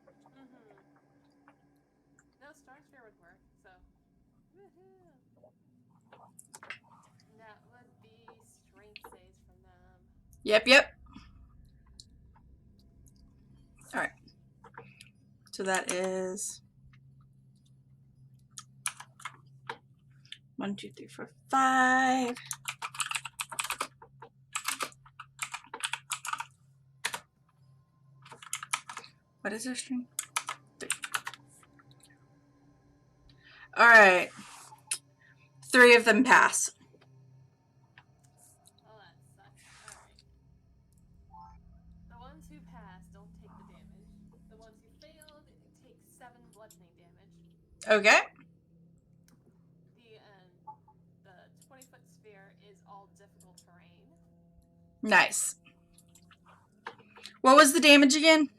Speaker 3: No, Storm Spear would work, so. Woohoo! That would be strength saves from them.
Speaker 1: Yep. Alright. So that is 1, 2, 3, 4, 5. What is their strength? 3. Alright. 3 of them pass.
Speaker 3: Oh, that sucks. Alright. The ones who passed don't take the damage. The ones who failed take 7 bludgeoning damage.
Speaker 1: Okay.
Speaker 3: The 20-foot sphere is all difficult terrain.
Speaker 1: Nice. What was the damage again?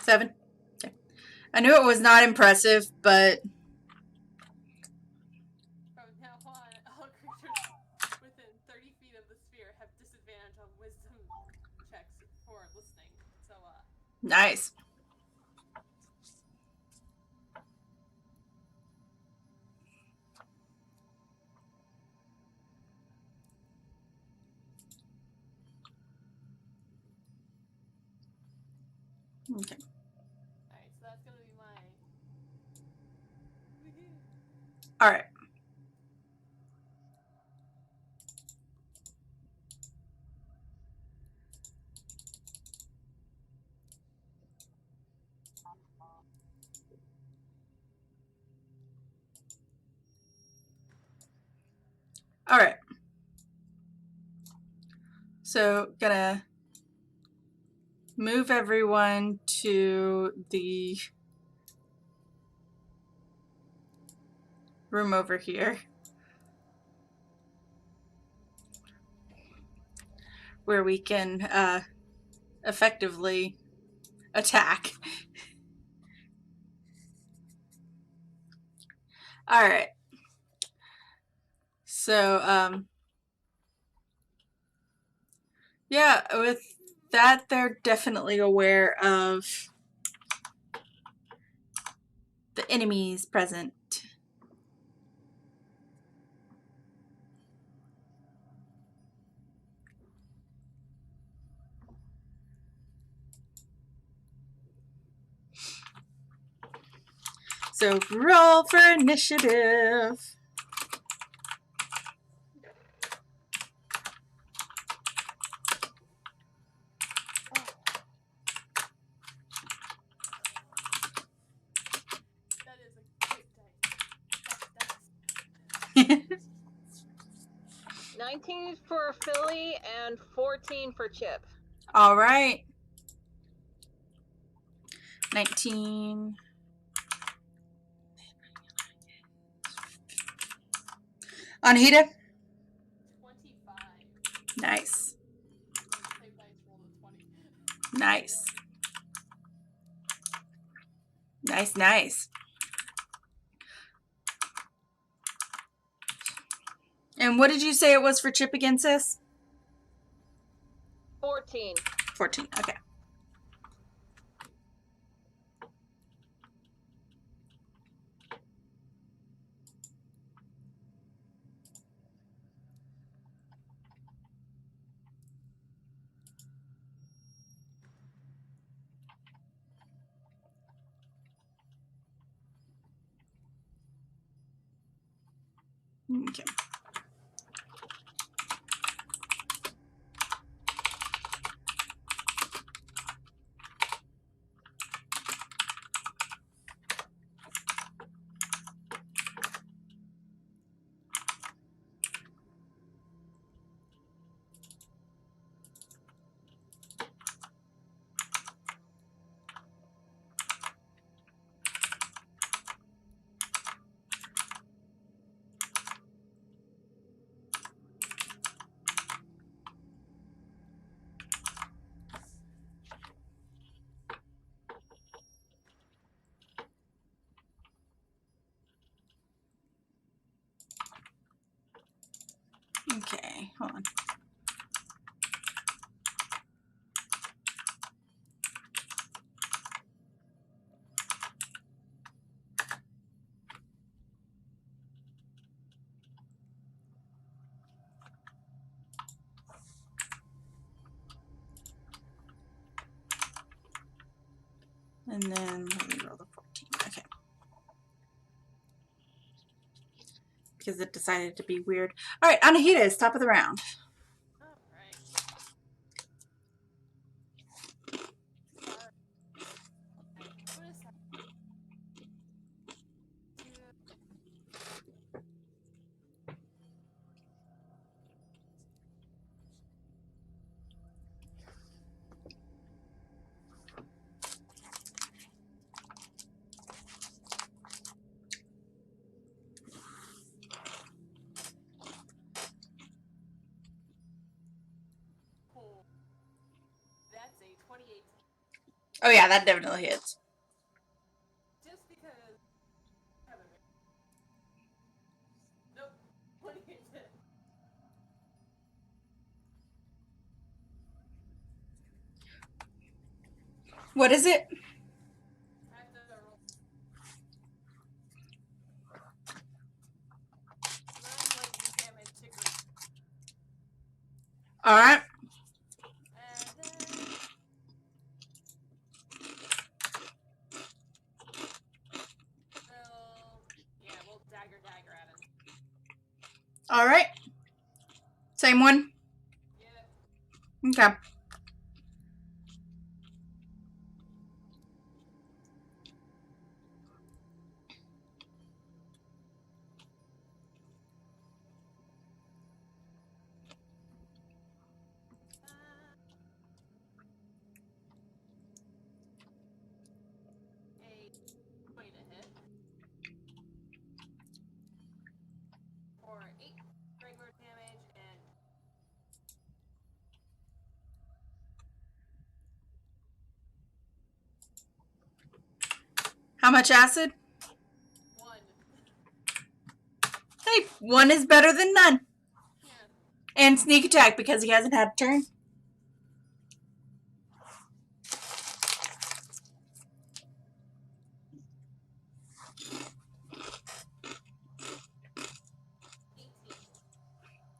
Speaker 3: 7.
Speaker 1: 7? Okay. I knew it was not impressive, but...
Speaker 3: From now on, all creatures within 30 feet of the sphere have disadvantage on wisdom checks for listening. So,
Speaker 1: Nice. Okay.
Speaker 3: Alright, so that's gonna be my...
Speaker 1: Alright. Alright. So, gonna move everyone to the room over here, where we can effectively attack. Alright. So, yeah, with that, they're definitely aware of the enemies present. So roll for initiative.
Speaker 3: That is a great dice.
Speaker 2: 19 for Philly and 14 for Chip.
Speaker 1: All right. 19. Anahita?
Speaker 3: 25.
Speaker 1: Nice.
Speaker 3: Same dice rolled a 20.
Speaker 1: Nice. Nice, nice. And what did you say it was for Chip again, sis?
Speaker 2: 14.
Speaker 1: 14. Okay. Okay. Okay, hold on. And then let me roll the 14. Okay. Because it decided to be weird. All right, Anahita is top of the round.
Speaker 3: Alright. What is that? 2018.
Speaker 1: Oh yeah, that definitely hits.
Speaker 3: Just because. Nope. 28 hit.
Speaker 1: What is it?
Speaker 3: I have to roll 9 lightning damage to Green.
Speaker 1: Alright.
Speaker 3: And then. We'll dagger at him.
Speaker 1: Alright. Same one?
Speaker 3: Yeah.
Speaker 1: Okay.
Speaker 3: A 20 to hit. For 8 regular damage and.
Speaker 1: How much acid?
Speaker 3: 1.
Speaker 1: Hey, 1 is better than none.
Speaker 3: Yeah.
Speaker 1: And sneak attack because he hasn't had a turn.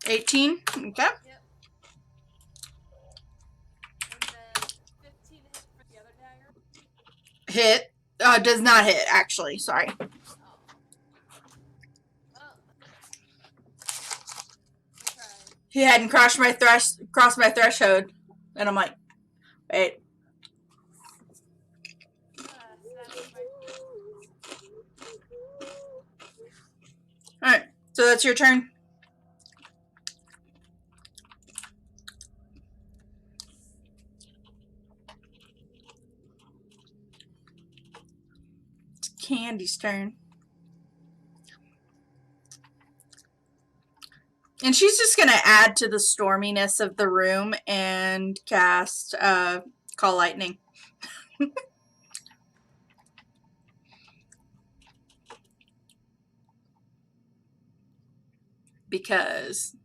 Speaker 3: $18.
Speaker 1: 18. Okay.
Speaker 3: Yep. And then 15 hit for the other dagger.
Speaker 1: Hit. Does not hit, actually. Sorry.
Speaker 3: Oh. Well. We tried.
Speaker 1: He hadn't crossed my threshold. And I'm like, wait.
Speaker 3: So that was my
Speaker 1: Alright. So that's your turn. It's Candy's turn. And she's just going to add to the storminess of the room and cast Call Lightning. Because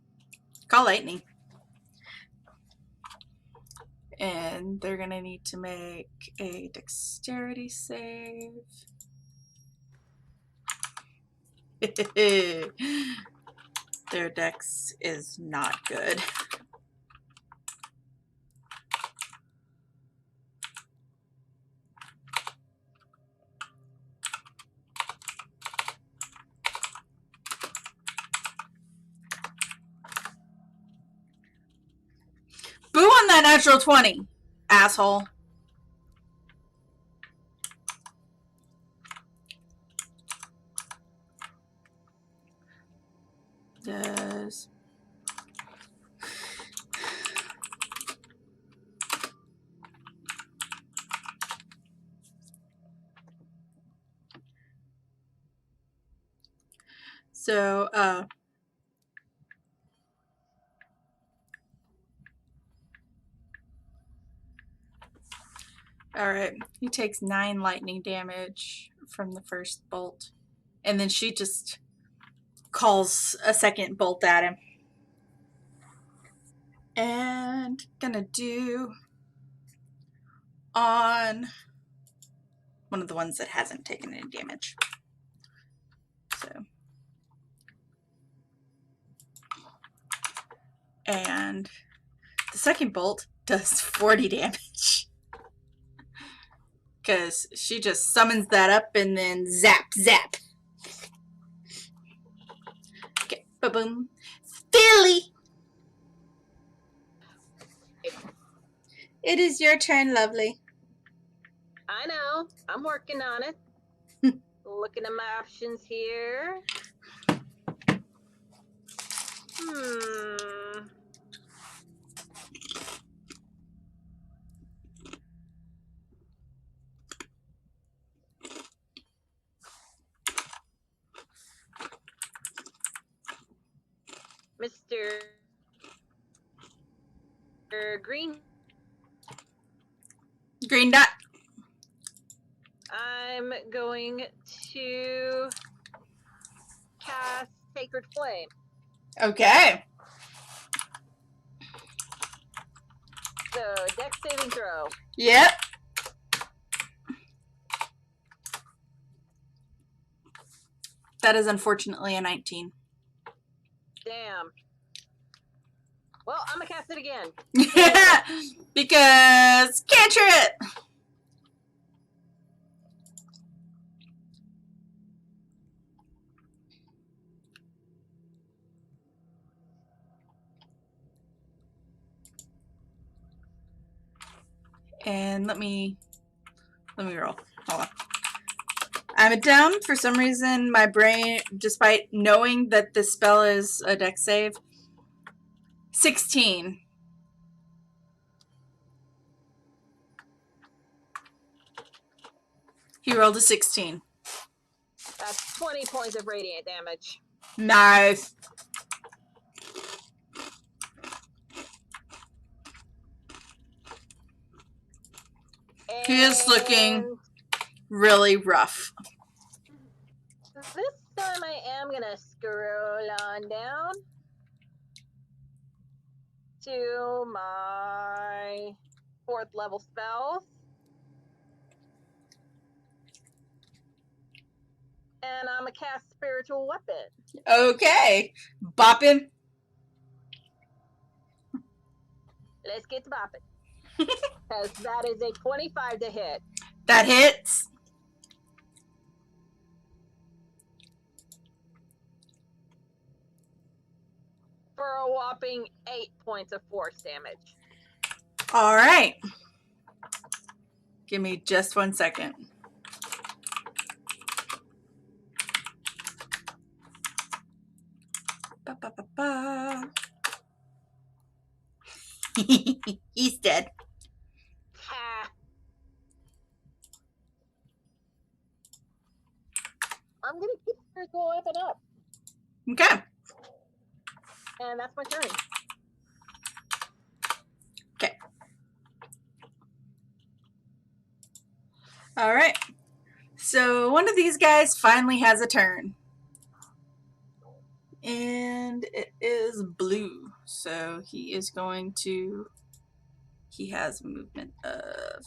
Speaker 1: Call Lightning. And they're going to need to make a dexterity save. Their dex is not good. Boo on that natural 20, asshole. Does so alright, he takes 9 lightning damage from the first bolt. And then she just calls a second bolt at him. And gonna do on one of the ones that hasn't taken any damage. So. And the second bolt does 40 damage. Because she just summons that up and then zap, zap. Okay, ba-boom. Philly! It is your turn, lovely.
Speaker 2: I know. I'm working on it. Looking at my options here. Mr. Green
Speaker 1: Green dot.
Speaker 2: I'm going to cast Sacred Flame.
Speaker 1: Okay.
Speaker 2: So, dex saving throw.
Speaker 1: Yep. That is unfortunately a 19.
Speaker 2: Damn. Well, I'm gonna cast it again.
Speaker 1: Because cantrip. And let me roll. Hold on. I have it down for some reason. My brain, despite knowing that this spell is a dex save, 16. He rolled a 16.
Speaker 2: That's 20 points of radiant damage.
Speaker 1: Nice. He is looking really rough.
Speaker 2: This time I am gonna scroll on down to my 4th level spells. And I'm gonna cast Spiritual Weapon.
Speaker 1: Okay. Bop him.
Speaker 2: Let's get to bopping. Because that is a 25 to hit.
Speaker 1: That hits.
Speaker 2: For a whopping 8 points of force damage.
Speaker 1: All right. Give me just 1 second. Ba, ba, ba, ba. He's dead.
Speaker 2: Ha! I'm gonna keep Spiritual Weapon up.
Speaker 1: Okay.
Speaker 2: And that's my turn.
Speaker 1: Okay. All right. So one of these guys finally has a turn. And it is blue. So he is going to... He has a movement of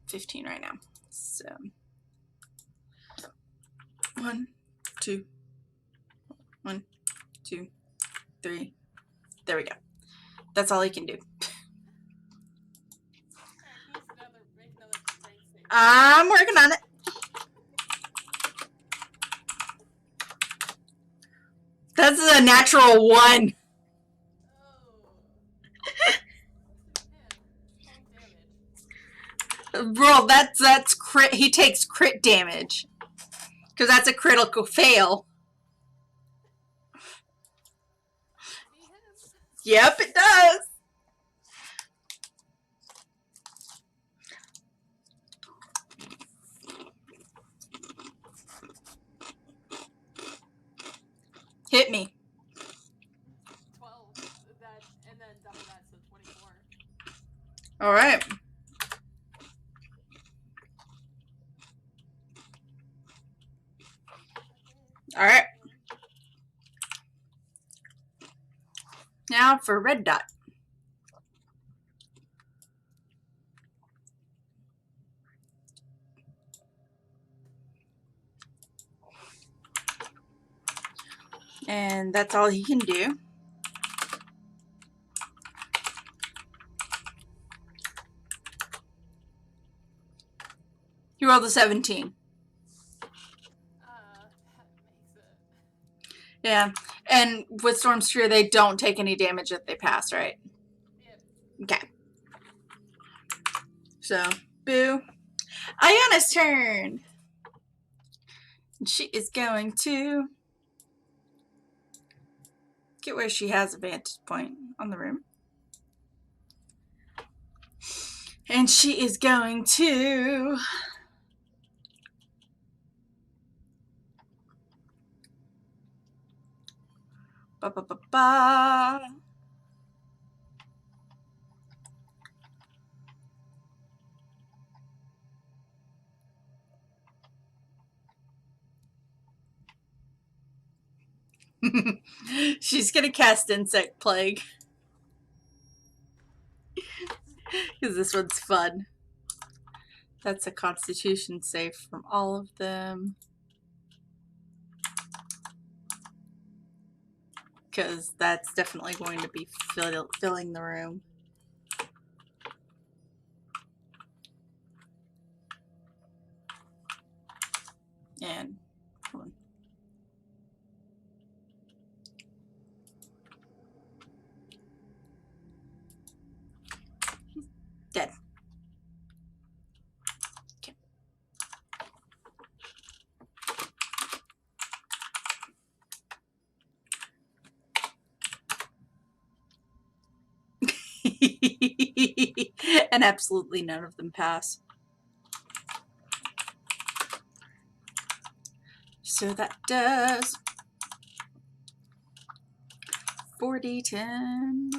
Speaker 1: 15 right now. So 1, 2, 1, 2, 3. There we go. That's all he can do. I'm working on it. That's a natural 1. Bro, that's crit. He takes crit damage. Because that's a critical fail. Yep, it does. Hit me.
Speaker 3: 12. That, and then double that, so 24.
Speaker 1: All right. All right. Now for red dot. And that's all he can do. He rolled a 17.
Speaker 3: That makes it.
Speaker 1: Yeah. And with Storm's Fear, they don't take any damage if they pass, right?
Speaker 3: Yep.
Speaker 1: Okay. So, boo. Ayana's turn. She is going to get where she has a vantage point on the room. And she is going to ba ba ba ba. She's gonna cast Insect Plague. Because this one's fun. That's a Constitution save from all of them. Because that's definitely going to be filling the room. And hold on. He's dead. Okay. And absolutely none of them pass. So that does 4d10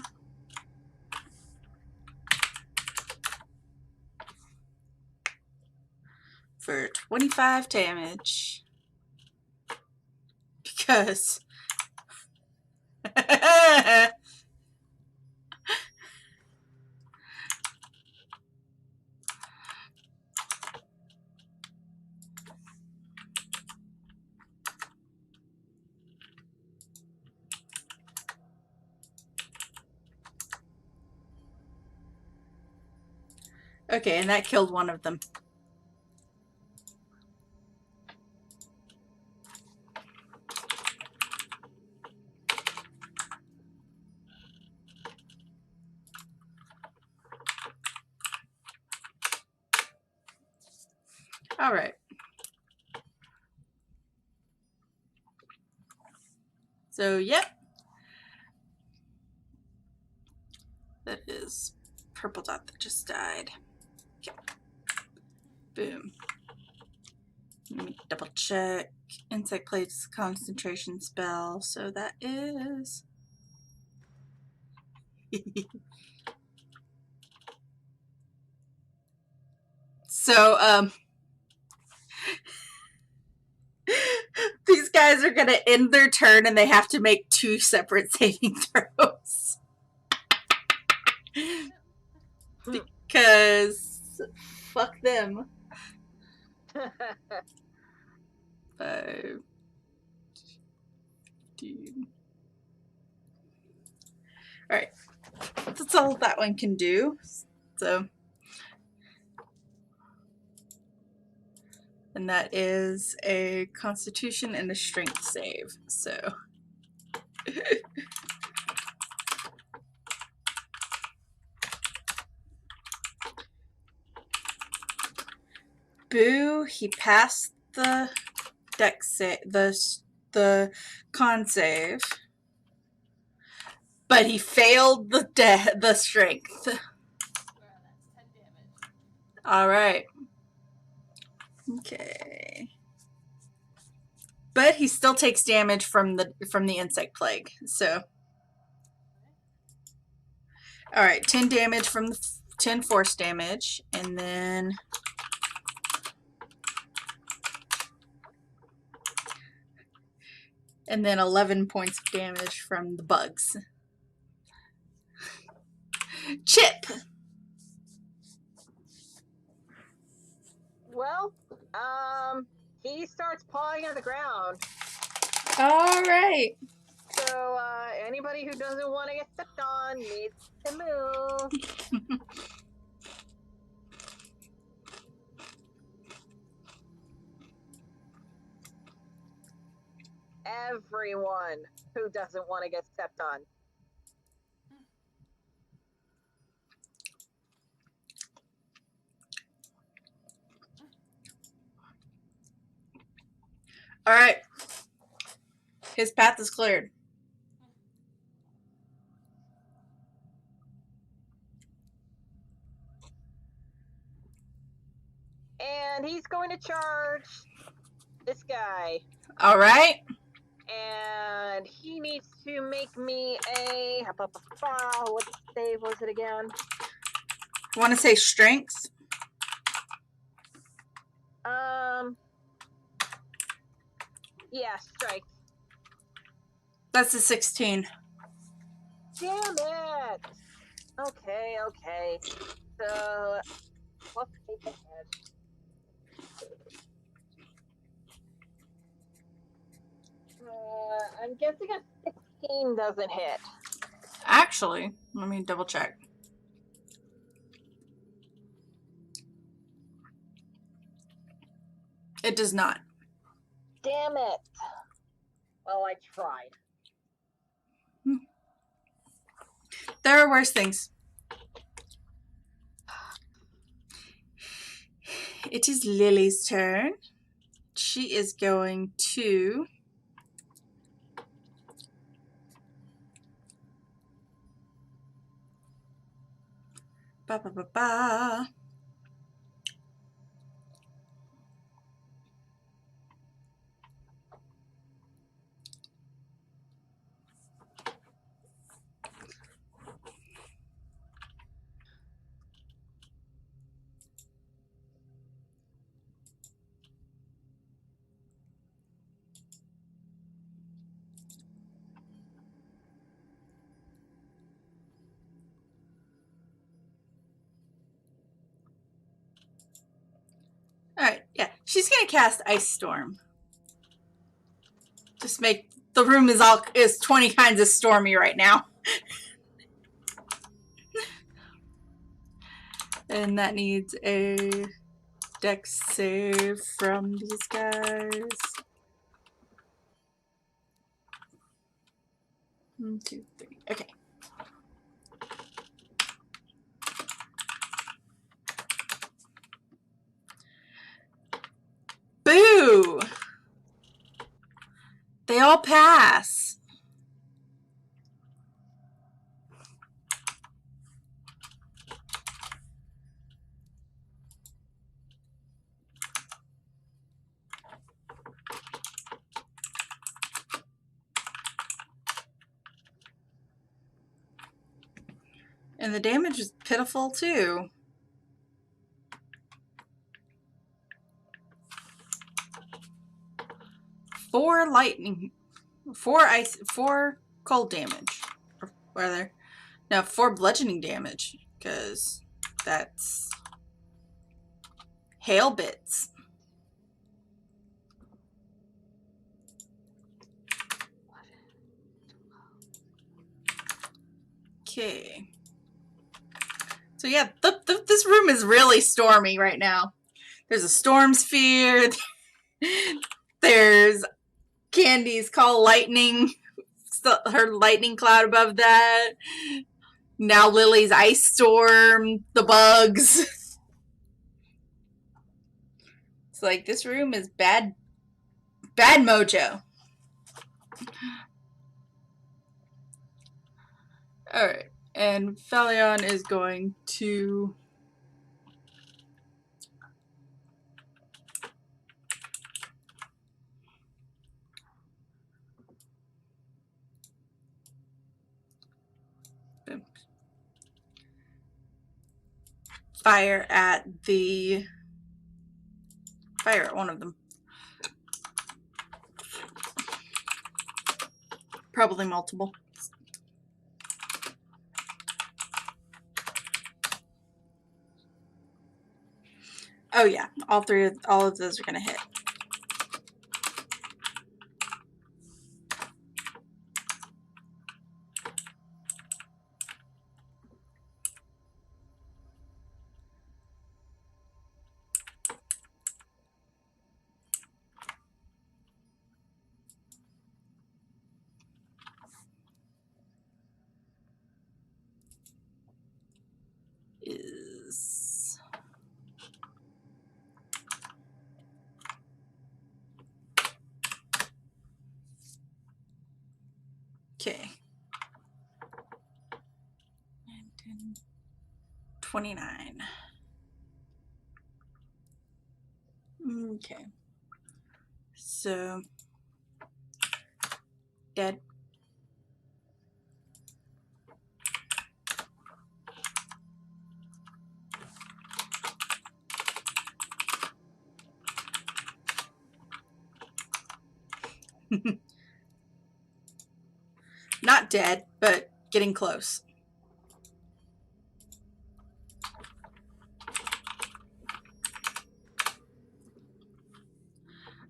Speaker 1: for 25 damage. Because okay, and that killed one of them. All right. So, yep. That is purple dot that just died. Okay. Boom. Let me double check. Insect Plague's concentration spell. So that is... So, these guys are gonna end their turn and they have to make 2 separate saving throws. Because fuck them. 5, 15. Alright. That's all that one can do. So, and that is a Constitution and a Strength save. So, Boo, he passed the dex save, the con save, but he failed the strength.
Speaker 3: Well, that's 10 damage.
Speaker 1: All right. Okay. But he still takes damage from the insect plague. So, all right, 10 damage from 10 force damage, and then and then 11 points of damage from the bugs. Chip.
Speaker 2: Well, he starts pawing at the ground.
Speaker 1: All right.
Speaker 2: So, anybody who doesn't want to get stepped on needs to move. Everyone who doesn't want to get stepped on.
Speaker 1: All right. His path is cleared.
Speaker 2: And he's going to charge this guy.
Speaker 1: All right.
Speaker 2: And he needs to make me a... What save was it again?
Speaker 1: Want to say strength?
Speaker 2: Yeah, strength.
Speaker 1: That's a 16.
Speaker 2: Damn it! Okay, okay. So, let's take a hit. I'm guessing a 16 doesn't hit.
Speaker 1: Actually, let me double check. It does not.
Speaker 2: Damn it. Well, I tried.
Speaker 1: There are worse things. It is Lily's turn. She is going to... Ba ba ba ba. Alright, yeah. She's gonna cast Ice Storm. Just make the room is 20 kinds of stormy right now. And that needs a dex save from these guys. 1, 2, 3. Okay. Boo! They all pass. And the damage is pitiful too. 4 lightning, 4 ice, 4 cold damage. Or rather, no, 4 bludgeoning damage, because that's hail bits. Okay. So yeah, this room is really stormy right now. There's a storm sphere. There's Candy's call lightning. Her lightning cloud above that. Now Lily's ice storm. The bugs. It's like this room is bad mojo. Alright. And Felion is going to fire at one of them. Probably multiple. Oh yeah, all of those are gonna hit. Is okay. 10, 29. Okay. So dead. not dead, but getting close.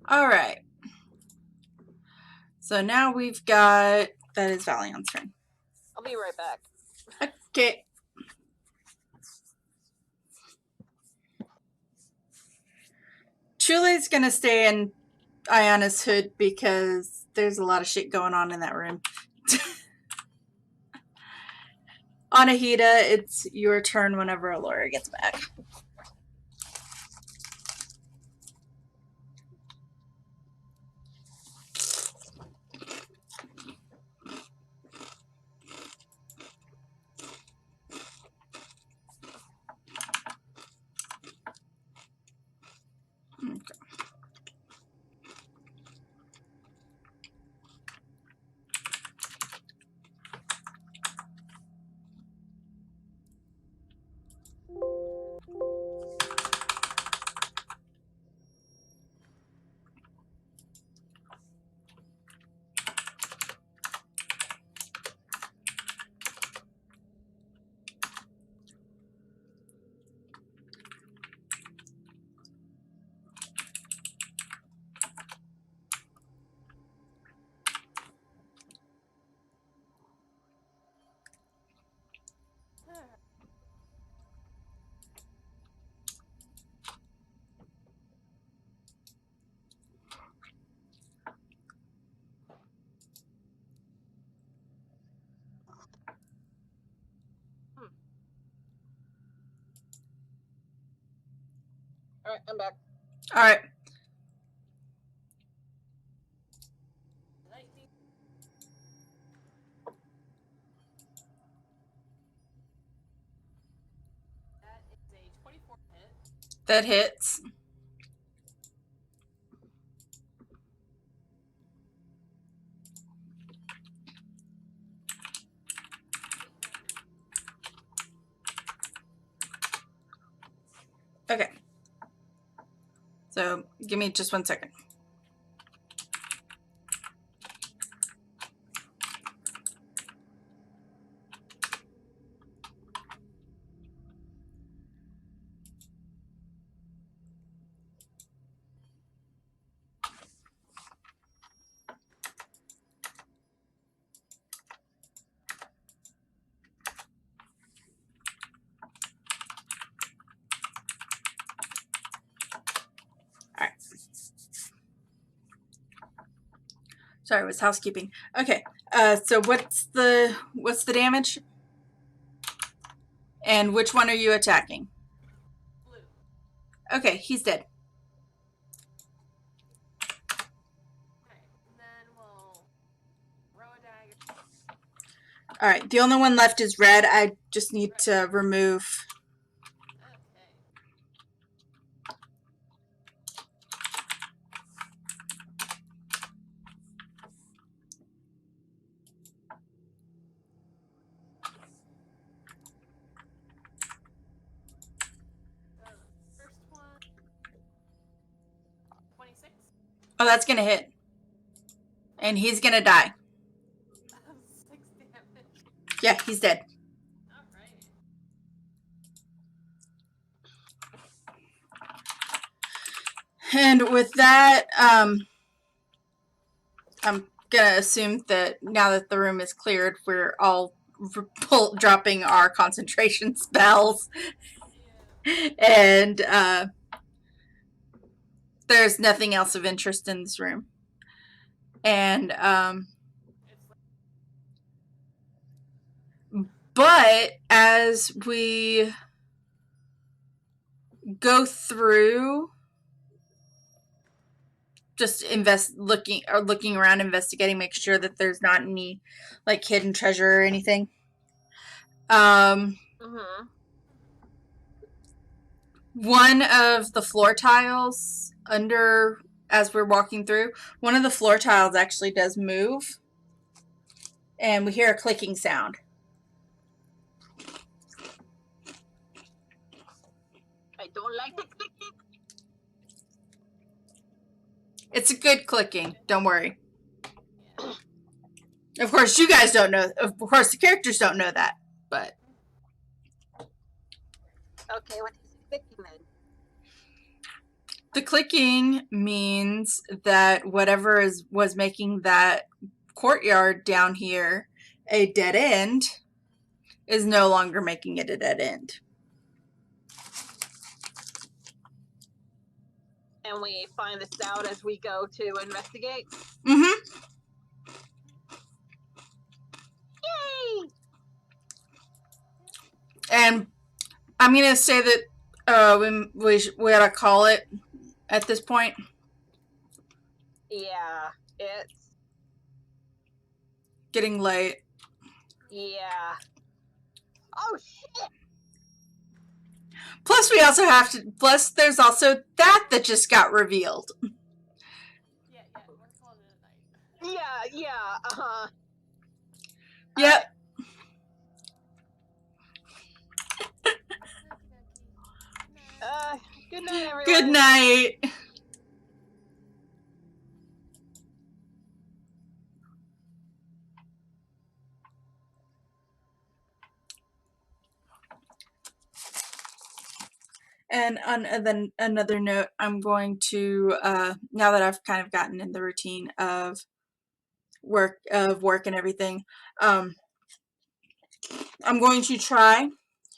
Speaker 1: All right. So now we've got, that is Valion's turn.
Speaker 2: I'll be right back.
Speaker 1: Okay. Chule's gonna stay in Ayana's hood because there's a lot of shit going on in that room. Anahita, it's your turn whenever Alora gets back. Okay.
Speaker 2: All right, I'm back.
Speaker 1: All right.
Speaker 3: That is a 24 hit.
Speaker 1: That hits. Okay. So give me just 1 second. All right. Sorry, it was housekeeping. Okay. So what's the damage? And which one are you attacking?
Speaker 3: Blue.
Speaker 1: Okay, he's dead.
Speaker 3: Okay, and then we'll throw a dagger.
Speaker 1: All right. The only one left is red. I just need to remove.
Speaker 3: Okay. So first one, 26.
Speaker 1: Oh, that's gonna hit, and he's gonna die.
Speaker 3: 6 damage.
Speaker 1: Yeah, he's dead.
Speaker 3: All right.
Speaker 1: And with that, I'm gonna assume that now that the room is cleared, we're all dropping our concentration spells, and there's nothing else of interest in this room. And but as we go through, just looking around, investigating, make sure that there's not any like hidden treasure or anything. One of the floor tiles under, as we're walking through, one of the floor tiles actually does move, and we hear a clicking sound.
Speaker 2: I don't like the clicking.
Speaker 1: It's a good clicking. Don't worry. Of course, you guys don't know. Of course, the characters don't know that. But
Speaker 2: Okay, what is clicking then?
Speaker 1: the clicking means that whatever was making that courtyard down here a dead end is no longer making it a dead end.
Speaker 2: And we find this out as we go to investigate.
Speaker 1: Mm-hmm.
Speaker 2: Yay!
Speaker 1: And I'm gonna say that we ought to call it at this point.
Speaker 2: Yeah, it's
Speaker 1: Getting late.
Speaker 2: yeah. Oh shit!
Speaker 1: Plus, we also have to. Plus, there's also that just got revealed.
Speaker 3: Yeah, we're calling it a night.
Speaker 2: Yeah, uh-huh.
Speaker 1: Yep.
Speaker 2: Good night, everyone.
Speaker 1: Good night. And on then another note, I'm going to now that I've kind of gotten in the routine of work and everything, I'm going to try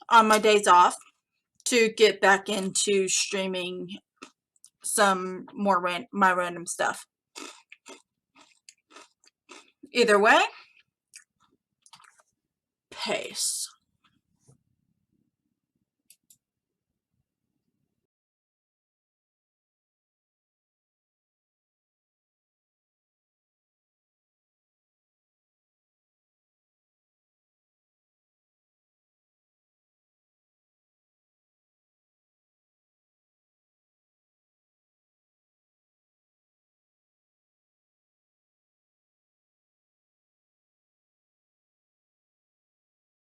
Speaker 1: on my days off to get back into streaming some more my random stuff. Either way, peace.